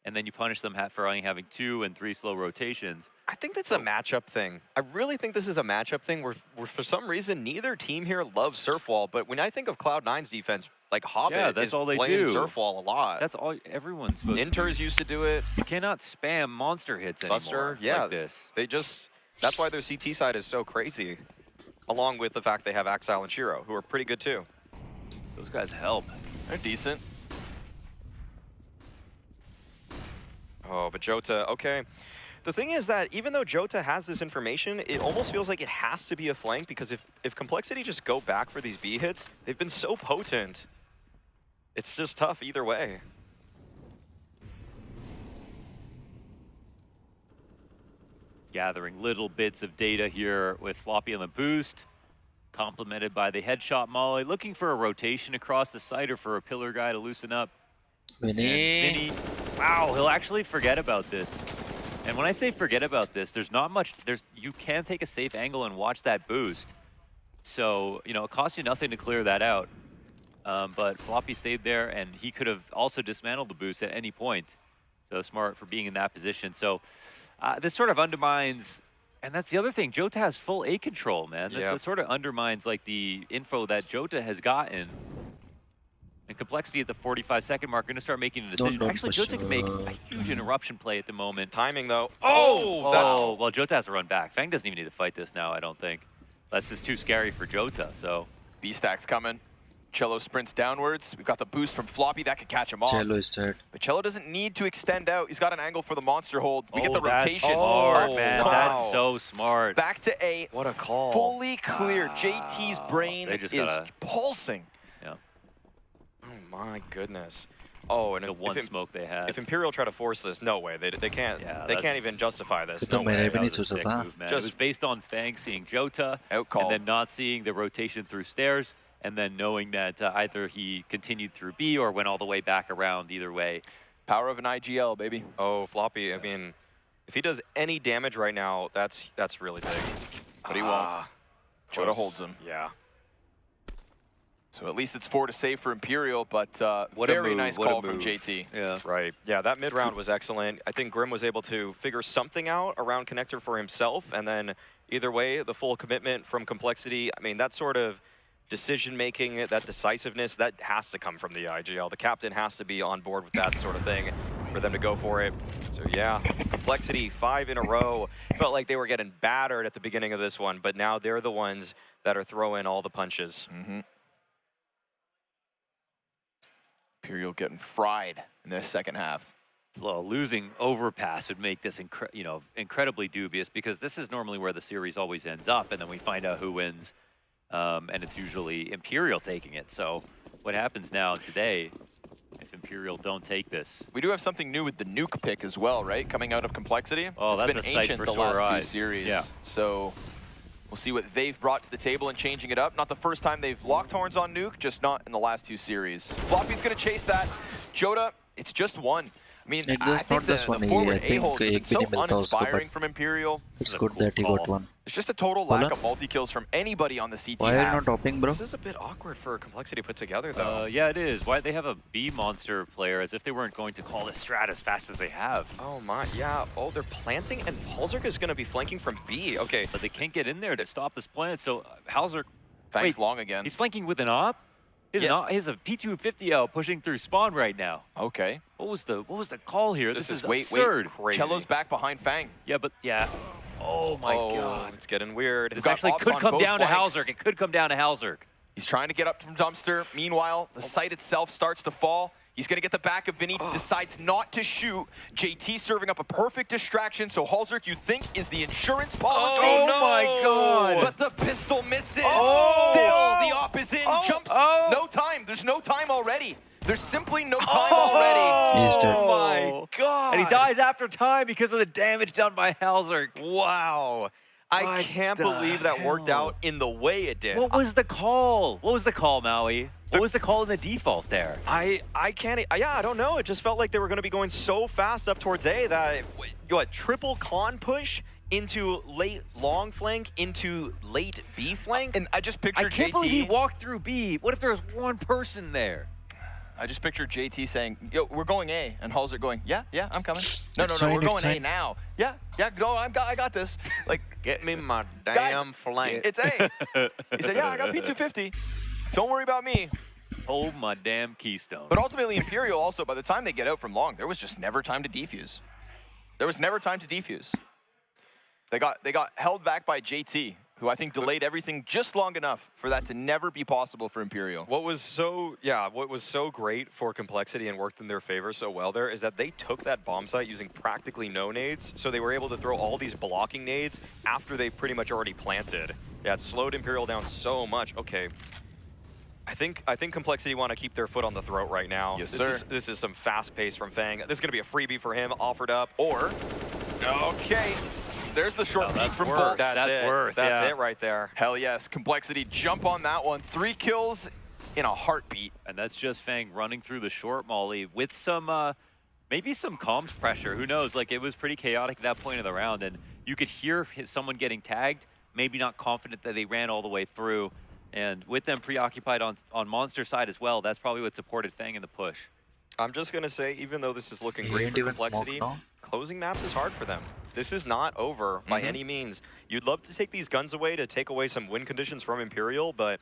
And then you punish them for only having 2 and 3 slow rotations. I think that's a matchup thing. I really think this is a matchup thing where for some reason, neither team here loves surf wall. But when I think of Cloud9's defense, like Hobbit that's is all they playing do. surf wall a lot. That's all everyone's supposed to do. Inters used to do it. You cannot spam monster hits anymore like this. They just, that's why their CT side is so crazy. Along with the fact they have Axile and Shiro, who are pretty good too. Those guys help. They're decent. Oh, but Jota, okay. The thing is that even though Jota has this information, it almost feels like it has to be a flank, because if Complexity just go back for these B hits, they've been so potent. It's just tough either way. Gathering little bits of data here with Floppy on the boost, complemented by the headshot molly, looking for a rotation across the site or for a pillar guy to loosen up. Vinny, wow, he'll actually forget about this. And when I say forget about this, there's not much, you can take a safe angle and watch that boost. So, you know, it costs you nothing to clear that out. But Floppy stayed there, and he could have also dismantled the boost at any point. So smart for being in that position. So this sort of undermines, and that's the other thing, Jota has full A control, man. That sort of undermines like the info that Jota has gotten. And Complexity at the 45-second mark going to start making a decision. Actually, Jota can make a huge interruption play at the moment. Timing, though. Oh, well, Jota has to run back. Fang doesn't even need to fight this now, I don't think. That's just too scary for Jota, so. B-Stack's coming. Cello sprints downwards. We've got the boost from Floppy. That could catch him off. Cello is dead. But Cello doesn't need to extend out. He's got an angle for the monster hold. We get the rotation. Smart, man. That's so smart. Back to A. What a call. Fully clear. JT's brain is pulsing. Yeah. Oh, my goodness. Oh, and the one smoke they had. If Imperial try to force this, no way. They can't. Yeah, they can't even justify this. No way. That was a sick move, man. It was based on Fang seeing Jota, and then not seeing the rotation through stairs, and then knowing that either he continued through B or went all the way back around. Either way, power of an IGL, baby. Oh, Floppy. I mean, if he does any damage right now, that's really big. But he won't. Jota holds him. Yeah. So at least it's 4 to save for Imperial, but what very a nice move. call from JT. Yeah. Right. Yeah, that mid-round was excellent. I think Grim was able to figure something out around connector for himself, and then either way, the full commitment from Complexity. I mean, that sort of decision-making, that decisiveness, that has to come from the IGL. The captain has to be on board with that sort of thing for them to go for it. So yeah, Complexity 5 in a row. Felt like they were getting battered at the beginning of this one, but now they're the ones that are throwing all the punches. Imperial getting fried in their second half. Well, losing overpass would make this incredibly dubious, because this is normally where the series always ends up, and then we find out who wins, and it's usually Imperial taking it. So what happens now today if Imperial don't take this? We do have something new with the nuke pick as well, right? Coming out of Complexity. Oh, it's that's been a sight ancient for the sore last eyes. 2 series. Yeah. So we'll see what they've brought to the table and changing it up. Not the first time they've locked horns on nuke, just not in the last 2 series. Floppy's going to chase that. Jota, it's just one. I mean, I think the forward A-holes have been so uninspiring from Imperial. It's good that he got one. It's just a total lack of multi-kills from anybody on the CT Why are you half. not topping, bro? This is a bit awkward for Complexity to put together, though. Yeah, it is. Why they have a B monster player, as if they weren't going to call this strat as fast as they have. Oh my, yeah. Oh, they're planting, and Halzerk is going to be flanking from B. Okay. But they can't get in there to stop this plant, so Halzerk... Fang's long again. He's flanking with an op? He has a P250 out pushing through spawn right now. Okay. What was the call here? This is wait, absurd. crazy. Cello's back behind Fang. Yeah, but yeah. Oh my god. It's getting weird. This actually could come down to Halzerk. It could come down to Halzerk. He's trying to get up from dumpster. Meanwhile, the site itself starts to fall. He's going to get the back of Vinny, decides not to shoot. JT serving up a perfect distraction, so Halzerk, you think, is the insurance policy. Oh, no. My God. But the pistol misses. Still, the op is in, jumps. No time. There's no time already. There's simply no time already. He's dead. Oh, my God. And he dies after time because of the damage done by Halzerk. Wow. I can't believe that worked out in the way it did. What was the call? What was the call, Maui? What was the call in the default there? I can't, yeah, I don't know. It just felt like they were going to be going so fast up towards A that, triple con push into late long flank into late B flank. And I just picture JT. I can't believe he walked through B. What if there was one person there? I just picture JT saying, yo, we're going A, and Halzerk going, yeah, I'm coming. No, we're going A now. Yeah, go, I got this. Like, get me my damn flank. It's A. He said, yeah, I got P250. Don't worry about me. Hold my damn keystone. But ultimately, Imperial also, by the time they get out from long, there was just never time to defuse. There was never time to defuse. They got held back by JT, who I think delayed everything just long enough for that to never be possible for Imperial. What was so great for Complexity and worked in their favor so well there is that they took that bomb site using practically no nades, so they were able to throw all these blocking nades after they pretty much already planted. Yeah, it slowed Imperial down so much. Okay. I think Complexity want to keep their foot on the throat right now. Yes, sir. This is some fast pace from Fang. This is going to be a freebie for him, offered up. Okay. There's the short peek from Bolt. Bolt. That's it right there. Hell yes. Complexity jump on that one. 3 kills in a heartbeat. And that's just Fang running through the short molly with some, maybe some comms pressure. Who knows? Like, it was pretty chaotic at that point of the round, and you could hear someone getting tagged, maybe not confident that they ran all the way through. And with them preoccupied on Monster side as well, that's probably what supported Fang in the push. I'm just going to say, even though this is looking great for Complexity, closing maps is hard for them. This is not over by any means. You'd love to take these guns away to take away some win conditions from Imperial, but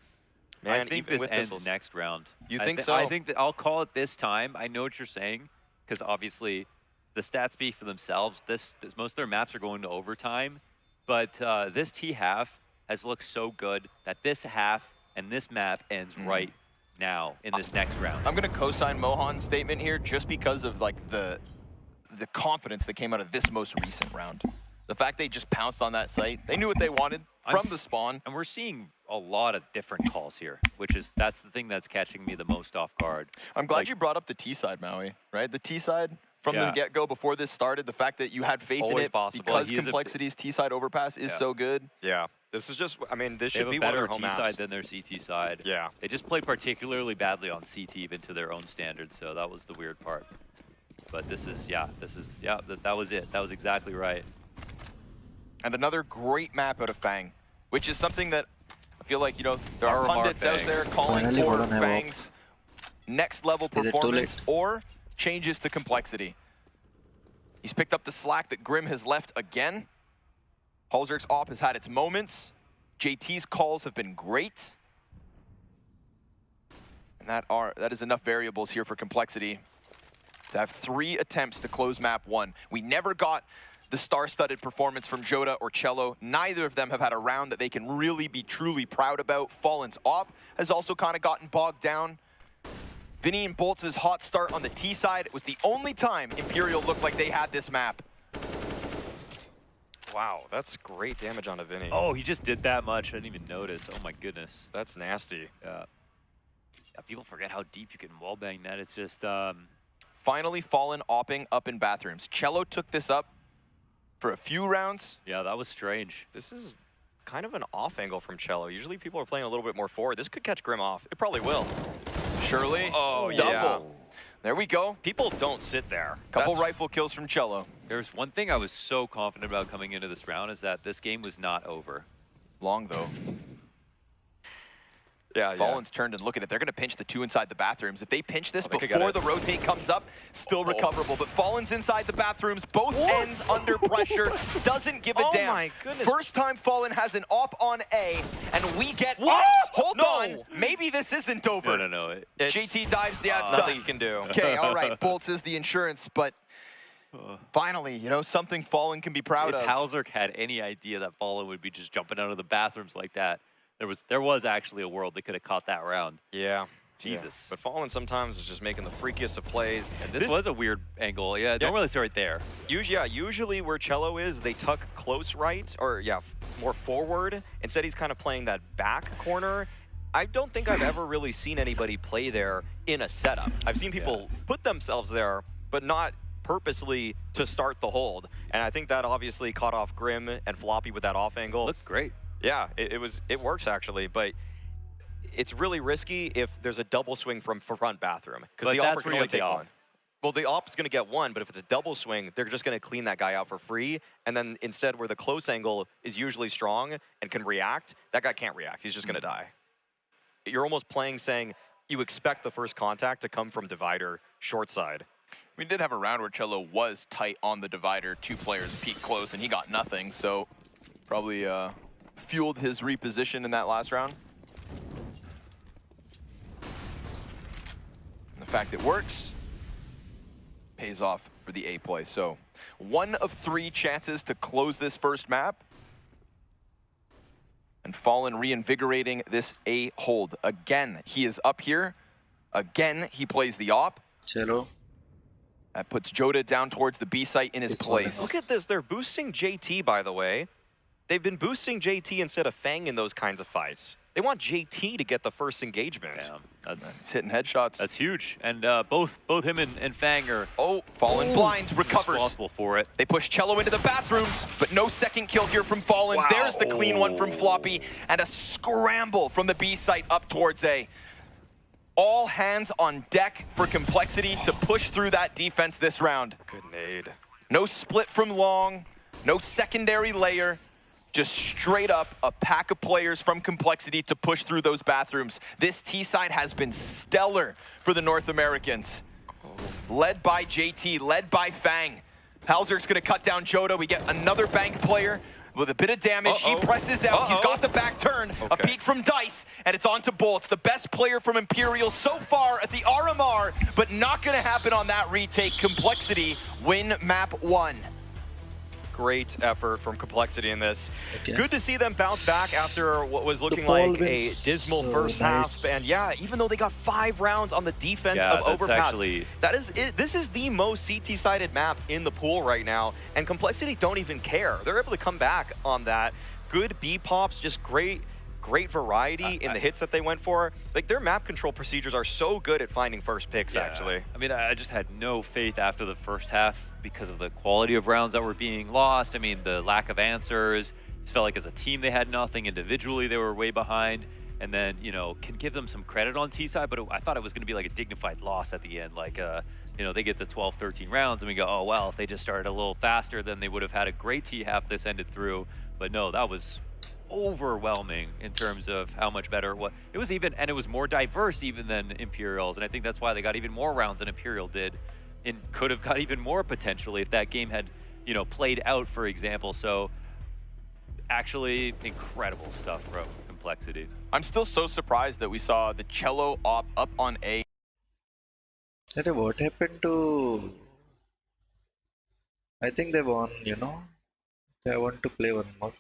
man, I think even this with ends missiles, next round. You think so? I think that I'll call it this time. I know what you're saying, because obviously the stats speak for themselves. Most of their maps are going to overtime, but this T-half has looked so good that this half and this map ends right now in this next round. I'm going to co-sign Mohan's statement here just because of like the confidence that came out of this most recent round. The fact they just pounced on that site. They knew what they wanted from the spawn. And we're seeing a lot of different calls here, that's the thing that's catching me the most off guard. I'm glad you brought up the T side, Maui, right? The T side from the get-go before this started, the fact that you had faith in it because Complexity's T side overpass is so good. Yeah. This is just, I mean, this They should have be a one of better their home T maps. side than their CT side. Yeah. They just played particularly badly on CT even to their own standards, so that was the weird part. But that was it. That was exactly right. And another great map out of Fang, which is something that I feel like, there are RMR pundits out there calling Finally, for hold on, Fang's next level Is it too performance late? or changes to Complexity. He's picked up the slack that Grim has left again. Halzerk's op has had its moments. JT's calls have been great. And that is enough variables here for Complexity to have 3 attempts to close map 1. We never got the star-studded performance from Joda or Cello. Neither of them have had a round that they can really be truly proud about. Fallen's op has also kind of gotten bogged down. Vinny and Bolt's hot start on the T side was the only time Imperial looked like they had this map. Wow, that's great damage on a Vinny. Oh, he just did that much. I didn't even notice. Oh my goodness. That's nasty. Yeah. People forget how deep you can wallbang that. It's just Finally, Fallen opping up in bathrooms. Cello took this up for a few rounds. Yeah, that was strange. This is kind of an off angle from Cello. Usually people are playing a little bit more forward. This could catch Grim off. It probably will. Surely. Oh, double. yeah. There we go. People don't sit there. Couple rifle kills from Cello. There's one thing I was so confident about coming into this round is that this game was not over. Long, though. Yeah, Fallen's turned and look at it. They're going to pinch the two inside the bathrooms. If they pinch this they could before get the it. rotate comes up, still recoverable. But Fallen's inside the bathrooms, both ends under pressure, doesn't give a Oh damn. my goodness. First time Fallen has an op on A, and we get What? Hold No. on, maybe this isn't over. No. JT dives, yeah, it's nothing done. you can do. Okay, all right, Bolts is the insurance, but finally, you know, something Fallen can be proud If of. Halzerk had any idea that Fallen would be just jumping out of the bathrooms like that, there was actually a world that could have caught that round. Yeah. Jesus. But Fallen sometimes is just making the freakiest of plays. And this was a weird angle. Yeah, don't really start there. Usually where Cello is, they tuck close right, or more forward. Instead, he's kind of playing that back corner. I don't think I've ever really seen anybody play there in a setup. I've seen people put themselves there, but not purposely to start the hold. And I think that obviously caught off Grim and Floppy with that off angle. Looked great. Yeah, it works actually, but it's really risky if there's a double swing from front bathroom, because the op can only take one. Well, the op is going to get one, but if it's a double swing, they're just going to clean that guy out for free. And then instead, where the close angle is usually strong and can react, that guy can't react. He's just going to die. You're almost playing saying you expect the first contact to come from divider short side. We did have a round where Cello was tight on the divider. Two players peeked close, and he got nothing, so probably fueled his reposition in that last round. And the fact it works pays off for the A play. So 1 of 3 chances to close this first map. And Fallen reinvigorating this A hold. Again, he is up here. Again, he plays the op. Cello. That puts Joda down towards the B site in his place. Look at this. They're boosting JT, by the way. They've been boosting JT instead of Fang in those kinds of fights. They want JT to get the first engagement. Yeah, he's hitting headshots. That's huge. And both him and Fang are Fallen blind, recovers. Responsible for it. They push Cello into the bathrooms, but no second kill here from Fallen. Wow. There's the clean one from Floppy, and a scramble from the B site up towards A. All hands on deck for Complexity to push through that defense this round. Good nade. No split from long, no secondary layer. Just straight up a pack of players from Complexity to push through those bathrooms. This T side has been stellar for the North Americans. Led by JT, led by Fang. Halzerk's gonna cut down Joda. We get another bank player with a bit of damage. He presses out, he's got the back turn. A peek from Dice, and it's on to Bolts. The best player from Imperial so far at the RMR, but not gonna happen on that retake. Complexity win map 1. Great effort from Complexity in this. Good to see them bounce back after what was looking like a dismal first half. And yeah, even though they got 5 rounds on the defense of Overpass, this is the most CT-sided map in the pool right now, and Complexity don't even care. They're able to come back on that. Good B-pops, just great variety in the hits that they went for. Like, their map control procedures are so good at finding first picks, actually. I mean, I just had no faith after the first half because of the quality of rounds that were being lost. I mean, the lack of answers. It felt like as a team they had nothing. Individually, they were way behind. And then, you know, can give them some credit on T-side, but I thought it was going to be like a dignified loss at the end. Like, you know, they get the 12, 13 rounds, and we go, oh, well, if they just started a little faster, then they would have had a great T-half this ended through. But no, that was overwhelming in terms of how much better it was even, and it was more diverse even than Imperial's, and I think that's why they got even more rounds than Imperial did, and could have got even more potentially if that game had, you know, played out, for example. So actually incredible stuff from Complexity. I'm still so surprised that we saw the Cello op up on A. What happened to... I think they won, you know. I want to play one more.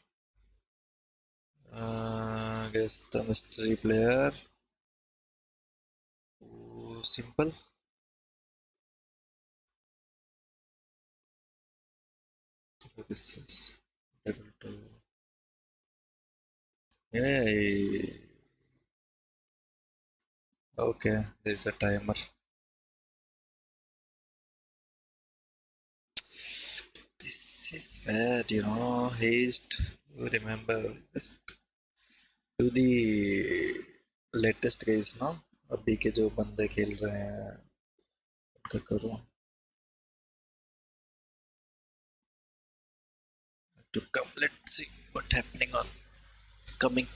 Guess the mystery player. Ooh, simple. This is able to. Yay. Okay, there's a timer. This is bad, you know. Haste. You remember this. Do the latest guys, no? अभी के जो बंदे खेल रहे हैं उनका करो. To come, let's see what happening on coming.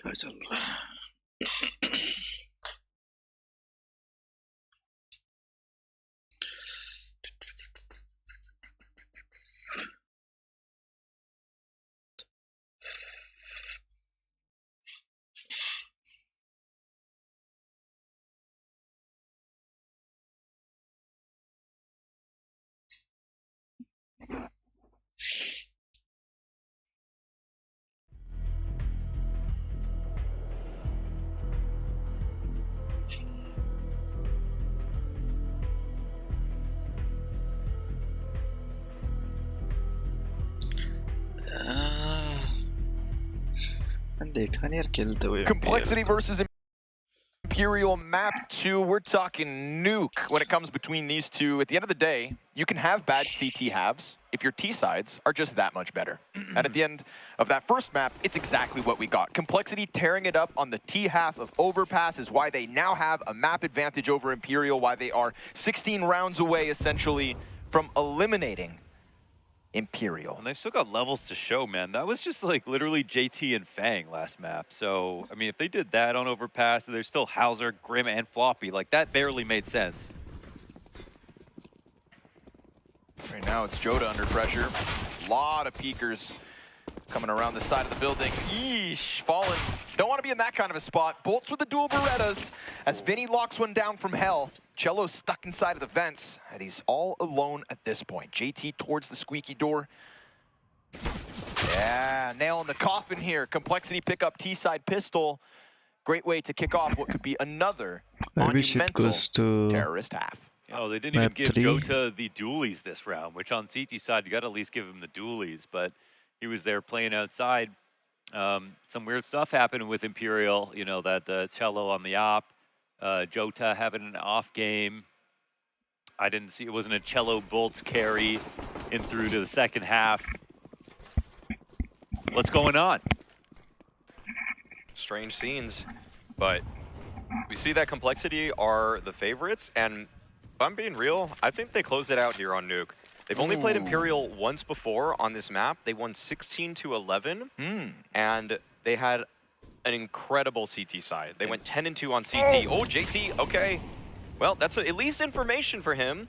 क्या चल रहा है? देखा नहीं यार खेलते हुए Complexity versus Imperial Map 2. We're talking nuke when it comes between these two. At the end of the day, you can have bad CT halves if your T sides are just that much better. And at the end of that first map, it's exactly what we got. Complexity tearing it up on the T half of Overpass is why they now have a map advantage over Imperial, why they are 16 rounds away, essentially, from eliminating Imperial. And they've still got levels to show, man. That was just like literally JT and Fang last map. So, I mean, if they did that on Overpass, there's still Hauser, Grim, and Floppy. Like, that barely made sense. Right now, it's Jota under pressure. A lot of peekers coming around the side of the building. Yeesh, Fallen. Don't want to be in that kind of a spot. Bolts with the dual Berettas as Vinny locks one down from hell. Cello's stuck inside of the vents, and he's all alone at this point. JT towards the squeaky door. Yeah, nail in the coffin here. Complexity pick up T-side pistol. Great way to kick off what could be another monumental terrorist half. Oh, they didn't even give Jota the dualies this round, which on CT side, you got to at least give him the dualies, but he was there playing outside. Some weird stuff happened with Imperial, you know, that the Cello on the op, Jota having an off game. I didn't see, it wasn't a Cello Bolts carry in through to the second half. What's going on? Strange scenes, but we see that Complexity are the favorites, and if I'm being real, I think they closed it out here on Nuke. They've only played Imperial once before on this map. They won 16-11, and they had an incredible CT side. They went 10-2 on CT. Oh, JT, okay. Well, that's at least information for him.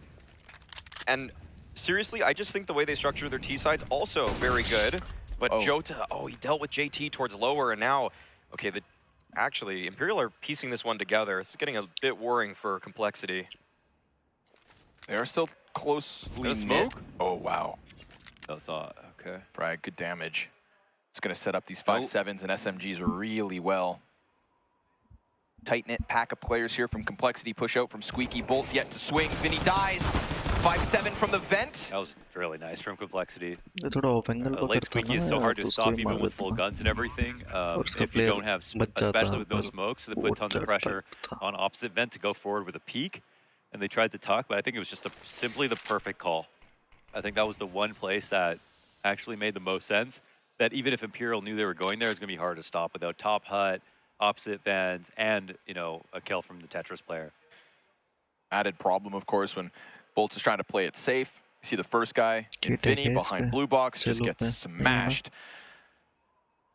And seriously, I just think the way they structure their T sides also very good. But Jota, he dealt with JT towards lower, and now, okay, actually, Imperial are piecing this one together. It's getting a bit worrying for Complexity. They're still closely knit. Oh, wow. That's okay. Frag, good damage. It's going to set up these 5.7s and SMGs really well. Tight-knit pack of players here from Complexity. Push out from Squeaky. Bolts yet to swing. Vinny dies. 5.7 from the vent. That was really nice from Complexity. थोड़ा Late Squeaky is so hard to stop even with full guns and everything. If you don't have, especially with no smokes, they put tons of pressure on opposite vent to go forward with a peek. And they tried to talk, but I think it was just simply the perfect call. I think that was the one place that actually made the most sense. That even if Imperial knew they were going there, it's going to be hard to stop without top hut, opposite vents, and, you know, a kill from the Tetris player. Added problem, of course, when Bolts is trying to play it safe. You see the first guy, Infinity, behind blue box, just gets smashed.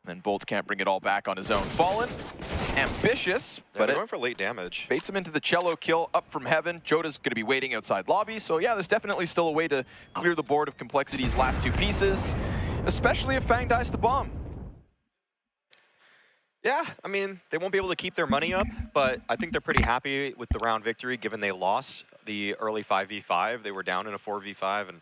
Then Bolts can't bring it all back on his own. Fallen, ambitious, but they're going for late damage. Baits him into the Cello kill up from heaven. Jota's going to be waiting outside lobby, so yeah, there's definitely still a way to clear the board of Complexity's last two pieces, especially if Fang dies to bomb. Yeah, I mean, they won't be able to keep their money up, but I think they're pretty happy with the round victory given they lost the early 5v5. They were down in a 4v5, and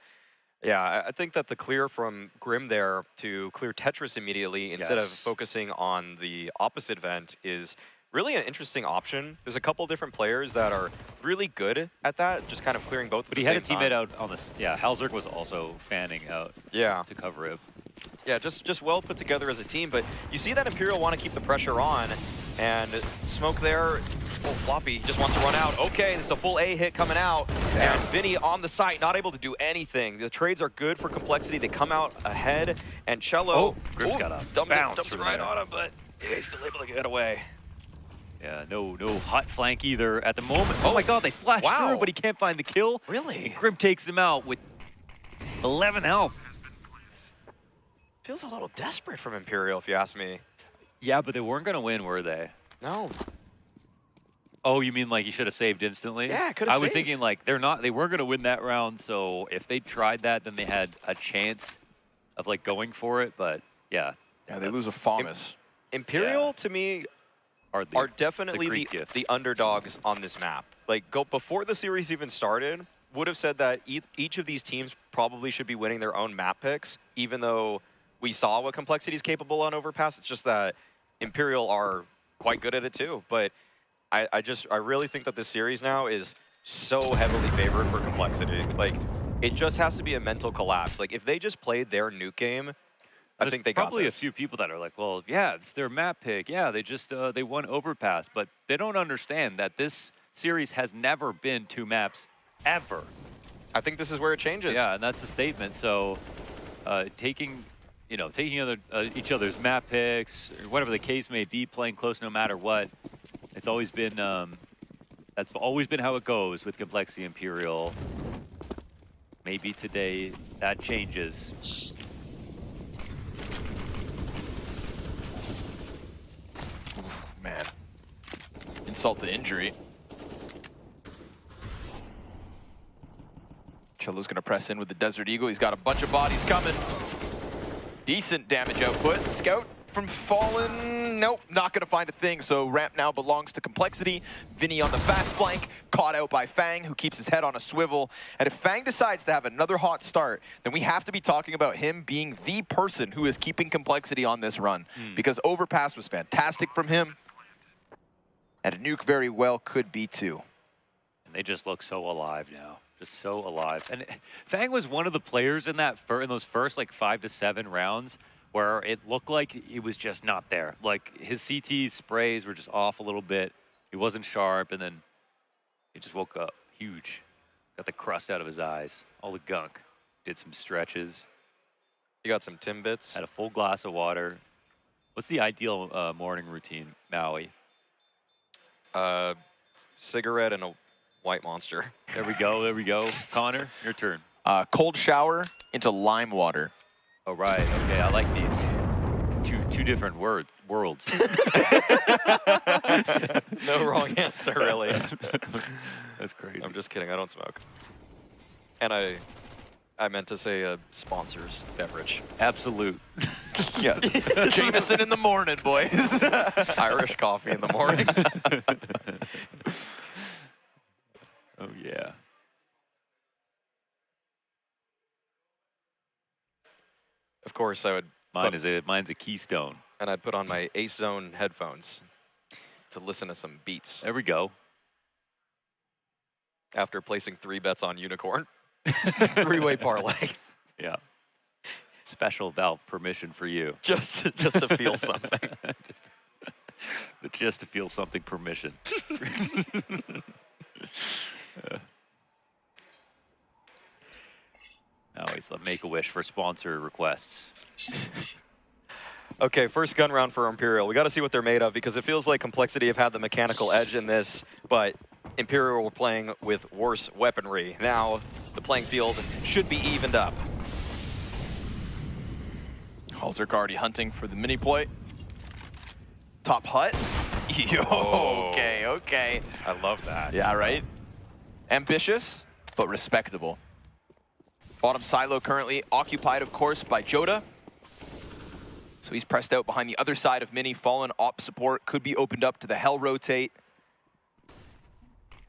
yeah, I think that the clear from Grim there to clear Tetris immediately instead of focusing on the opposite vent is really an interesting option. There's a couple different players that are really good at that, just kind of clearing both. But he had a teammate out on this. Yeah, Halzerk was also fanning out. Yeah. To cover it. Yeah, just well put together as a team. But you see that Imperial want to keep the pressure on, and Smoke there. Oh, Floppy just wants to run out. Okay, this is a full A hit coming out, and Vinny on the site, not able to do anything. The trades are good for Complexity. They come out ahead, and Cello Grips got a dumps bounce it right on him, but he's still able to get away. Yeah, no hot flank either at the moment. Oh my god, they flashed through, but he can't find the kill. Really? Grim takes him out with 11 health. Feels a little desperate from Imperial, if you ask me. Yeah, but they weren't going to win, were they? No. Oh, you mean like you should have saved instantly? Yeah, could have I was saved. thinking like they weren't going to win that round, so if they tried that, then they had a chance of like going for it, but yeah. Yeah, they lose a FAMAS. Imperial, to me, Hardly. are definitely It's a great gift. the underdogs on this map. Like, before the series even started, would have said that each of these teams probably should be winning their own map picks, even though we saw what Complexity is capable on Overpass. It's just that Imperial are quite good at it too. But I really think that this series now is so heavily favored for Complexity. Like, it just has to be a mental collapse. Like, if they just played their nuke game, I think they got probably this. a few people that are like, well, yeah, it's their map pick. Yeah, they just they won Overpass, but they don't understand that this series has never been 2 maps ever. I think this is where it changes. Yeah, and that's the statement. So taking each other's map picks, or whatever the case may be, playing close no matter what. It's always been that's always been how it goes with Complexity Imperial. Maybe today that changes. Man, insult to injury. Cello's gonna press in with the Desert Eagle. He's got a bunch of bodies coming. Decent damage output. Scout from Fallen. Nope, not gonna find a thing. So ramp now belongs to Complexity. Vinny on the fast flank, caught out by Fang, who keeps his head on a swivel. And if Fang decides to have another hot start, then we have to be talking about him being the person who is keeping Complexity on this run. Because Overpass was fantastic from him. And a nuke very well could be too. And they just look so alive now. Just so alive. And Fang was one of the players in those first like 5 to 7 rounds where it looked like he was just not there. Like his CT sprays were just off a little bit. He wasn't sharp, and then he just woke up huge. Got the crust out of his eyes. All the gunk. Did some stretches. You got some Timbits. Had a full glass of water. What's the ideal morning routine, Maui? Cigarette and a white monster. There we go, there we go. Connor, your turn. Cold shower into lime water. Oh, right, okay, I like these. Two different worlds. No wrong answer, really. That's crazy. I'm just kidding, I don't smoke. And I meant to say a sponsor's beverage. Absolute. Yeah, Jameson in the morning, boys. Irish coffee in the morning. Oh, yeah. Of course, I would. Mine's a Keystone. And I'd put on my Ace Zone headphones to listen to some beats. There we go. After placing 3 bets on Unicorn. 3-way parlay. Yeah. Special Valve permission for you. Just to feel something. just to feel something permission. Always a Make-A-Wish for sponsor requests. Okay, first gun round for Imperial. We got to see what they're made of because it feels like Complexity have had the mechanical edge in this, but Imperial were playing with worse weaponry. Now, the playing field should be evened up. Halzerk already hunting for the mini plate. Top hut. Yo, okay. I love that. Yeah, right? Ambitious, but respectable. Bottom silo currently occupied, of course, by Joda. So he's pressed out behind the other side of Mini. Fallen op support could be opened up to the Hell rotate.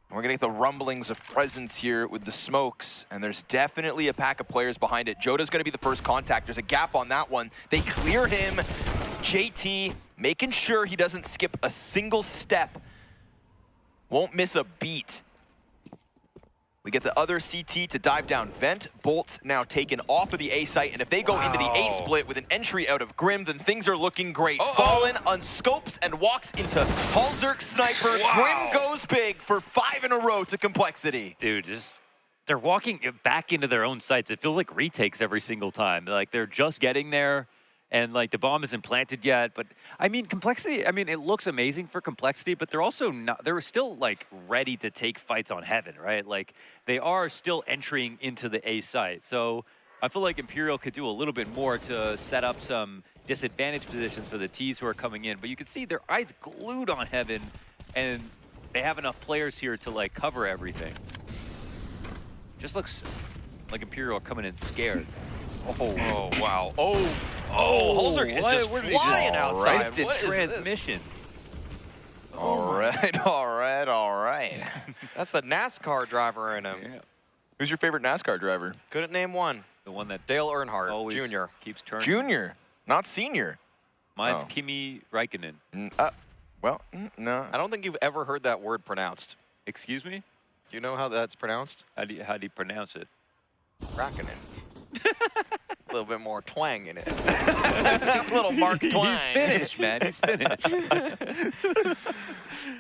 And we're gonna get the rumblings of presence here with the smokes, and there's definitely a pack of players behind it. Joda's gonna be the first contact. There's a gap on that one. They clear him. JT making sure he doesn't skip a single step. Won't miss a beat. We get the other CT to dive down vent. Bolt's now taken off of the A site, and if they go into the A split with an entry out of Grim, then things are looking great. Fallen unscopes and walks into Halzerk Sniper. Grim goes big for 5 in a row to Complexity. Dude, they're walking back into their own sites. It feels like retakes every single time. Like they're just getting there, and like the bomb isn't planted yet. But I mean, Complexity, I mean, it looks amazing for Complexity, but they're also not, they're still like ready to take fights on Heaven, right? Like they are still entering into the A site. So I feel like Imperial could do a little bit more to set up some disadvantaged positions for the Ts who are coming in. But you can see their eyes glued on Heaven, and they have enough players here to like cover everything. Just looks like Imperial are coming in scared. Oh, wow. Halzerk is just flying outside. What is transmission? All right. That's the NASCAR driver in him. Yeah. Who's your favorite NASCAR driver? Couldn't name one. The one that Dale Earnhardt, always Jr. keeps turning. Junior, not senior. Mine's Kimi Räikkönen. No. I don't think you've ever heard that word pronounced. Excuse me? Do you know how that's pronounced? How do you pronounce it? Räikkönen. A little bit more twang in it. A little Mark Twang. He's finished, man. He's finished.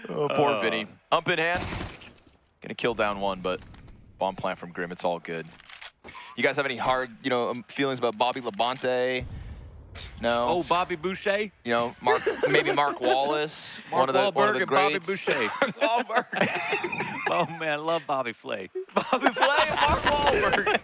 Poor Vinny. Ump in hand. Gonna kill down one, but bomb plant from Grim. It's all good. You guys have any hard, feelings about Bobby Labonte? No. Oh, Bobby Boucher. Maybe Mark Wallace. Mark Wahlberg and Bobby greats. Boucher. Wahlberg. Oh man, I love Bobby Flay. Bobby Flay and Mark Wahlberg.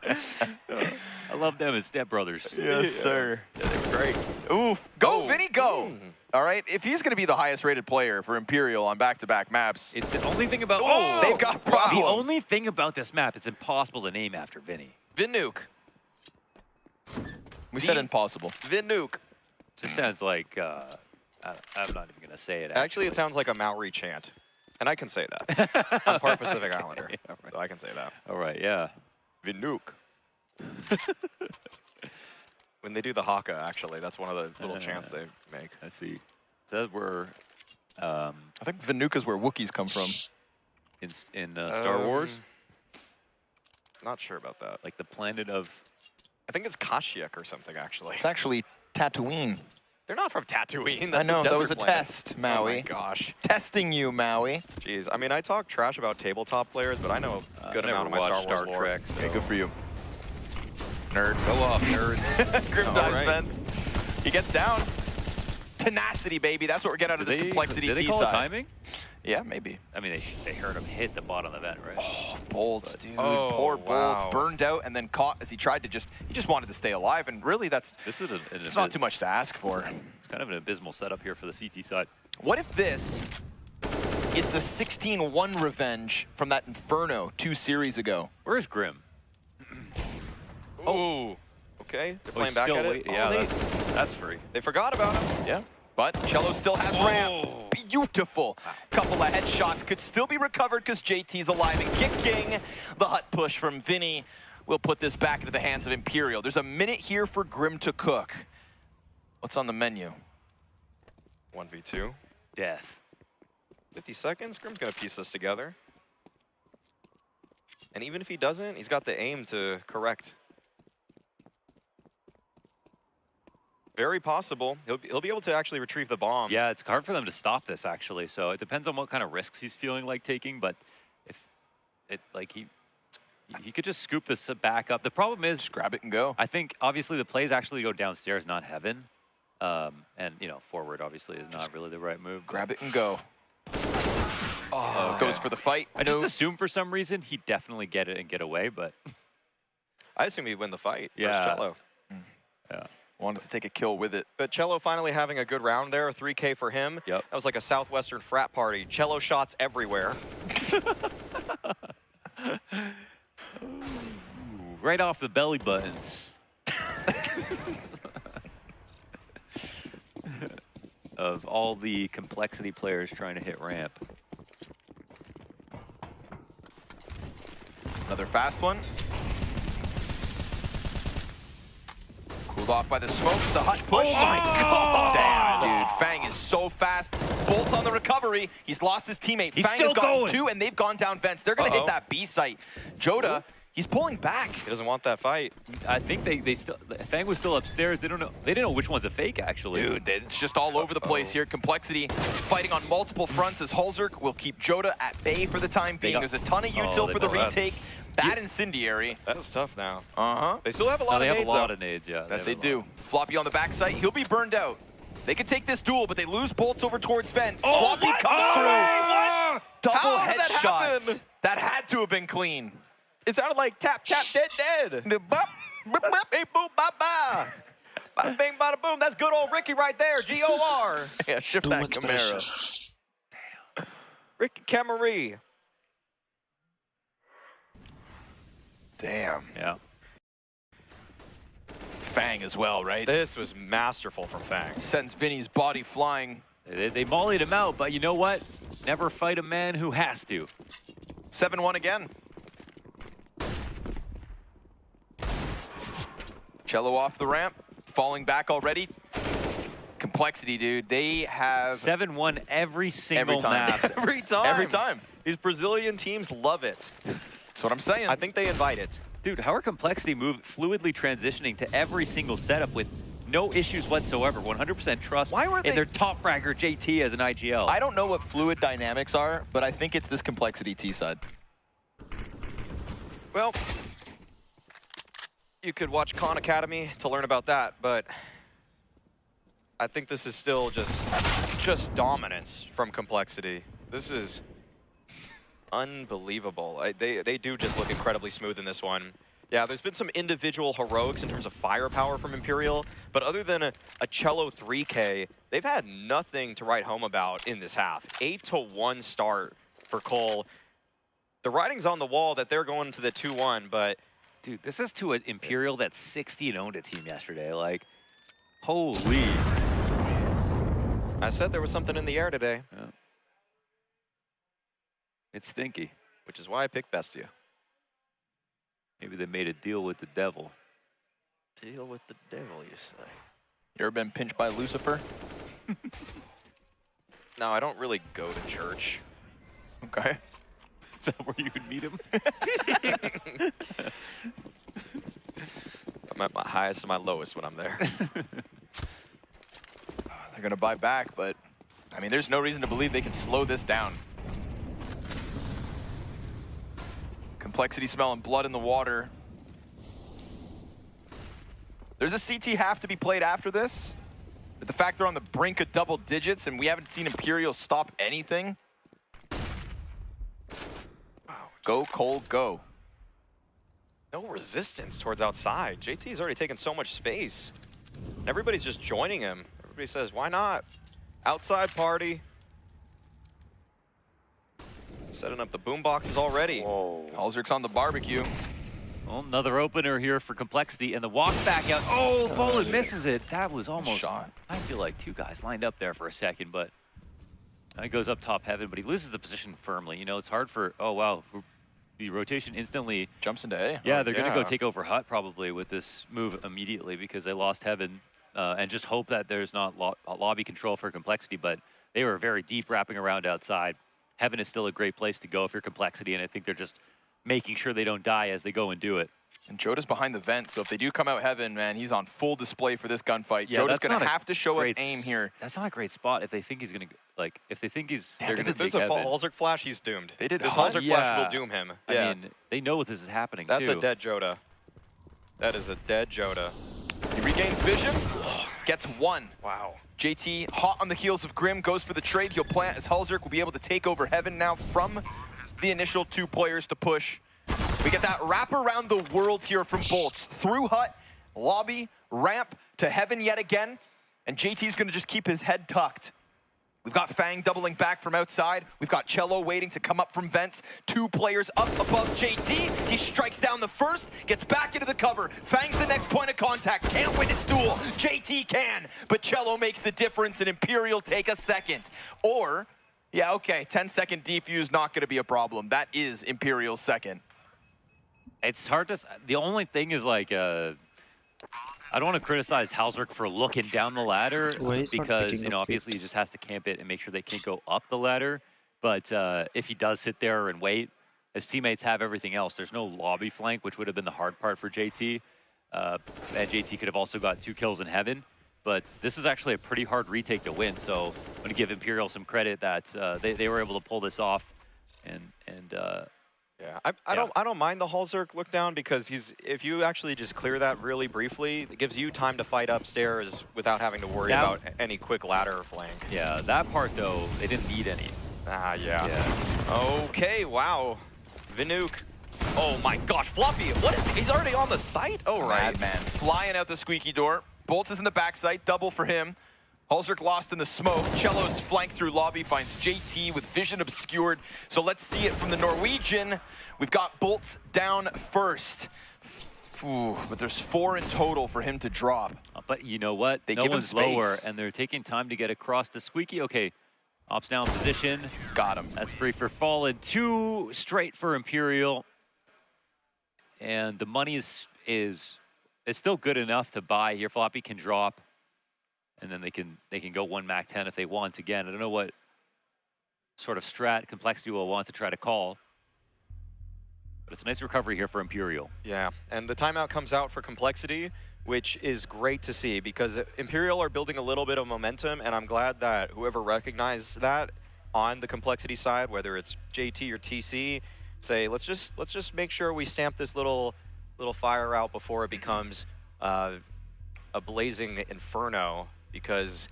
I love them as stepbrothers. Yes, sir. Yeah, they're great. Oof. Go, Vinny, go. All right. If he's going to be the highest rated player for Imperial on back-to-back maps. It's the only thing about... They've got problems. The only thing about this map, it's impossible to name after Vinny. Vinnuke. We said impossible. Vinnuke. Just sounds like... I'm not even going to say it. Actually, it sounds like a Maori chant. And I can say that. I'm part Pacific Islander, Yeah, right. so I can say that. All right, yeah. Vinnuke. When they do the haka, actually, that's one of the little chants they make. I see. So we're... I think Vinnuke is where Wookiees come from. In Star Wars? Not sure about that. Like the planet of... I think it's Kashyyyk or something, actually. It's actually Tatooine. They're not from Tatooine. I That's know, a that desert was a planet. test, Maui. Oh my gosh. Testing you, Maui. Jeez, I mean, I talk trash about tabletop players, but I know a good amount of my Star Wars lore. Trek, so. Okay, good for you. Nerd. Go off, nerds. Grim dives fence. He gets down. Tenacity, baby. That's what we're getting out of this Complexity Did they T call side. it timing? Yeah, maybe. I mean, they heard him hit the bottom of the vent, right? Oh, Bolts, dude. Oh, Poor Bolts. wow. Burned out and then caught as he tried to he just wanted to stay alive. And really, This is it's not too much to ask for. It's kind of an abysmal setup here for the CT side. What if this is the 16-1 revenge from that Inferno 2 series ago? Where is Grim? Oh, okay. They're playing back at it. Yeah, Oh, that's free. they forgot about him. Yeah. But Cello still has ramp. Beautiful. Couple of headshots could still be recovered because JT's alive and kicking. The hut push from Vinny will put this back into the hands of Imperial. There's a minute here for Grim to cook. What's on the menu? 1v2. Death. 50 seconds. Grim's going to piece this together. And even if he doesn't, he's got the aim to correct. Very possible. He'll be able to actually retrieve the bomb. Yeah, it's hard for them to stop this, actually. So it depends on what kind of risks he's feeling like taking. But if it, like, he could just scoop this back up. The problem is... Just grab it and go. I think, obviously, the plays actually go downstairs, not Heaven. And, forward, obviously, is not really the right move. Grab it and go. Oh, Goes for the fight. I just assume for some reason he'd definitely get it and get away, but... I assume he'd win the fight. Yeah. Cello. Yeah. Wanted to take a kill with it. But Cello finally having a good round there, 3K for him. Yep. That was like a Southwestern frat party. Cello shots everywhere. Ooh, right off the belly buttons. Of all the Complexity players trying to hit ramp. Another fast one. Cooled off by the smokes, the hut push. Oh my god! Damn, dude. Fang is so fast. Bolt's on the recovery. He's lost his teammate. He's Fang still has gotten going. 2, and they've gone down vents. They're going to hit that B site. Joda, he's pulling back. He doesn't want that fight. I think they still, Fang was still upstairs. They don't know. They didn't know which one's a fake, actually. Dude, it's just all over the place here. Complexity fighting on multiple fronts as Halzerk will keep Joda at bay for the time being. There's a ton of util for the retake. Bad incendiary. That is tough now. Uh-huh. They still have a lot they of have nades, a lot though. of nades, yeah. That they do. Floppy on the backside. He'll be burned out. They could take this duel, but they lose bolts over towards vent. Floppy comes through. Double How did that headshots. happen? That had to have been clean. It sounded like tap, tap, dead, dead. Bop, bop, bop, hey, boop, bop, bop. Bada bing, bada boom. That's good old Ricky right there. G-O-R. Yeah, shift that Camaro. Ricky Camry. Damn. Yeah. Fang as well, right? This was masterful from Fang. Sends Vinny's body flying. They mollied him out, but you know what? Never fight a man who has to. 7-1 again. Cello off the ramp, falling back already. Complexity, dude. They have 7-1 every single time. map. Every time. Every time. These Brazilian teams love it. That's what I'm saying. I think they invite it. Dude, how are Complexity fluidly transitioning to every single setup with no issues whatsoever? 100% trust in their top fragger JT as an IGL. I don't know what fluid dynamics are, but I think it's this Complexity T side. Well, you could watch Khan Academy to learn about that, but I think this is still just dominance from Complexity. This is unbelievable. They do just look incredibly smooth in this one. Yeah, there's been some individual heroics in terms of firepower from Imperial, but other than a Cello 3K, they've had nothing to write home about in this half. 8-1 start for Cole. The writing's on the wall that they're going to the 2-1, but dude, this is to an Imperial that 60-0'd a team yesterday. Like, holy. I said there was something in the air today. Yeah. It's stinky. Which is why I picked Bestia. Maybe they made a deal with the devil. Deal with the devil, you say? You ever been pinched by Lucifer? No, I don't really go to church. Okay. Is that where you would meet him? I'm at my highest and my lowest when I'm there. They're going to buy back, but, I mean, there's no reason to believe they can slow this down. Complexity smelling blood in the water. There's a CT half to be played after this. But the fact they're on the brink of double digits and we haven't seen Imperial stop anything. Go, Cole, go. No resistance towards outside. JT's already taken so much space. Everybody's just joining him. Everybody says, why not? Outside party. Setting up the boom boxes already. Whoa. Halzerk's on the barbecue. Well, another opener here for Complexity, and the walk back out. Oh, Poland misses it. That was almost shot. I feel like two guys lined up there for a second, but he goes up top heaven, but he loses the position firmly. You know, it's hard for, oh, wow, the rotation instantly jumps into A. Yeah, they're going to go take over Hut probably with this move immediately because they lost heaven and just hope that there's not lobby control for Complexity, but they were very deep wrapping around outside. Heaven is still a great place to go if you're Complexity, and I think they're just making sure they don't die as they go and do it. And Joda's behind the vent, so if they do come out heaven, man, he's on full display for this gunfight. Yeah, Joda's going to have to show us aim here. That's not a great spot if they think he's going to, like, if they think they're going to If there's a Halzerk flash, he's doomed. They did this Hut? Halzerk flash will doom him. Yeah. I mean, they know this is happening, That's too. a dead Joda. That is a dead Joda. He regains vision, gets one. Wow. JT, hot on the heels of Grim, goes for the trade. He'll plant as Halzerk will be able to take over heaven now from the initial two players to push. We get that wrap around the world here from Bolts. Through Hut, lobby, ramp to heaven yet again. And JT's going to just keep his head tucked. We've got Fang doubling back from outside. We've got Cello waiting to come up from vents. Two players up above JT. He strikes down the first, gets back into the cover. Fang's the next point of contact. Can't win its duel. JT can, but Cello makes the difference and Imperial take a second. Or, yeah, okay, 10-second defuse not going to be a problem. That is Imperial's second. It's hard to, the only thing is like, I don't want to criticize Halzerk for looking down the ladder Why he's not because, picking you know, up obviously he just has to camp it and make sure they can't go up the ladder. But if he does sit there and wait, his teammates have everything else. There's no lobby flank, which would have been the hard part for JT. And JT could have also got 2 kills in heaven. But this is actually a pretty hard retake to win. So I'm going to give Imperial some credit that they were able to pull this off. Yeah, I don't mind the Halzerk look down because if you actually just clear that really briefly, it gives you time to fight upstairs without having to worry about any quick ladder or flank. Yeah, that part though, they didn't need any. Ah, yeah. Okay, wow. Vinook. Oh my gosh, Floppy, what is he's already on the site? Oh, right. Madman, flying out the squeaky door. Bolts is in the backside, double for him. Halzerk lost in the smoke. Cello's flanked through lobby, finds JT with vision obscured. So let's see it from the Norwegian. We've got Bolts down first. Ooh, but there's 4 in total for him to drop. But you know what? They no give him one's space. lower, and they're taking time to get across to Squeaky. Okay, Ops now in position. Got him. That's free for Fallen. 2 straight for Imperial. And the money is still good enough to buy here. Floppy can drop. And then they can go 1 Mac 10 if they want. Again, I don't know what sort of strat Complexity will want to try to call. But it's a nice recovery here for Imperial. Yeah, and the timeout comes out for Complexity, which is great to see because Imperial are building a little bit of momentum, and I'm glad that whoever recognized that on the Complexity side, whether it's JT or TC, say let's just make sure we stamp this little fire out before it becomes a blazing inferno. Because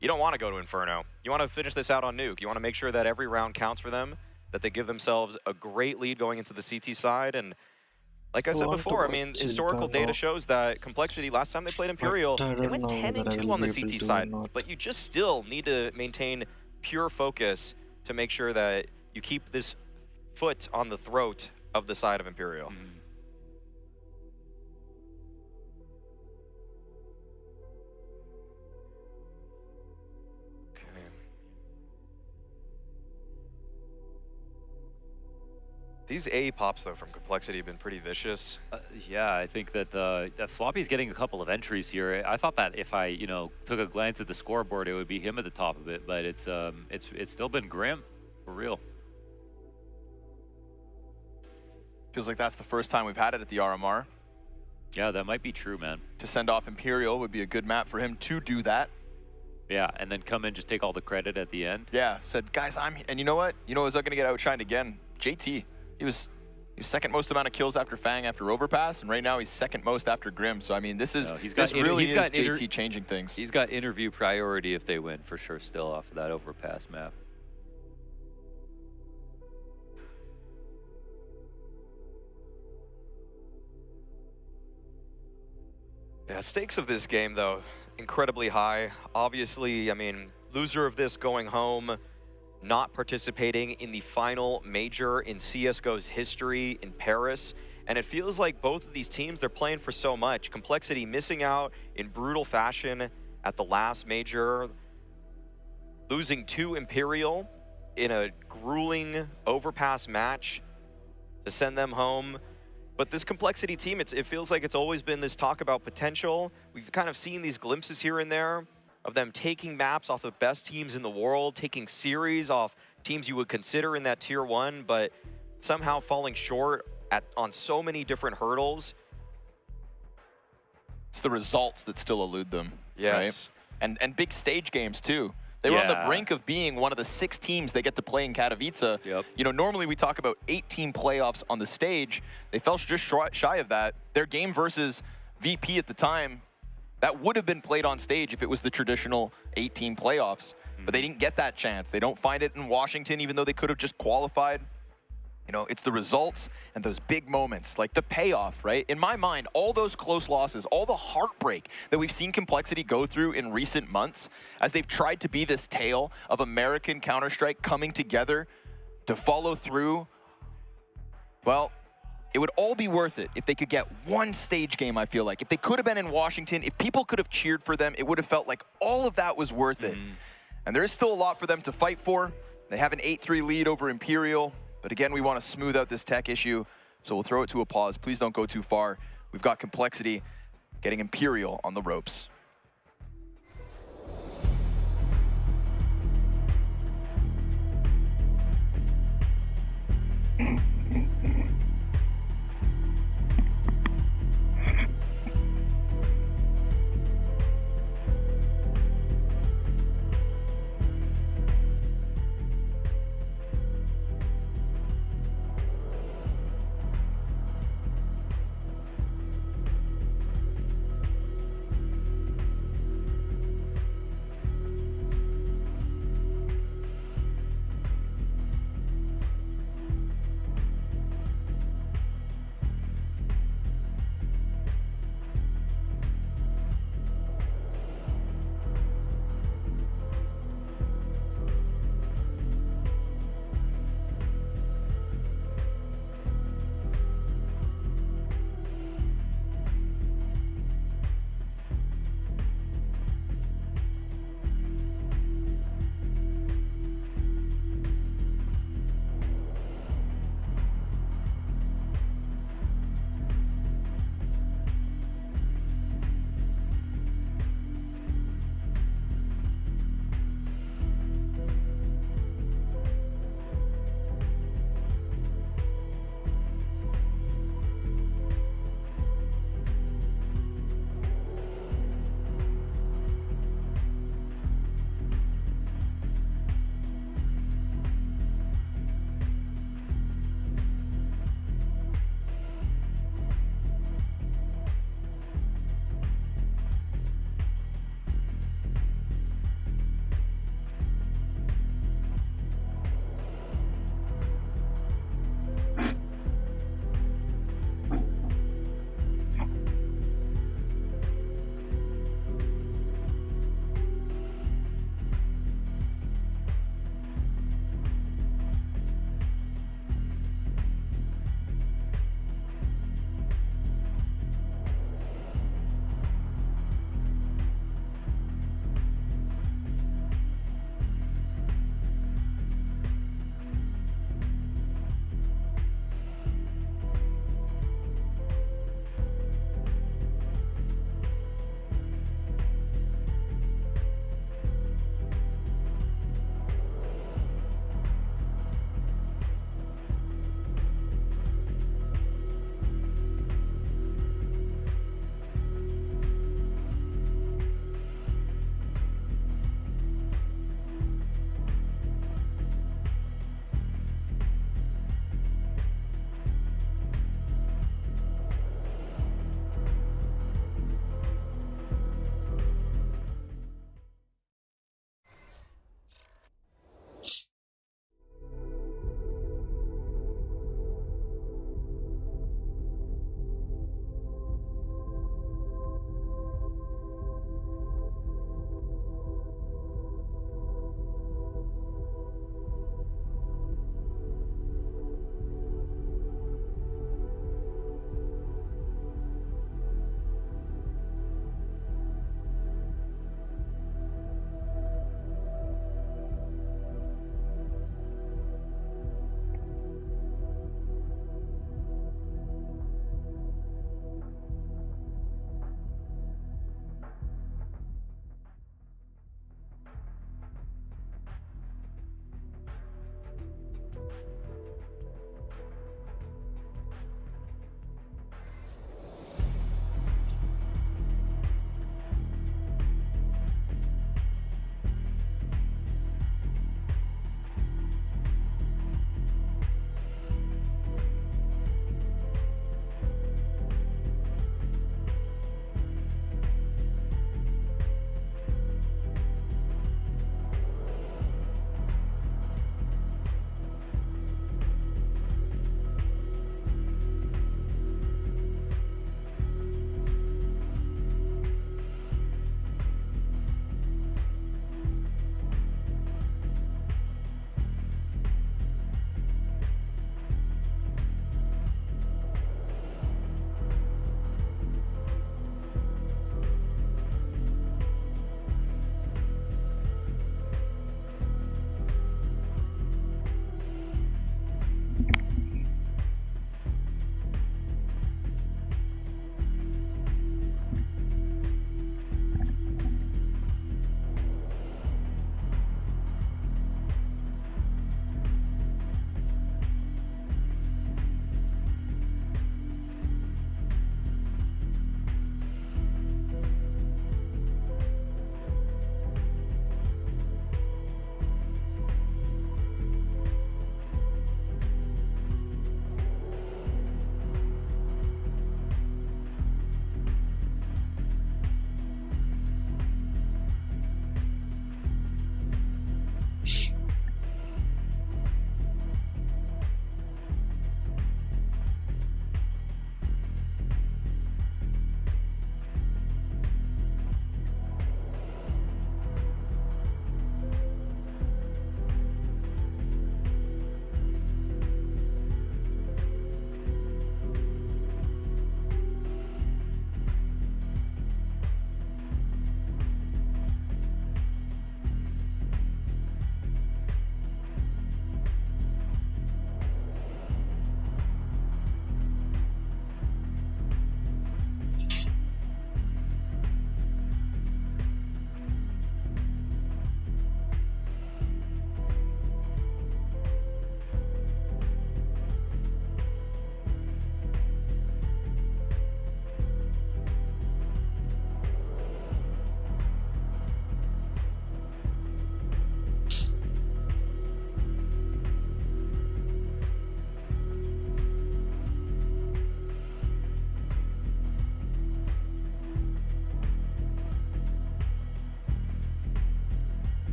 you don't want to go to Inferno. You want to finish this out on Nuke. You want to make sure that every round counts for them, that they give themselves a great lead going into the CT side. And like I said before, I mean, historical data shows that Complexity, last time they played Imperial, they went 10-2 on the CT side. But you just still need to maintain pure focus to make sure that you keep this foot on the throat of the side of Imperial. These A pops, though, from Complexity have been pretty vicious. Yeah, I think that, that Floppy's getting a couple of entries here. I thought that if I, you know, took a glance at the scoreboard, it would be him at the top of it, but it's still been grim, for real. Feels like that's the first time we've had it at the RMR. Yeah, that might be true, man. To send off Imperial would be a good map for him to do that. Yeah, and then come in, just take all the credit at the end. Yeah, said, guys, and you know what? You know who's going to get outshined again? JT. He was second most amount of kills after Fang after Overpass, and right now he's second most after Grim. So I mean, this really is JT changing things. He's got interview priority if they win for sure. Still off of that Overpass map. Yeah, stakes of this game though incredibly high. Obviously, I mean, loser of this going home. Not participating in the final major in CSGO's history in Paris. And it feels like both of these teams, they're playing for so much. Complexity missing out in brutal fashion at the last major. Losing to Imperial in a grueling Overpass match to send them home. But this Complexity team, it feels like it's always been this talk about potential. We've kind of seen these glimpses here and there of them taking maps off the best teams in the world, taking series off teams you would consider in that tier 1, but somehow falling short on so many different hurdles. It's the results that still elude them. Yes. Right? And big stage games too. They were on the brink of being one of the 6 teams they get to play in Katowice. Yep. You know, normally we talk about 8-team playoffs on the stage. They fell just shy of that. Their game versus VP at the time, that would have been played on stage if it was the traditional 8-team playoffs. But they didn't get that chance. They don't find it in Washington, even though they could have just qualified. You know, it's the results and those big moments, like the payoff, right? In my mind, all those close losses, all the heartbreak that we've seen Complexity go through in recent months as they've tried to be this tale of American Counter-Strike coming together to follow through, well, it would all be worth it if they could get one stage game, I feel like. If they could have been in Washington, if people could have cheered for them, it would have felt like all of that was worth it. And there is still a lot for them to fight for. They have an 8-3 lead over Imperial. But again, we want to smooth out this tech issue, so we'll throw it to a pause. Please don't go too far. We've got Complexity getting Imperial on the ropes.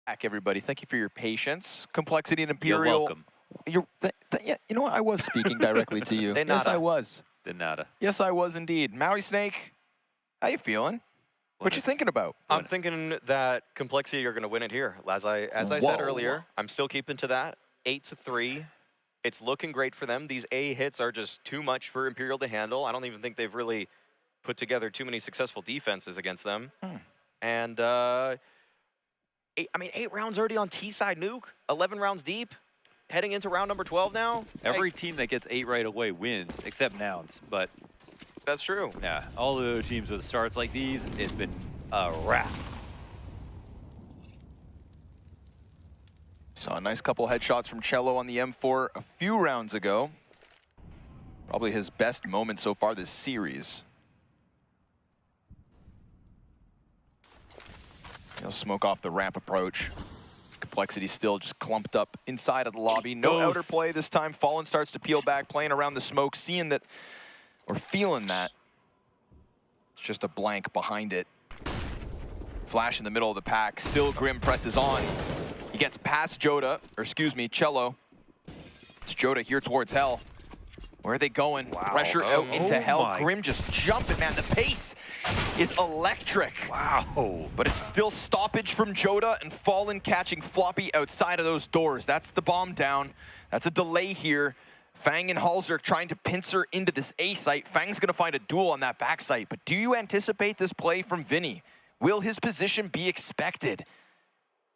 back, everybody. Thank you for your patience. Complexity and Imperial. You're welcome. Yeah, you know what? I was speaking directly to you. De Yes, nada. I was. De nada. Yes, I was indeed. Maui Snake, how you feeling? What you thinking about? I'm thinking that Complexity are going to win it here. As I said earlier, I'm still keeping to that. 8-3. It's looking great for them. These A hits are just too much for Imperial to handle. I don't even think they've really put together too many successful defenses against them. And I mean, 8 rounds already on T-side nuke, 11 rounds deep, heading into round number 12 now. Every team that gets 8 right away wins, except Nouns. But that's true. Yeah, all the other teams with starts like these, it's been a wrap. Saw a nice couple headshots from Cello on the M4 a few rounds ago. Probably his best moment so far this series. He'll smoke off the ramp approach. Complexity still just clumped up inside of the lobby. No outer play this time. Fallen starts to peel back, playing around the smoke, seeing that, or feeling that. It's just a blank behind it. Flash in the middle of the pack. Still Grim presses on. He gets past Joda, or excuse me, Cello. It's Joda here towards Hell. Where are they going? Wow. Pressure out into Hell. Grim just jumping, man. The pace is electric. Wow. But it's still stoppage from Joda and Fallen catching Floppy outside of those doors. That's the bomb down. That's a delay here. Fang and Halzer trying to pincer into this A site. Fang's going to find a duel on that back site. But do you anticipate this play from Vinny? Will his position be expected?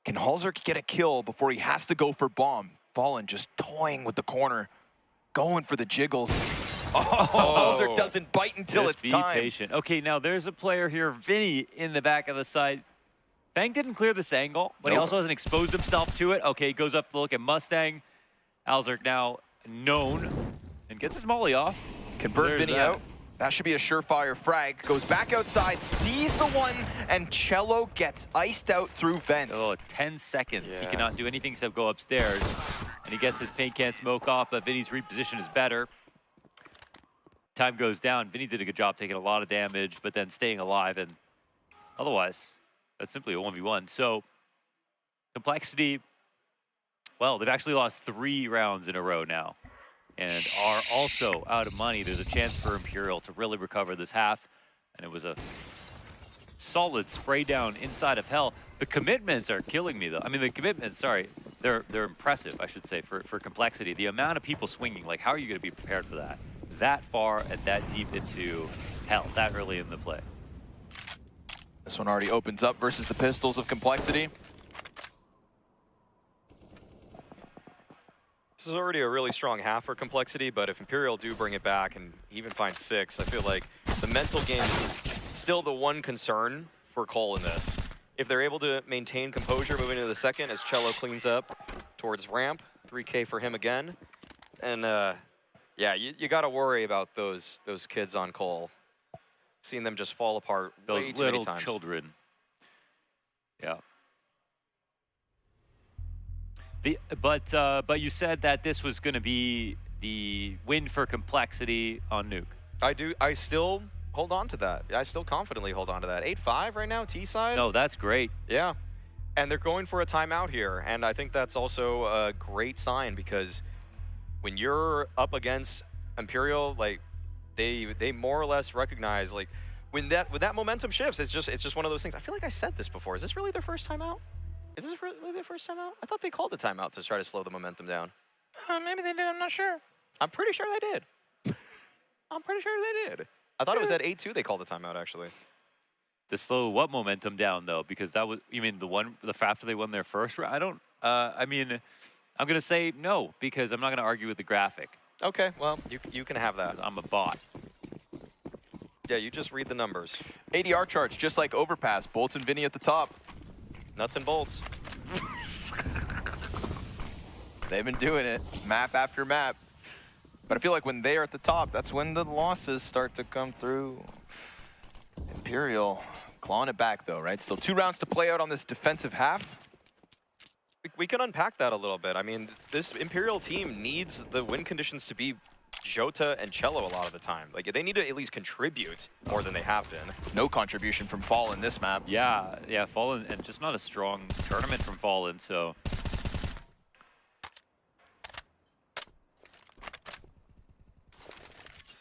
Can Halzer get a kill before he has to go for bomb? Fallen just toying with the corner. Going for the jiggles. Halzer doesn't bite until Just it's time. Be patient. Okay, now there's a player here, Vinny, in the back of the side. Fang didn't clear this angle, but he also hasn't exposed himself to it. Okay, goes up to look at Mustang. Halzer now known and gets his molly off. Can burn Vinny out. That should be a surefire frag. Goes back outside, sees the one, and Cello gets iced out through vents. Oh, 10 seconds. He cannot do anything except go upstairs. And he gets his paint can smoke off, but Vinny's reposition is better. Time goes down. Vinny did a good job taking a lot of damage, but then staying alive. And otherwise, that's simply a 1v1. So, Complexity, well, they've actually lost 3 rounds in a row now. And are also out of money. There's a chance for Imperial to really recover this half. And it was a solid spray down inside of Hell. The commitments are killing me, though. I mean, the commitments, sorry, they're impressive, I should say, for Complexity. The amount of people swinging, like, how are you going to be prepared for that? That far and that deep into Hell, that early in the play. This one already opens up versus the pistols of Complexity. This is already a really strong half for Complexity, but if Imperial do bring it back and even find 6, I feel like the mental game is still the one concern for Cole in this. If they're able to maintain composure moving into the second as Cello cleans up towards ramp, 3K for him again. And yeah, you got to worry about those kids on Cole. Seeing them just fall apart those way too many little times. Children. Yeah. But you said that this was going to be the win for Complexity on Nuke. I still hold on to that. I still confidently hold on to that. 8-5 right now, T-side. No, that's great. Yeah. And they're going for a timeout here. And I think that's also a great sign because when you're up against Imperial, like they more or less recognize, like when that momentum shifts, it's just one of those things. I feel like I said this before. Is this really their first timeout? Is this really their first timeout? I thought they called the timeout to try to slow the momentum down. Maybe they did, I'm not sure. I'm pretty sure they did. I'm pretty sure they did. I thought it was at 8-2 they called the timeout, actually. To slow what momentum down, though? Because that was, you mean the after they won their first round? I don't, I mean, I'm going to say no, because I'm not going to argue with the graphic. Okay, well, you can have that. I'm a bot. Yeah, you just read the numbers. ADR charts, just like Overpass. Bolts and Vinny at the top. Nuts and bolts. They've been doing it, map after map. But I feel like when they are at the top, that's when the losses start to come through. Imperial clawing it back, though, right? Still 2 rounds to play out on this defensive half. We can unpack that a little bit. I mean, this Imperial team needs the win conditions to be Jota and Cello a lot of the time. Like, they need to at least contribute more than they have been. No contribution from Fall in this map. Yeah, yeah, Fallen, and just not a strong tournament from Fallen, so.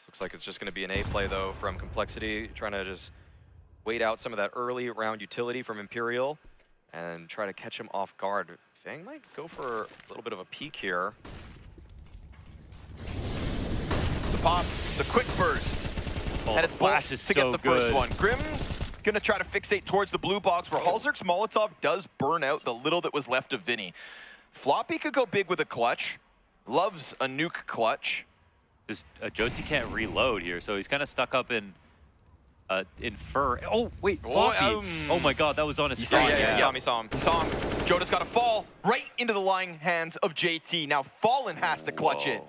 Looks like it's just going to be an A play, though, from Complexity, trying to just wait out some of that early round utility from Imperial and try to catch him off guard. Fang might go for a little bit of a peek here. It's a pop. It's a quick burst. Oh, and it's Flash Bolts is to get so the first good. one. Grim gonna try to fixate towards the blue box where Halzerk's Molotov does burn out the little that was left of Vinny. Floppy could go big with a clutch. Loves a nuke clutch. Just, Jotsy can't reload here, so he's kind of stuck up in Fur. Oh, wait, Floppy. Oh my god, that was on his He saw screen. him, Yeah, he saw him. He saw him. Jota's got to fall right into the lying hands of JT. Now Fallen has to clutch it.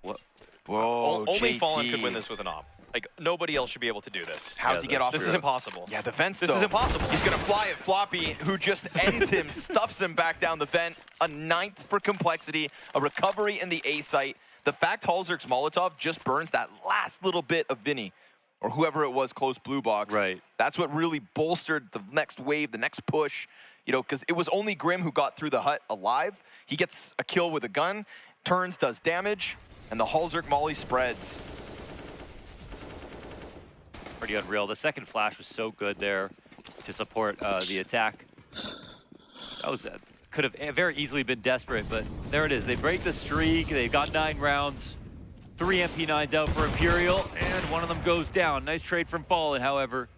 What? Whoa, Only JT. Fallen could win this with an op. Like, nobody else should be able to do this. How does he get off? This is impossible. Yeah, the vents, This is though. impossible. He's going to fly at Floppy, who just ends him, stuffs him back down the vent. A 9th for Complexity, a recovery in the A site. The fact Halzerk's Molotov just burns that last little bit of Vinny, or whoever it was close blue box. Right. That's what really bolstered the next wave, the next push. You know, because it was only Grim who got through the hut alive. He gets a kill with a gun, turns, does damage, and the Halzerk Molly spreads. Pretty unreal. The second flash was so good there to support the attack. That was could have very easily been desperate, but there it is. They break the streak. They've got 9 rounds. 3 MP9s out for Imperial, and one of them goes down. Nice trade from Fallen, however.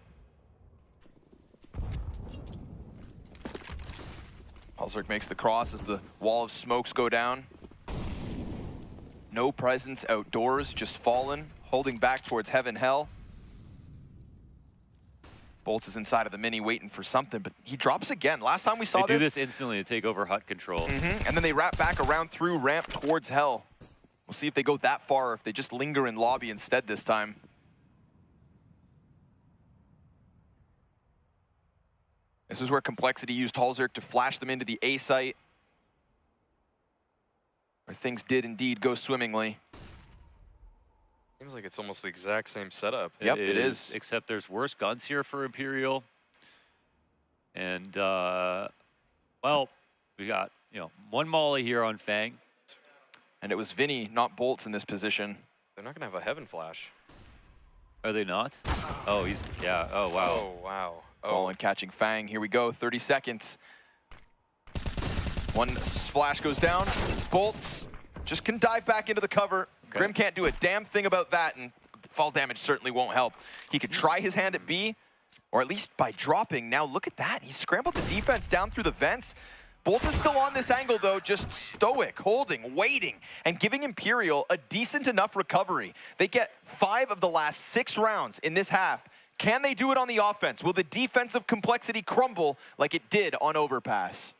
Halzerk makes the cross as the wall of smokes go down. No presence outdoors, just Fallen, holding back towards Heaven Hell. Bolts is inside of the mini waiting for something, but he drops again. Last time we saw They do this instantly to take over hut control. And then they wrap back around through ramp towards Hell. We'll see if they go that far or if they just linger in lobby instead this time. This is where Complexity used Halzerk to flash them into the A site, where things did indeed go swimmingly. Seems like it's almost the exact same setup. Yep, it is. Except there's worse guns here for Imperial. And, well, we got, one molly here on Fang. And it was Vinny, not Bolts, in this position. They're not going to have a Heaven Flash. Are they not? Oh, yeah, oh, wow. Oh, wow. Fallen catching Fang. Here we go, 30 seconds. One flash goes down. Bolts just can dive back into the cover. Okay. Grim can't do a damn thing about that, and fall damage certainly won't help. He could try his hand at B, or at least by dropping. Now look at that. He scrambled the defense down through the vents. Bolts is still on this angle, though, just stoic, holding, waiting, and giving Imperial a decent enough recovery. They get 5 of the last 6 rounds in this half. Can they do it on the offense? Will the defensive Complexity crumble like it did on Overpass?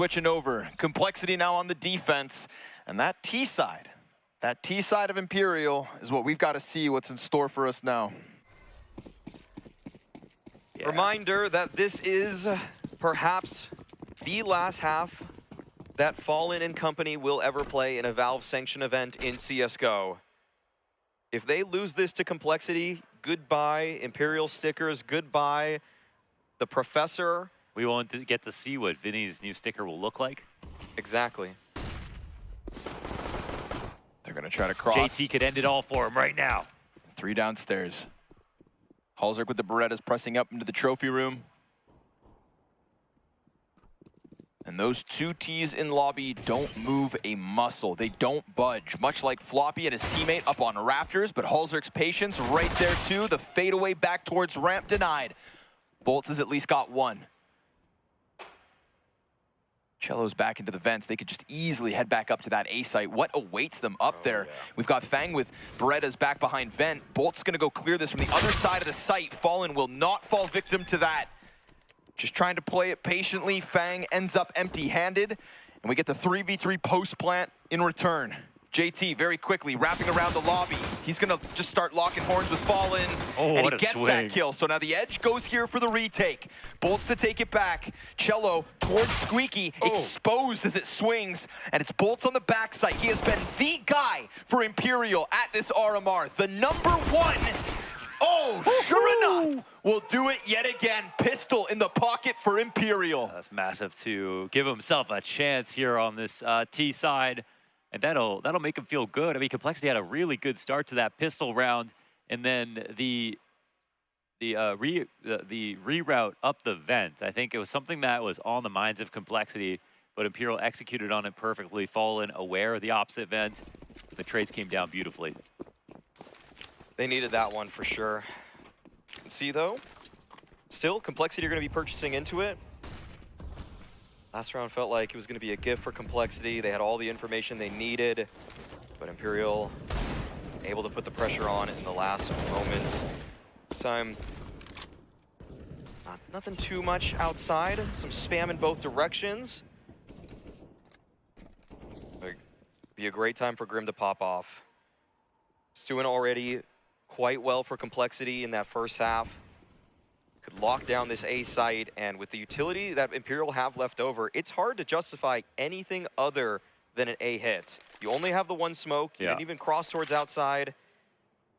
switching over. Complexity now on the defense. And that T side of Imperial is what we've got to see what's in store for us now. Yeah. Reminder that this is perhaps the last half that Fallen and company will ever play in a Valve sanctioned event in CSGO. If they lose this to Complexity, goodbye Imperial stickers, goodbye the Professor. We won't get to see what Vinny's new sticker will look like. Exactly. They're going to try to cross. JT could end it all for him right now. 3 downstairs. Halzerk with the Berettas pressing up into the trophy room. And those 2 Ts in lobby don't move a muscle. They don't budge, much like Floppy and his teammate up on rafters, but Halzerk's patience right there too. The fadeaway back towards ramp denied. Bolts has at least got 1. Cello's back into the vents. They could just easily head back up to that A site. What awaits them up there? Yeah. We've got Fang with Berettas back behind vent. Bolt's gonna go clear this from the other side of the site. Fallen will not fall victim to that. Just trying to play it patiently. Fang ends up empty-handed, and we get the 3v3 post plant in return. JT very quickly wrapping around the lobby. He's gonna just start locking horns with Fallen, and he gets that kill. So now the edge goes here for the retake. Bolts to take it back. Cello towards Squeaky, exposed as it swings, and it's Bolts on the backside. He has been the guy for Imperial at this RMR, the #1. Oh, sure enough, we'll do it yet again. Pistol in the pocket for Imperial. That's massive to give himself a chance here on this T side, and that'll make him feel good. I mean, Complexity had a really good start to that pistol round, and then the reroute up the vent. I think it was something that was on the minds of Complexity, but Imperial executed on it perfectly. Fallen aware of the opposite vent. The trades came down beautifully. They needed that one for sure. See though, still Complexity are going to be purchasing into it. Last round felt like it was going to be a gift for Complexity. They had all the information they needed, but Imperial able to put the pressure on in the last moments. This time, nothing too much outside. Some spam in both directions. It'd be a great time for Grim to pop off. It's doing already quite well for Complexity in that first half. Could lock down this A site, and with the utility that Imperial have left over, it's hard to justify anything other than an A hit. You only have the 1 smoke, you didn't even cross towards outside,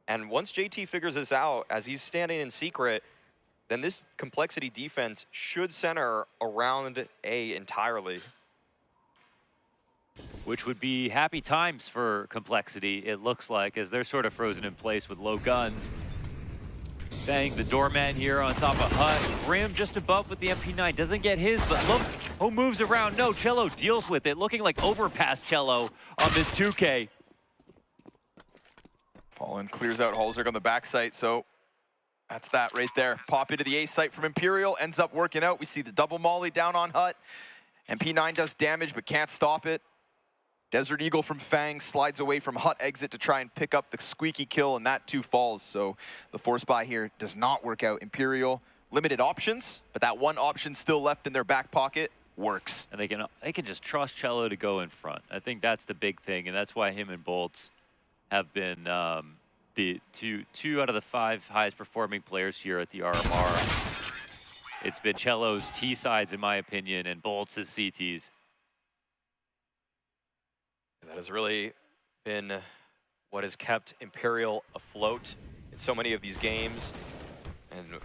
and once JT figures this out, as he's standing in secret, then this Complexity defense should center around A entirely. Which would be happy times for Complexity, it looks like, as they're sort of frozen in place with low guns. Fang, the doorman here on top of Hut. Grim just above with the MP9, doesn't get his, but look who moves around. No, Cello deals with it, looking like overpass Cello on this 2K. Fallen clears out Halzerk on the back site, so that's that right there. Pop into the A site from Imperial, ends up working out. We see the double molly down on Hut. MP9 does damage, but can't stop it. Desert Eagle from Fang slides away from Hut exit to try and pick up the Squeaky kill, and that too falls. So the force buy here does not work out. Imperial, limited options, but that 1 option still left in their back pocket works. And they can just trust Cello to go in front. I think that's the big thing, and that's why him and Bolts have been the two out of the 5 highest performing players here at the RMR. It's been Cello's T sides, in my opinion, and Bolts' CTs. That has really been what has kept Imperial afloat in so many of these games. And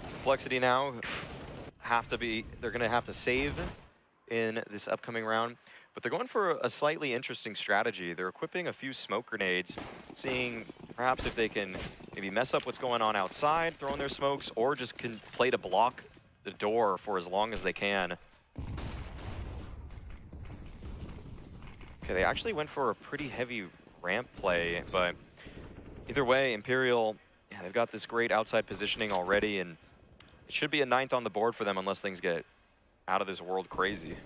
Complexity now they're gonna have to save in this upcoming round, but they're going for a slightly interesting strategy. They're equipping a few smoke grenades, seeing perhaps if they can maybe mess up what's going on outside, throwing their smokes, or just can play to block the door for as long as they can. Okay, they actually went for a pretty heavy ramp play, but either way, Imperial, they've got this great outside positioning already, and it should be a 9th on the board for them unless things get out of this world crazy.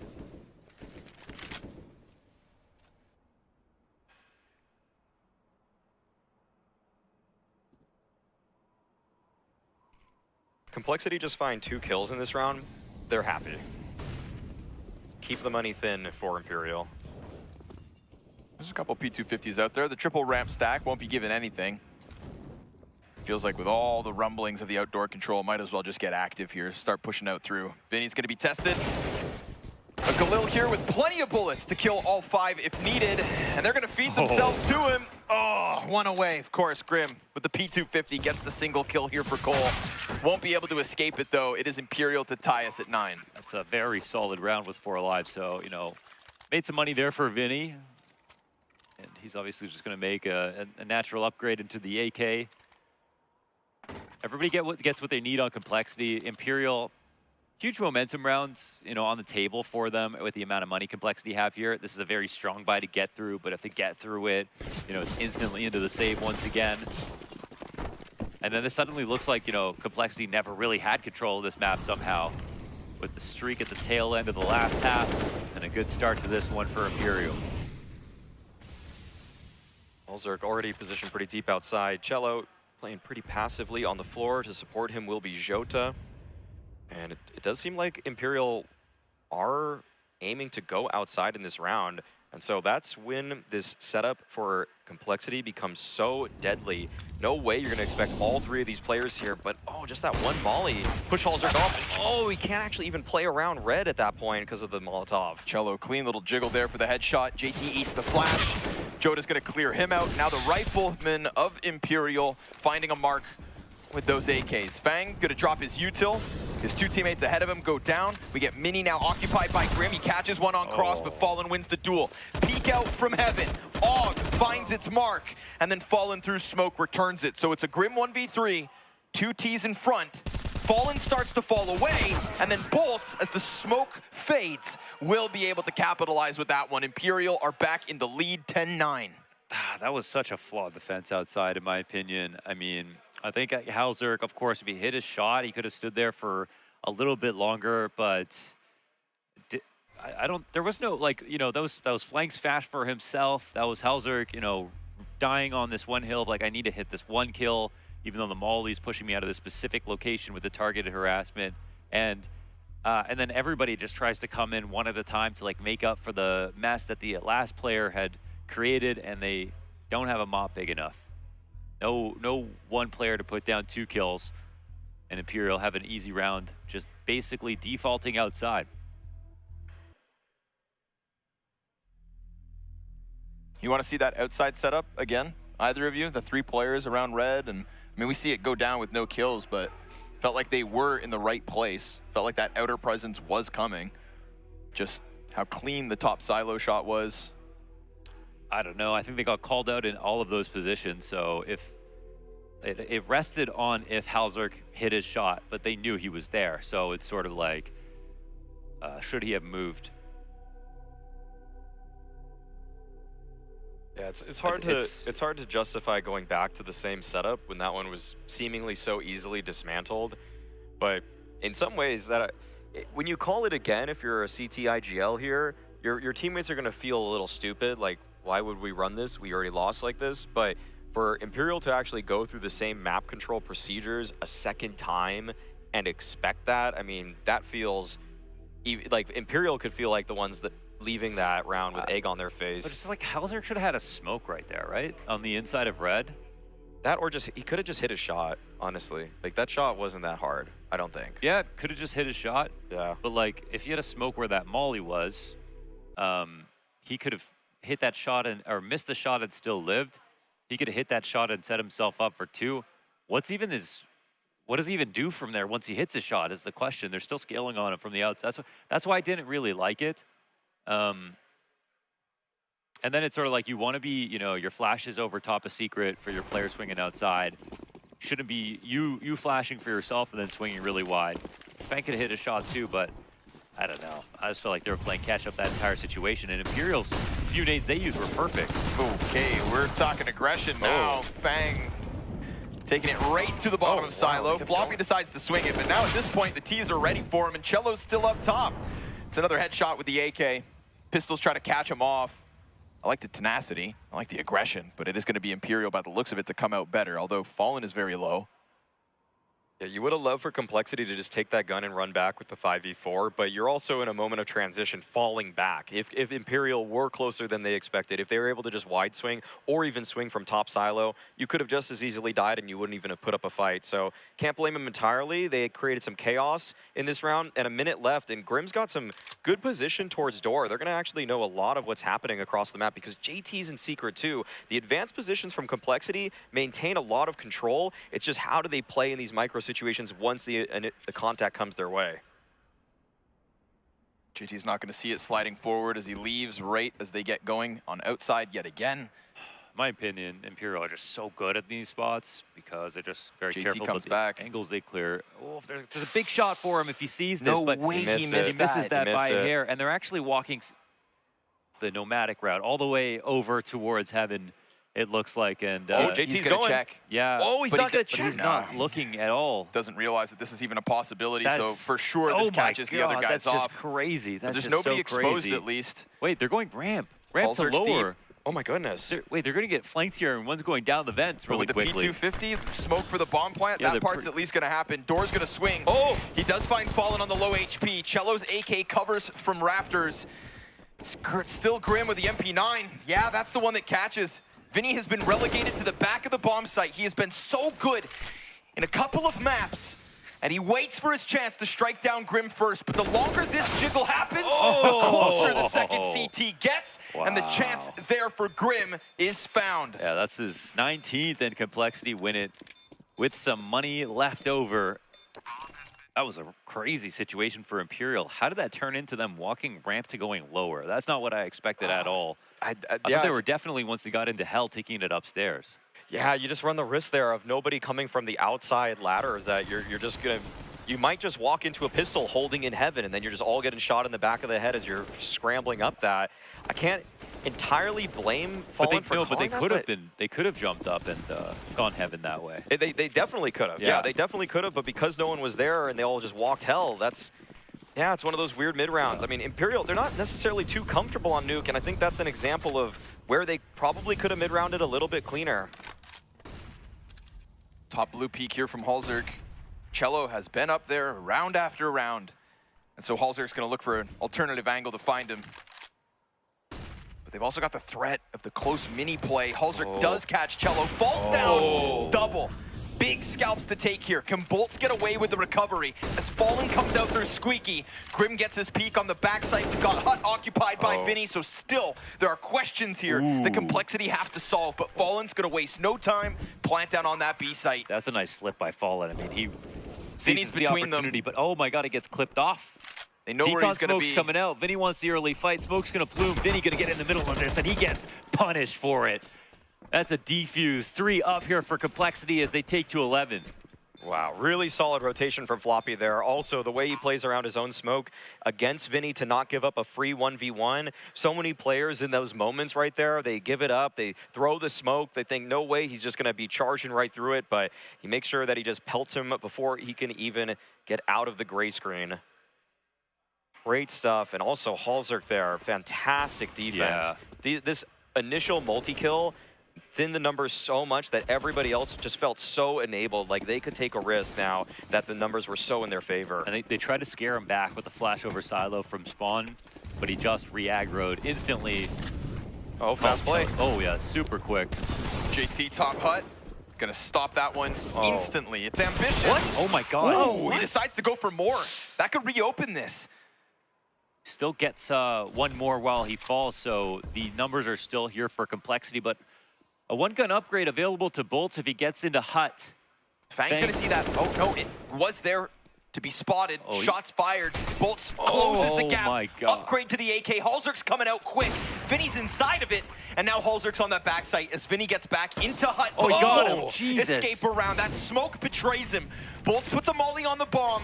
Complexity just find 2 kills in this round. They're happy. keep the money thin for Imperial. There's a couple P250s out there. The triple ramp stack won't be given anything. Feels like with all the rumblings of the outdoor control, might as well just get active here. Start pushing out through. Vinny's going to be tested. A Galil here with plenty of bullets to kill all 5 if needed. And they're going to feed themselves to him. Oh, one away. Of course, Grim with the P250 gets the single kill here for Cole. Won't be able to escape it, though. It is Imperial to tie us at 9. That's a very solid round with 4 alive. So, you know, made some money there for Vinny. And he's obviously just going to make a natural upgrade into the AK. Everybody gets what they need on Complexity. Imperial, huge momentum rounds, you know, on the table for them with the amount of money Complexity have here. This is a very strong buy to get through, but if they get through it, you know, it's instantly into the save once again. And then this suddenly looks like, you know, Complexity never really had control of this map somehow, with the streak at the tail end of the last half, and a good start to this one for Imperial. Alzerk already positioned pretty deep outside. Cello playing pretty passively on the floor. To support him will be Jota. And it does seem like Imperial are aiming to go outside in this round. And so that's when this setup for Complexity becomes so deadly. No way you're going to expect all 3 of these players here, but oh, just that one volley. Push Alzerk off. Oh, he can't actually even play around red at that point because of the Molotov. Cello, clean little jiggle there for the headshot. JT eats the flash. Jota's going to clear him out. Now the rifleman of Imperial finding a mark with those AKs. Fang going to drop his util. His 2 teammates ahead of him go down. We get Mini now occupied by Grim. He catches one on cross, but Fallen wins the duel. Peek out from heaven. Og finds its mark, and then Fallen through smoke returns it. So it's a Grim 1v3, 2 Ts in front. Fallen starts to fall away, and then Bolts, as the smoke fades, will be able to capitalize with that one. Imperial are back in the lead, 10-9. That was such a flawed defense outside, in my opinion. I mean, I think Halzerk, of course, if he hit his shot, he could have stood there for a little bit longer, but I don't, there was no, like, you know, that was flanks fast for himself. That was Halzerk, you know, dying on this one hill, like, I need to hit this one kill, even though the Molly's pushing me out of this specific location with the targeted harassment. And then everybody just tries to come in one at a time to, like, make up for the mess that the last player had created, and they don't have a mop big enough. No one player to put down 2 kills, and Imperial have an easy round, just basically defaulting outside. You want to see that outside setup again? Either of you? The 3 players around red? And I mean, we see it go down with no kills, but felt like they were in the right place. Felt like that outer presence was coming. Just how clean the top silo shot was. I don't know. I think they got called out in all of those positions. So if it rested on if Halzerk hit his shot, but they knew he was there. So it's sort of like, should he have moved? Yeah, it's hard to justify going back to the same setup when that one was seemingly so easily dismantled. But in some ways, when you call it again, if you're a CT IGL here, your teammates are going to feel a little stupid. Like, why would we run this? We already lost like this. But for Imperial to actually go through the same map control procedures a second time and expect that, I mean, that feels like Imperial could feel like the ones that leaving that round with egg on their face. But it's like Halzerk should have had a smoke right there, right? On the inside of red. That, or just, he could have just hit his shot, honestly. Like, that shot wasn't that hard, I don't think. Yeah, could have just hit his shot. Yeah. But, like, if you had a smoke where that Molly was, he could have hit that shot or missed the shot and still lived. He could have hit that shot and set himself up for 2. What does he even do from there once he hits a shot is the question. They're still scaling on him from the outside. That's why I didn't really like it. And then it's sort of like you want to be, you know, your flash is over top of secret for your player swinging outside. Shouldn't be you flashing for yourself and then swinging really wide. Fang could hit a shot too, but I don't know. I just felt like they were playing catch up that entire situation, and Imperial's few nades they used were perfect. Okay, we're talking aggression now. Fang taking it right to the bottom of Silo. Floppy decides to swing it, but now at this point the T's are ready for him, and Cello's still up top. It's another headshot with the AK. Pistols try to catch him off. I like the tenacity, I like the aggression, but it is going to be Imperial by the looks of it to come out better, although Fallen is very low. Yeah, you would have loved for Complexity to just take that gun and run back with the 5v4, but you're also in a moment of transition falling back. If Imperial were closer than they expected, if they were able to just wide swing or even swing from top silo, you could have just as easily died and you wouldn't even have put up a fight. So can't blame them entirely. They created some chaos in this round and a minute left, and Grim's got some good position towards door. They're going to actually know a lot of what's happening across the map because JT's in secret too. The advanced positions from Complexity maintain a lot of control. It's just how do they play in these micro situations once the contact comes their way. JT's not going to see it sliding forward as he leaves right as they get going on outside yet again. My opinion, Imperial are just so good at these spots because they're just very JT careful. comes but the back. angles they clear. Oh, if there's a big shot for him if he sees this. No but way he misses missed that that. by a hair. And they're actually walking the nomadic route all the way over towards heaven, it looks like. And JT's going to check. Yeah. Oh, he's not going to check. He's not looking at all. Doesn't realize that this is even a possibility, so That's- for sure this catches the other guys that's off. Just crazy. That's There's just nobody so exposed crazy. at least. Wait, they're going ramp. Ramp to Halzer's lower. deep. Oh my goodness. Wait, they're going to get flanked here, and one's going down the vents really With the quickly. P250, the smoke for the bomb plant, Yeah, that part's at least going to happen. Door's going to swing. Oh! He does find Fallen on the low HP. Cello's AK covers from rafters. Still Grim with the MP9. Yeah, that's the one that catches. Vinny has been relegated to the back of the bomb site. He has been so good in a couple of maps, and he waits for his chance to strike down Grim first. But the longer this jiggle happens, the closer the second CT gets, and the chance there for Grim is found. Yeah, that's his 19th, and Complexity win it with some money left over. That was a crazy situation for Imperial. How did that turn into them walking ramp to going lower? That's not what I expected at all. I thought they were definitely, once they got into hell, taking it upstairs. Yeah, you just run the risk there of nobody coming from the outside ladders that you're just going to... You might just walk into a pistol holding in heaven, and then you're just all getting shot in the back of the head as you're scrambling up that. I can't entirely blame Fallen for but they calling could that, have been. They could have jumped up and gone heaven that way. They definitely could have. Yeah, they definitely could have, but because no one was there and they all just walked hell, that's... Yeah, it's one of those weird mid-rounds. I mean, Imperial, they're not necessarily too comfortable on Nuke, and I think that's an example of where they probably could have mid-rounded a little bit cleaner. Top blue peak here from Halzerg. Cello has been up there round after round. And so Halzerg's going to look for an alternative angle to find him. But they've also got the threat of the close mini play. Halzerg does catch Cello, falls down, double. Big scalps to take here. Can Bolts get away with the recovery? As Fallen comes out through Squeaky, Grim gets his peek on the backside. Got Hut occupied by Vinny, so still, there are questions here that Complexity have to solve, but Fallen's gonna waste no time, plant down on that B site. That's a nice slip by Fallen. I mean, he Vinny's seizes the between them. opportunity, but oh my god, it gets clipped off. They know where he's gonna Smoke's be. coming out. Vinny wants the early fight. Smoke's gonna plume. Vinny gonna get in the middle of this, and he gets punished for it. That's a defuse. 3 up here for Complexity as they take to 11. Wow, really solid rotation from Floppy there. Also, the way he plays around his own smoke against Vinny to not give up a free 1v1. So many players in those moments right there, they give it up, they throw the smoke, they think, no way, he's just going to be charging right through it, but he makes sure that he just pelts him before he can even get out of the gray screen. Great stuff, and also Halzerg there, fantastic defense. This initial multi-kill thinned the numbers so much that everybody else just felt so enabled, like they could take a risk now that the numbers were so in their favor. And they tried to scare him back with the flash over silo from spawn, but he just re-aggroed instantly. Oh, fast play. Oh yeah, super quick. JT top Hut, gonna stop that one instantly. It's ambitious. What? Oh my god. Whoa, he decides to go for more. That could reopen this. Still gets one more while he falls, so the numbers are still here for Complexity, but a one-gun upgrade available to Bolts if he gets into Hut. Fang's gonna see that. Oh no, it was there to be spotted. Shots fired. Bolts closes the gap. My God. Upgrade to the AK. Halzerg's coming out quick. Vinny's inside of it, and now Halzerg's on that backside as Vinny gets back into Hut. Oh, he got him. Jesus. Escape around. That smoke betrays him. Bolts puts a molly on the bomb.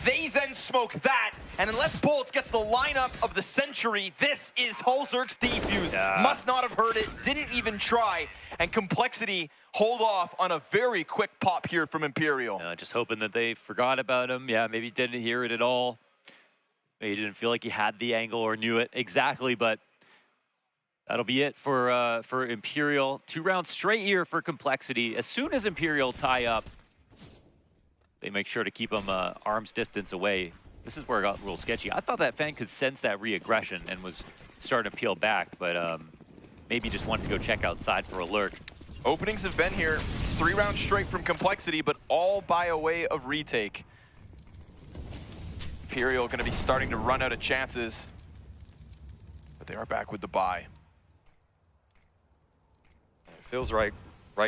They then smoke that, and unless Bolts gets the lineup of the century, this is Halzerg's defuse. Must not have heard it, didn't even try, and Complexity hold off on a very quick pop here from Imperial. Just hoping that they forgot about him. Yeah, maybe didn't hear it at all. Maybe didn't feel like he had the angle or knew it exactly, but that'll be it for Imperial. 2 rounds straight here for Complexity. As soon as Imperial tie up, they make sure to keep him arm's distance away. This is where it got a little sketchy. I thought that Fang could sense that re-aggression and was starting to peel back, but maybe just wanted to go check outside for a lurk. Openings have been here. It's 3 rounds straight from Complexity, but all by a way of retake. Imperial going to be starting to run out of chances, but they are back with the buy. It feels right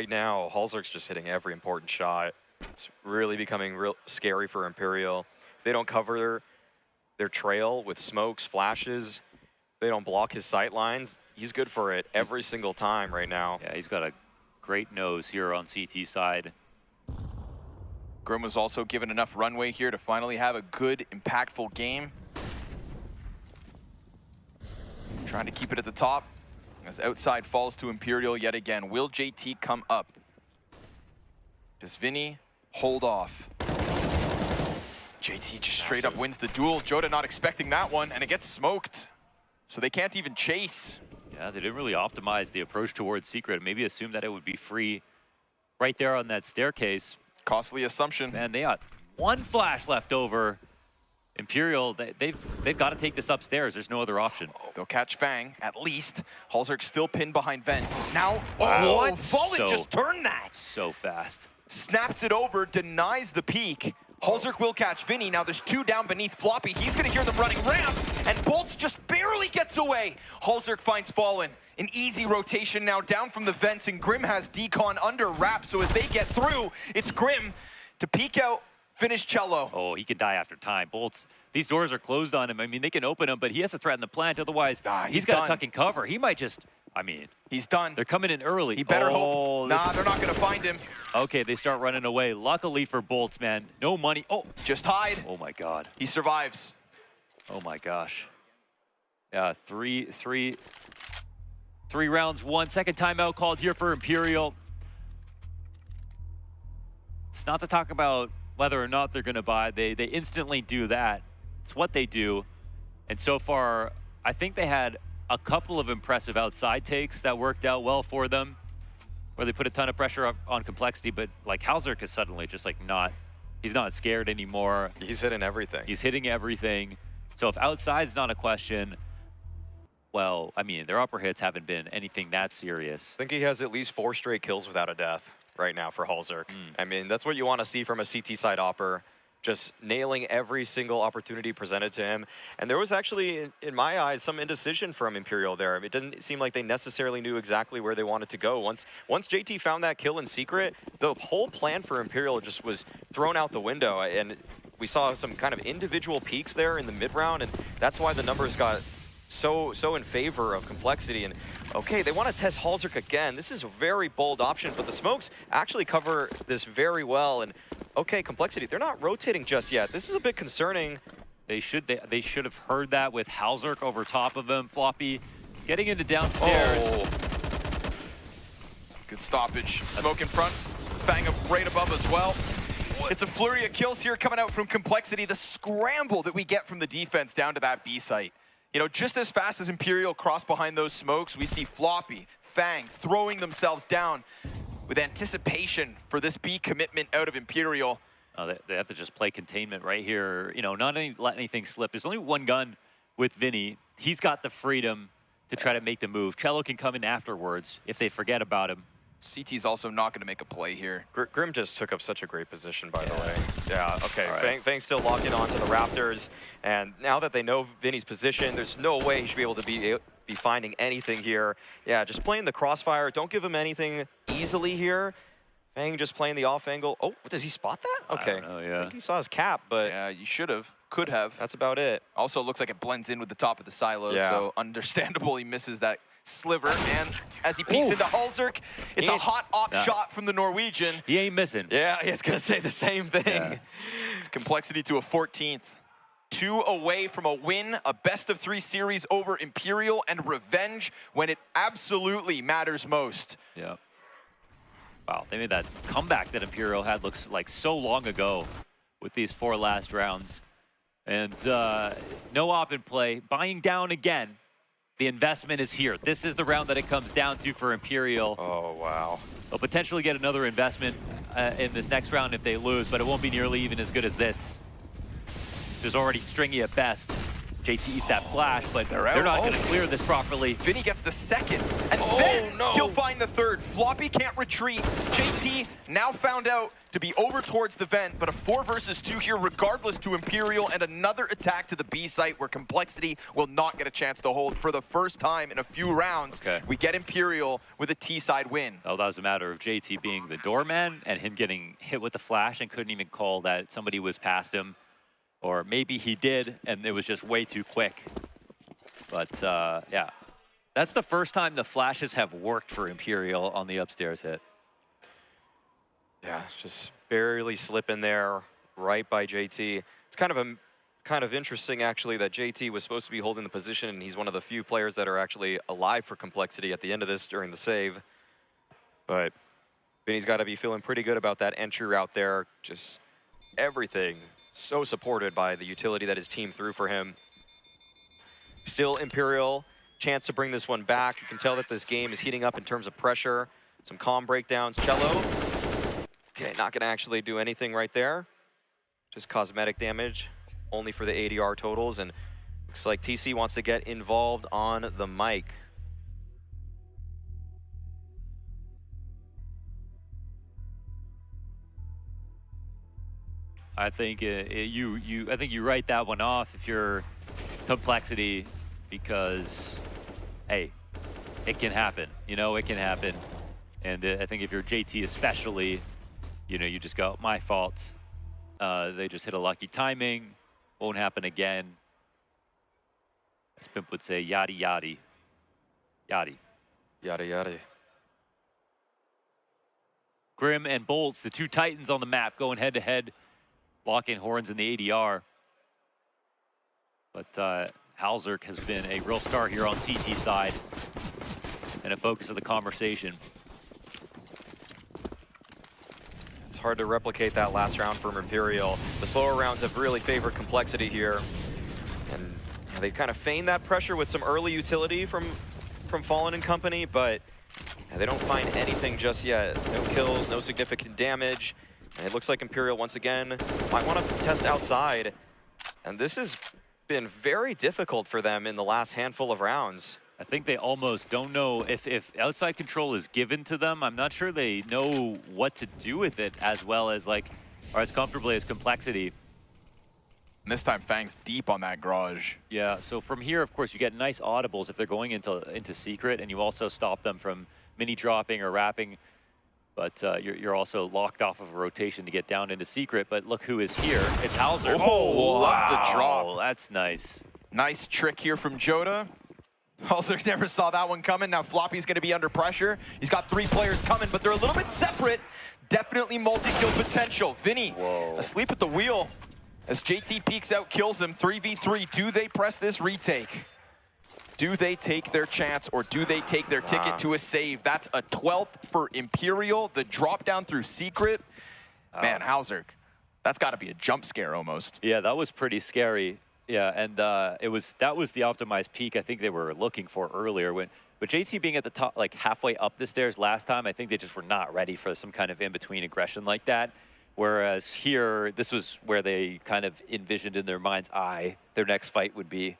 now, Halzerk's just hitting every important shot. It's really becoming real scary for Imperial. If they don't cover their trail with smokes, flashes, if they don't block his sight lines, he's good for it every single time right now. Yeah, he's got a great nose here on CT side. Grim was also given enough runway here to finally have a good, impactful game. Trying to keep it at the top as outside falls to Imperial yet again. Will JT come up? Does Vinny hold off? JT just straight up wins the duel. Joda not expecting that one, and it gets smoked. So they can't even chase. Yeah, they didn't really optimize the approach towards Secret. Maybe assume that it would be free right there on that staircase. Costly assumption. And they got one flash left over. Imperial, they've got to take this upstairs. There's no other option. They'll catch Fang, at least. Halzerk still pinned behind Vent. Now, Wow. oh, Fallen just turned that. So fast. Snaps it over, denies the peek. Halzerk will catch Vinny. Now there's 2 down beneath Floppy. He's gonna hear them running ramp, and Bolts just barely gets away. Halzerk finds Fallen. An easy rotation now down from the vents, and Grim has Decon under wrap, so as they get through, it's Grim to peek out, finish Cello. Oh, he could die after time. Bolts, these doors are closed on him. I mean, they can open them, but he has to threaten the plant, otherwise he's got to tuck and cover. He might just, I mean. He's done. They're coming in early. He better hope. Nah, they're not gonna find him. Okay, they start running away. Luckily for Bolts, man, no money. Oh. Just hide. Oh my God. He survives. Oh my gosh. Yeah, three rounds, 1 second timeout called here for Imperial. It's not to talk about whether or not they're going to buy. They instantly do that. It's what they do. And so far, I think they had a couple of impressive outside takes that worked out well for them, where they put a ton of pressure on Complexity, but like Halzerk is suddenly just like he's not scared anymore. He's hitting everything. He's hitting everything. So if outside's not a question, well, I mean, their upper hits haven't been anything that serious. I think he has at least 4 straight kills without a death right now for Halzerk. I mean, that's what you want to see from a CT side opper. Just nailing every single opportunity presented to him. And there was actually, in my eyes, some indecision from Imperial there. It didn't seem like they necessarily knew exactly where they wanted to go. Once JT found that kill in secret, the whole plan for Imperial just was thrown out the window. And we saw some kind of individual peaks there in the mid-round, and that's why the numbers got so in favor of Complexity. And okay, they want to test Halzerk again. This is a very bold option, but the smokes actually cover this very well. And okay, Complexity, they're not rotating just yet. This is a bit concerning. They should have heard that with Halzerk over top of him. Floppy getting into downstairs. Oh. Good stoppage. Smoke in front. Fang up right above as well. It's a flurry of kills here coming out from Complexity. The scramble that we get from the defense down to that B site. You know, just as fast as Imperial cross behind those smokes, we see Floppy, Fang throwing themselves down with anticipation for this B commitment out of Imperial. They have to just play containment right here. You know, not let anything slip. There's only one gun with Vinny. He's got the freedom to try to make the move. Cello can come in afterwards if they forget about him. CT's also not going to make a play here. Grim just took up such a great position, by the way. Yeah, okay. Right. Fang's still locking onto the Raptors, and now that they know Vinny's position, there's no way he should be able to be finding anything here. Yeah, just playing the crossfire. Don't give him anything easily here. Fang just playing the off angle. Oh, does he spot that? Okay. I don't know, yeah. I think he saw his cap, but yeah, you should have. Could have. That's about it. Also, looks like it blends in with the top of the silo, so understandable he misses that sliver. And as he peeks into Halzerk, it's a hot op shot from the Norwegian. He ain't missing. Yeah, I was going to say the same thing. Yeah. It's Complexity to a 14th. 2 away from a win, a best-of-3 series over Imperial, and revenge when it absolutely matters most. Yeah. Wow, they made that comeback that Imperial had looks like so long ago with these 4 last rounds. And no op in play, buying down again. The investment is here. This is the round that it comes down to for Imperial. Oh, wow. They'll potentially get another investment in this next round if they lose, but it won't be nearly even as good as this. There's already stringy at best. JT eats that flash, but they're not going to clear this properly. Vinny gets the second, and then he'll find the third. Floppy can't retreat. JT now found out to be over towards the vent, but a 4 versus 2 here regardless to Imperial, and another attack to the B site where Complexity will not get a chance to hold. For the first time in a few rounds, we get Imperial with a T-side win. Oh, that was a matter of JT being the doorman and him getting hit with the flash and couldn't even call that somebody was past him. Or maybe he did, and it was just way too quick. But, yeah. That's the first time the flashes have worked for Imperial on the upstairs hit. Yeah, just barely slipping there right by JT. It's kind of interesting, actually, that JT was supposed to be holding the position, and he's one of the few players that are actually alive for Complexity at the end of this during the save. But Vinny's got to be feeling pretty good about that entry route there. Just everything so supported by the utility that his team threw for him. Still Imperial, chance to bring this one back. You can tell that this game is heating up in terms of pressure. Some calm breakdowns. Cello. Okay, not gonna actually do anything right there. Just cosmetic damage, only for the ADR totals. And looks like TC wants to get involved on the mic. I think I think you write that one off if you're Complexity, because hey, it can happen. You know, it can happen. And I think if you're JT especially, you know, you just go, my fault. They just hit a lucky timing. Won't happen again. As Pimp would say, yaddy yaddy. Yaddy. Yaddy yaddy. Grim and Bolts, the two Titans on the map, going head to head. Locking horns in the ADR. But Halzerk has been a real star here on CT side and a focus of the conversation. It's hard to replicate that last round from Imperial. The slower rounds have really favored Complexity here. And they kind of feign that pressure with some early utility from Fallen and company, but they don't find anything just yet. No kills, no significant damage. And it looks like Imperial, once again, might want to test outside. And this has been very difficult for them in the last handful of rounds. I think they almost don't know if outside control is given to them. I'm not sure they know what to do with it as well as, like, or as comfortably as Complexity. And this time, Fang's deep on that garage. Yeah, so from here, of course, you get nice audibles if they're going into secret, and you also stop them from mini dropping or wrapping. But you're also locked off of a rotation to get down into secret. But look who is here. It's Halzerk. Oh, love the drop. That's nice. Nice trick here from Joda. Halzerk never saw that one coming. Now Floppy's going to be under pressure. He's got 3 players coming, but they're a little bit separate. Definitely multi-kill potential. Vinny asleep at the wheel as JT peeks out, kills him. 3v3. Do they press this retake? Do they take their chance, or do they take their ticket to a save? That's a 12th for Imperial. The drop down through secret. Man, Halzerk, that's got to be a jump scare almost. Yeah, that was pretty scary. Yeah, and that was the optimized peak I think they were looking for earlier. But JT being at the top, like halfway up the stairs last time, I think they just were not ready for some kind of in-between aggression like that. Whereas here, this was where they kind of envisioned in their mind's eye their next fight would be.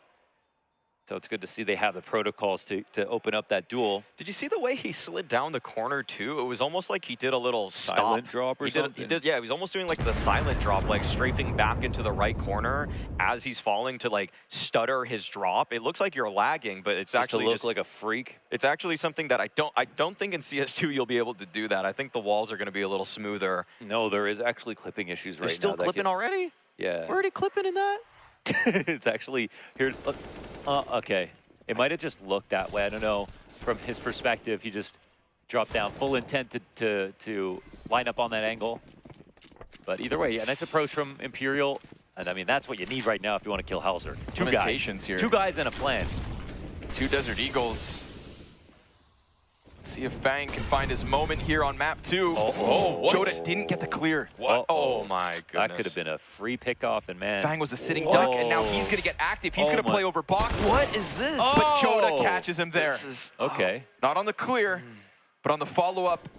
So it's good to see they have the protocols to open up that duel. Did you see the way he slid down the corner too? It was almost like he did a little silent drop or something? Yeah, he was almost doing like the silent drop, like strafing back into the right corner as he's falling to like stutter his drop. It looks like you're lagging, but it's Just actually to look like a freak. It's actually something that I don't think in CS2 you'll be able to do that. I think the walls are going to be a little smoother. No, there is actually clipping issues right now. They're still clipping already? Yeah. We're already clipping in that? It's actually here. Okay, it might have just looked that way. I don't know. From his perspective, he just dropped down, full intent to line up on that angle. But either way, a nice approach from Imperial, and I mean that's what you need right now if you want to kill Halzerk. Limitations here. 2 guys and a plan. 2 Desert Eagles. See if Fang can find his moment here on map 2. what? Joda didn't get the clear. What? Oh my goodness. That could have been a free pickoff, and man. Fang was a sitting duck, and now he's going to get active. He's going to play over box. What is this? But Joda catches him there. Okay. Not on the clear, but on the follow-up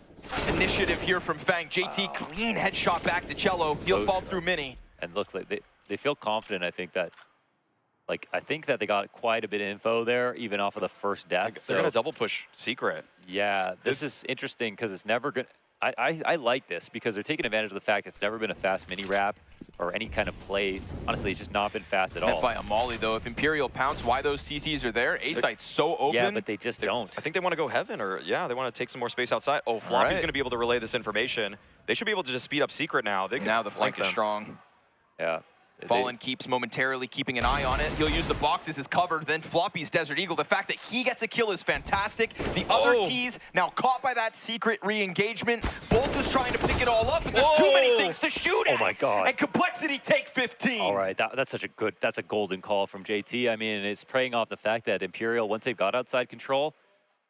initiative here from Fang. JT, clean headshot back to Cello. He'll fall through Mini. And looks like they feel confident. I think that they got quite a bit of info there, even off of the first death. They're going to double push Secret. Yeah, this is interesting because it's never going to... I like this because they're taking advantage of the fact it's never been a fast mini wrap or any kind of play. Honestly, it's just not been fast at all. Met by a molly, though. If Imperial pounce why those CCs are there, A-site's so open. Yeah, but they just don't. I think they want to go heaven, or yeah, they want to take some more space outside. Oh, Floppy's going to be able to relay this information. They should be able to just speed up Secret now. They can now the flank is strong. Yeah. Fallen keeps momentarily keeping an eye on it. He'll use the boxes as cover, then Floppy's Desert Eagle. The fact that he gets a kill is fantastic. The other T's now caught by that secret re-engagement. Bolt is trying to pick it all up, but there's too many things to shoot at. Oh my God. And Complexity take 15. All right, that's a golden call from JT. I mean, it's preying off the fact that Imperial, once they've got outside control,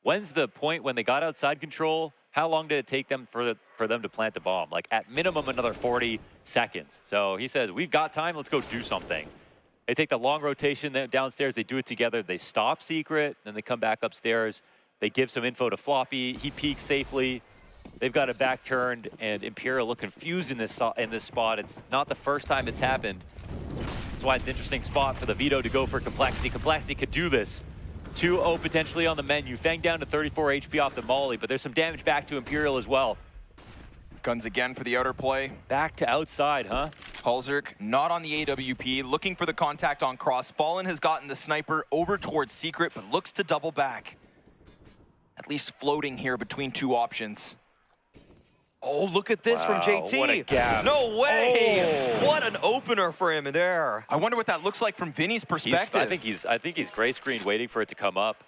when's the point when they got outside control? How long did it take them for them to plant the bomb? Like, at minimum, another 40 seconds. So he says, we've got time, let's go do something. They take the long rotation downstairs, they do it together, they stop Secret, then they come back upstairs, they give some info to Floppy, he peeks safely, they've got it back turned, and Imperial look confused in this spot. It's not the first time it's happened. That's why it's an interesting spot for the Veto to go for Complexity. Complexity could do this. 2-0 potentially on the menu. Fang down to 34 HP off the molly, but there's some damage back to Imperial as well. Guns again for the outer play. Back to outside, huh? Halzerk not on the AWP, looking for the contact on cross. Fallen has gotten the sniper over towards Secret, but looks to double back. At least floating here between two options. Oh, look at this from JT. What a gap. No way. Oh. What an opener for him there. I wonder what that looks like from Vinny's perspective. I think he's gray screened waiting for it to come up.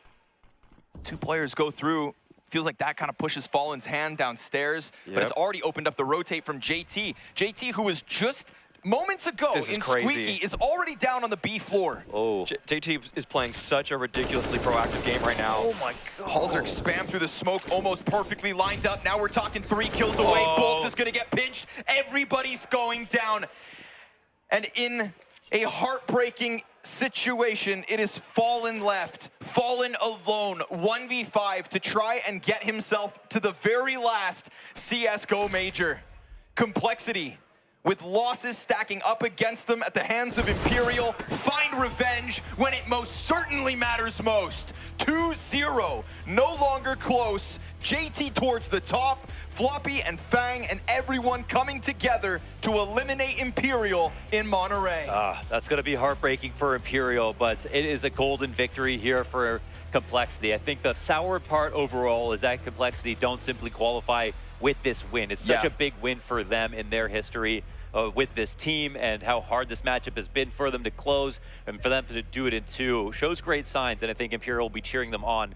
Two players go through. Feels like that kind of pushes Fallen's hand downstairs, but it's already opened up the rotate from JT. JT, who was just moments ago in Squeaky, is already down on the B floor. Oh. JT is playing such a ridiculously proactive game right now. Oh my God. Halzerk spam through the smoke, almost perfectly lined up. Now we're talking 3 kills away. Bolts is gonna get pinched. Everybody's going down. And in a heartbreaking situation, it is Fallen left. Fallen alone, 1v5 to try and get himself to the very last CSGO major. Complexity, with losses stacking up against them at the hands of Imperial, find revenge when it most certainly matters most. 2-0, no longer close. JT towards the top, Floppy and Fang and everyone coming together to eliminate Imperial in Monterey. That's going to be heartbreaking for Imperial, but it is a golden victory here for Complexity. I think the sour part overall is that Complexity don't simply qualify with this win. It's such a big win for them in their history. With this team and how hard this matchup has been for them to close and for them to do it in 2 shows great signs, and I think Imperial will be cheering them on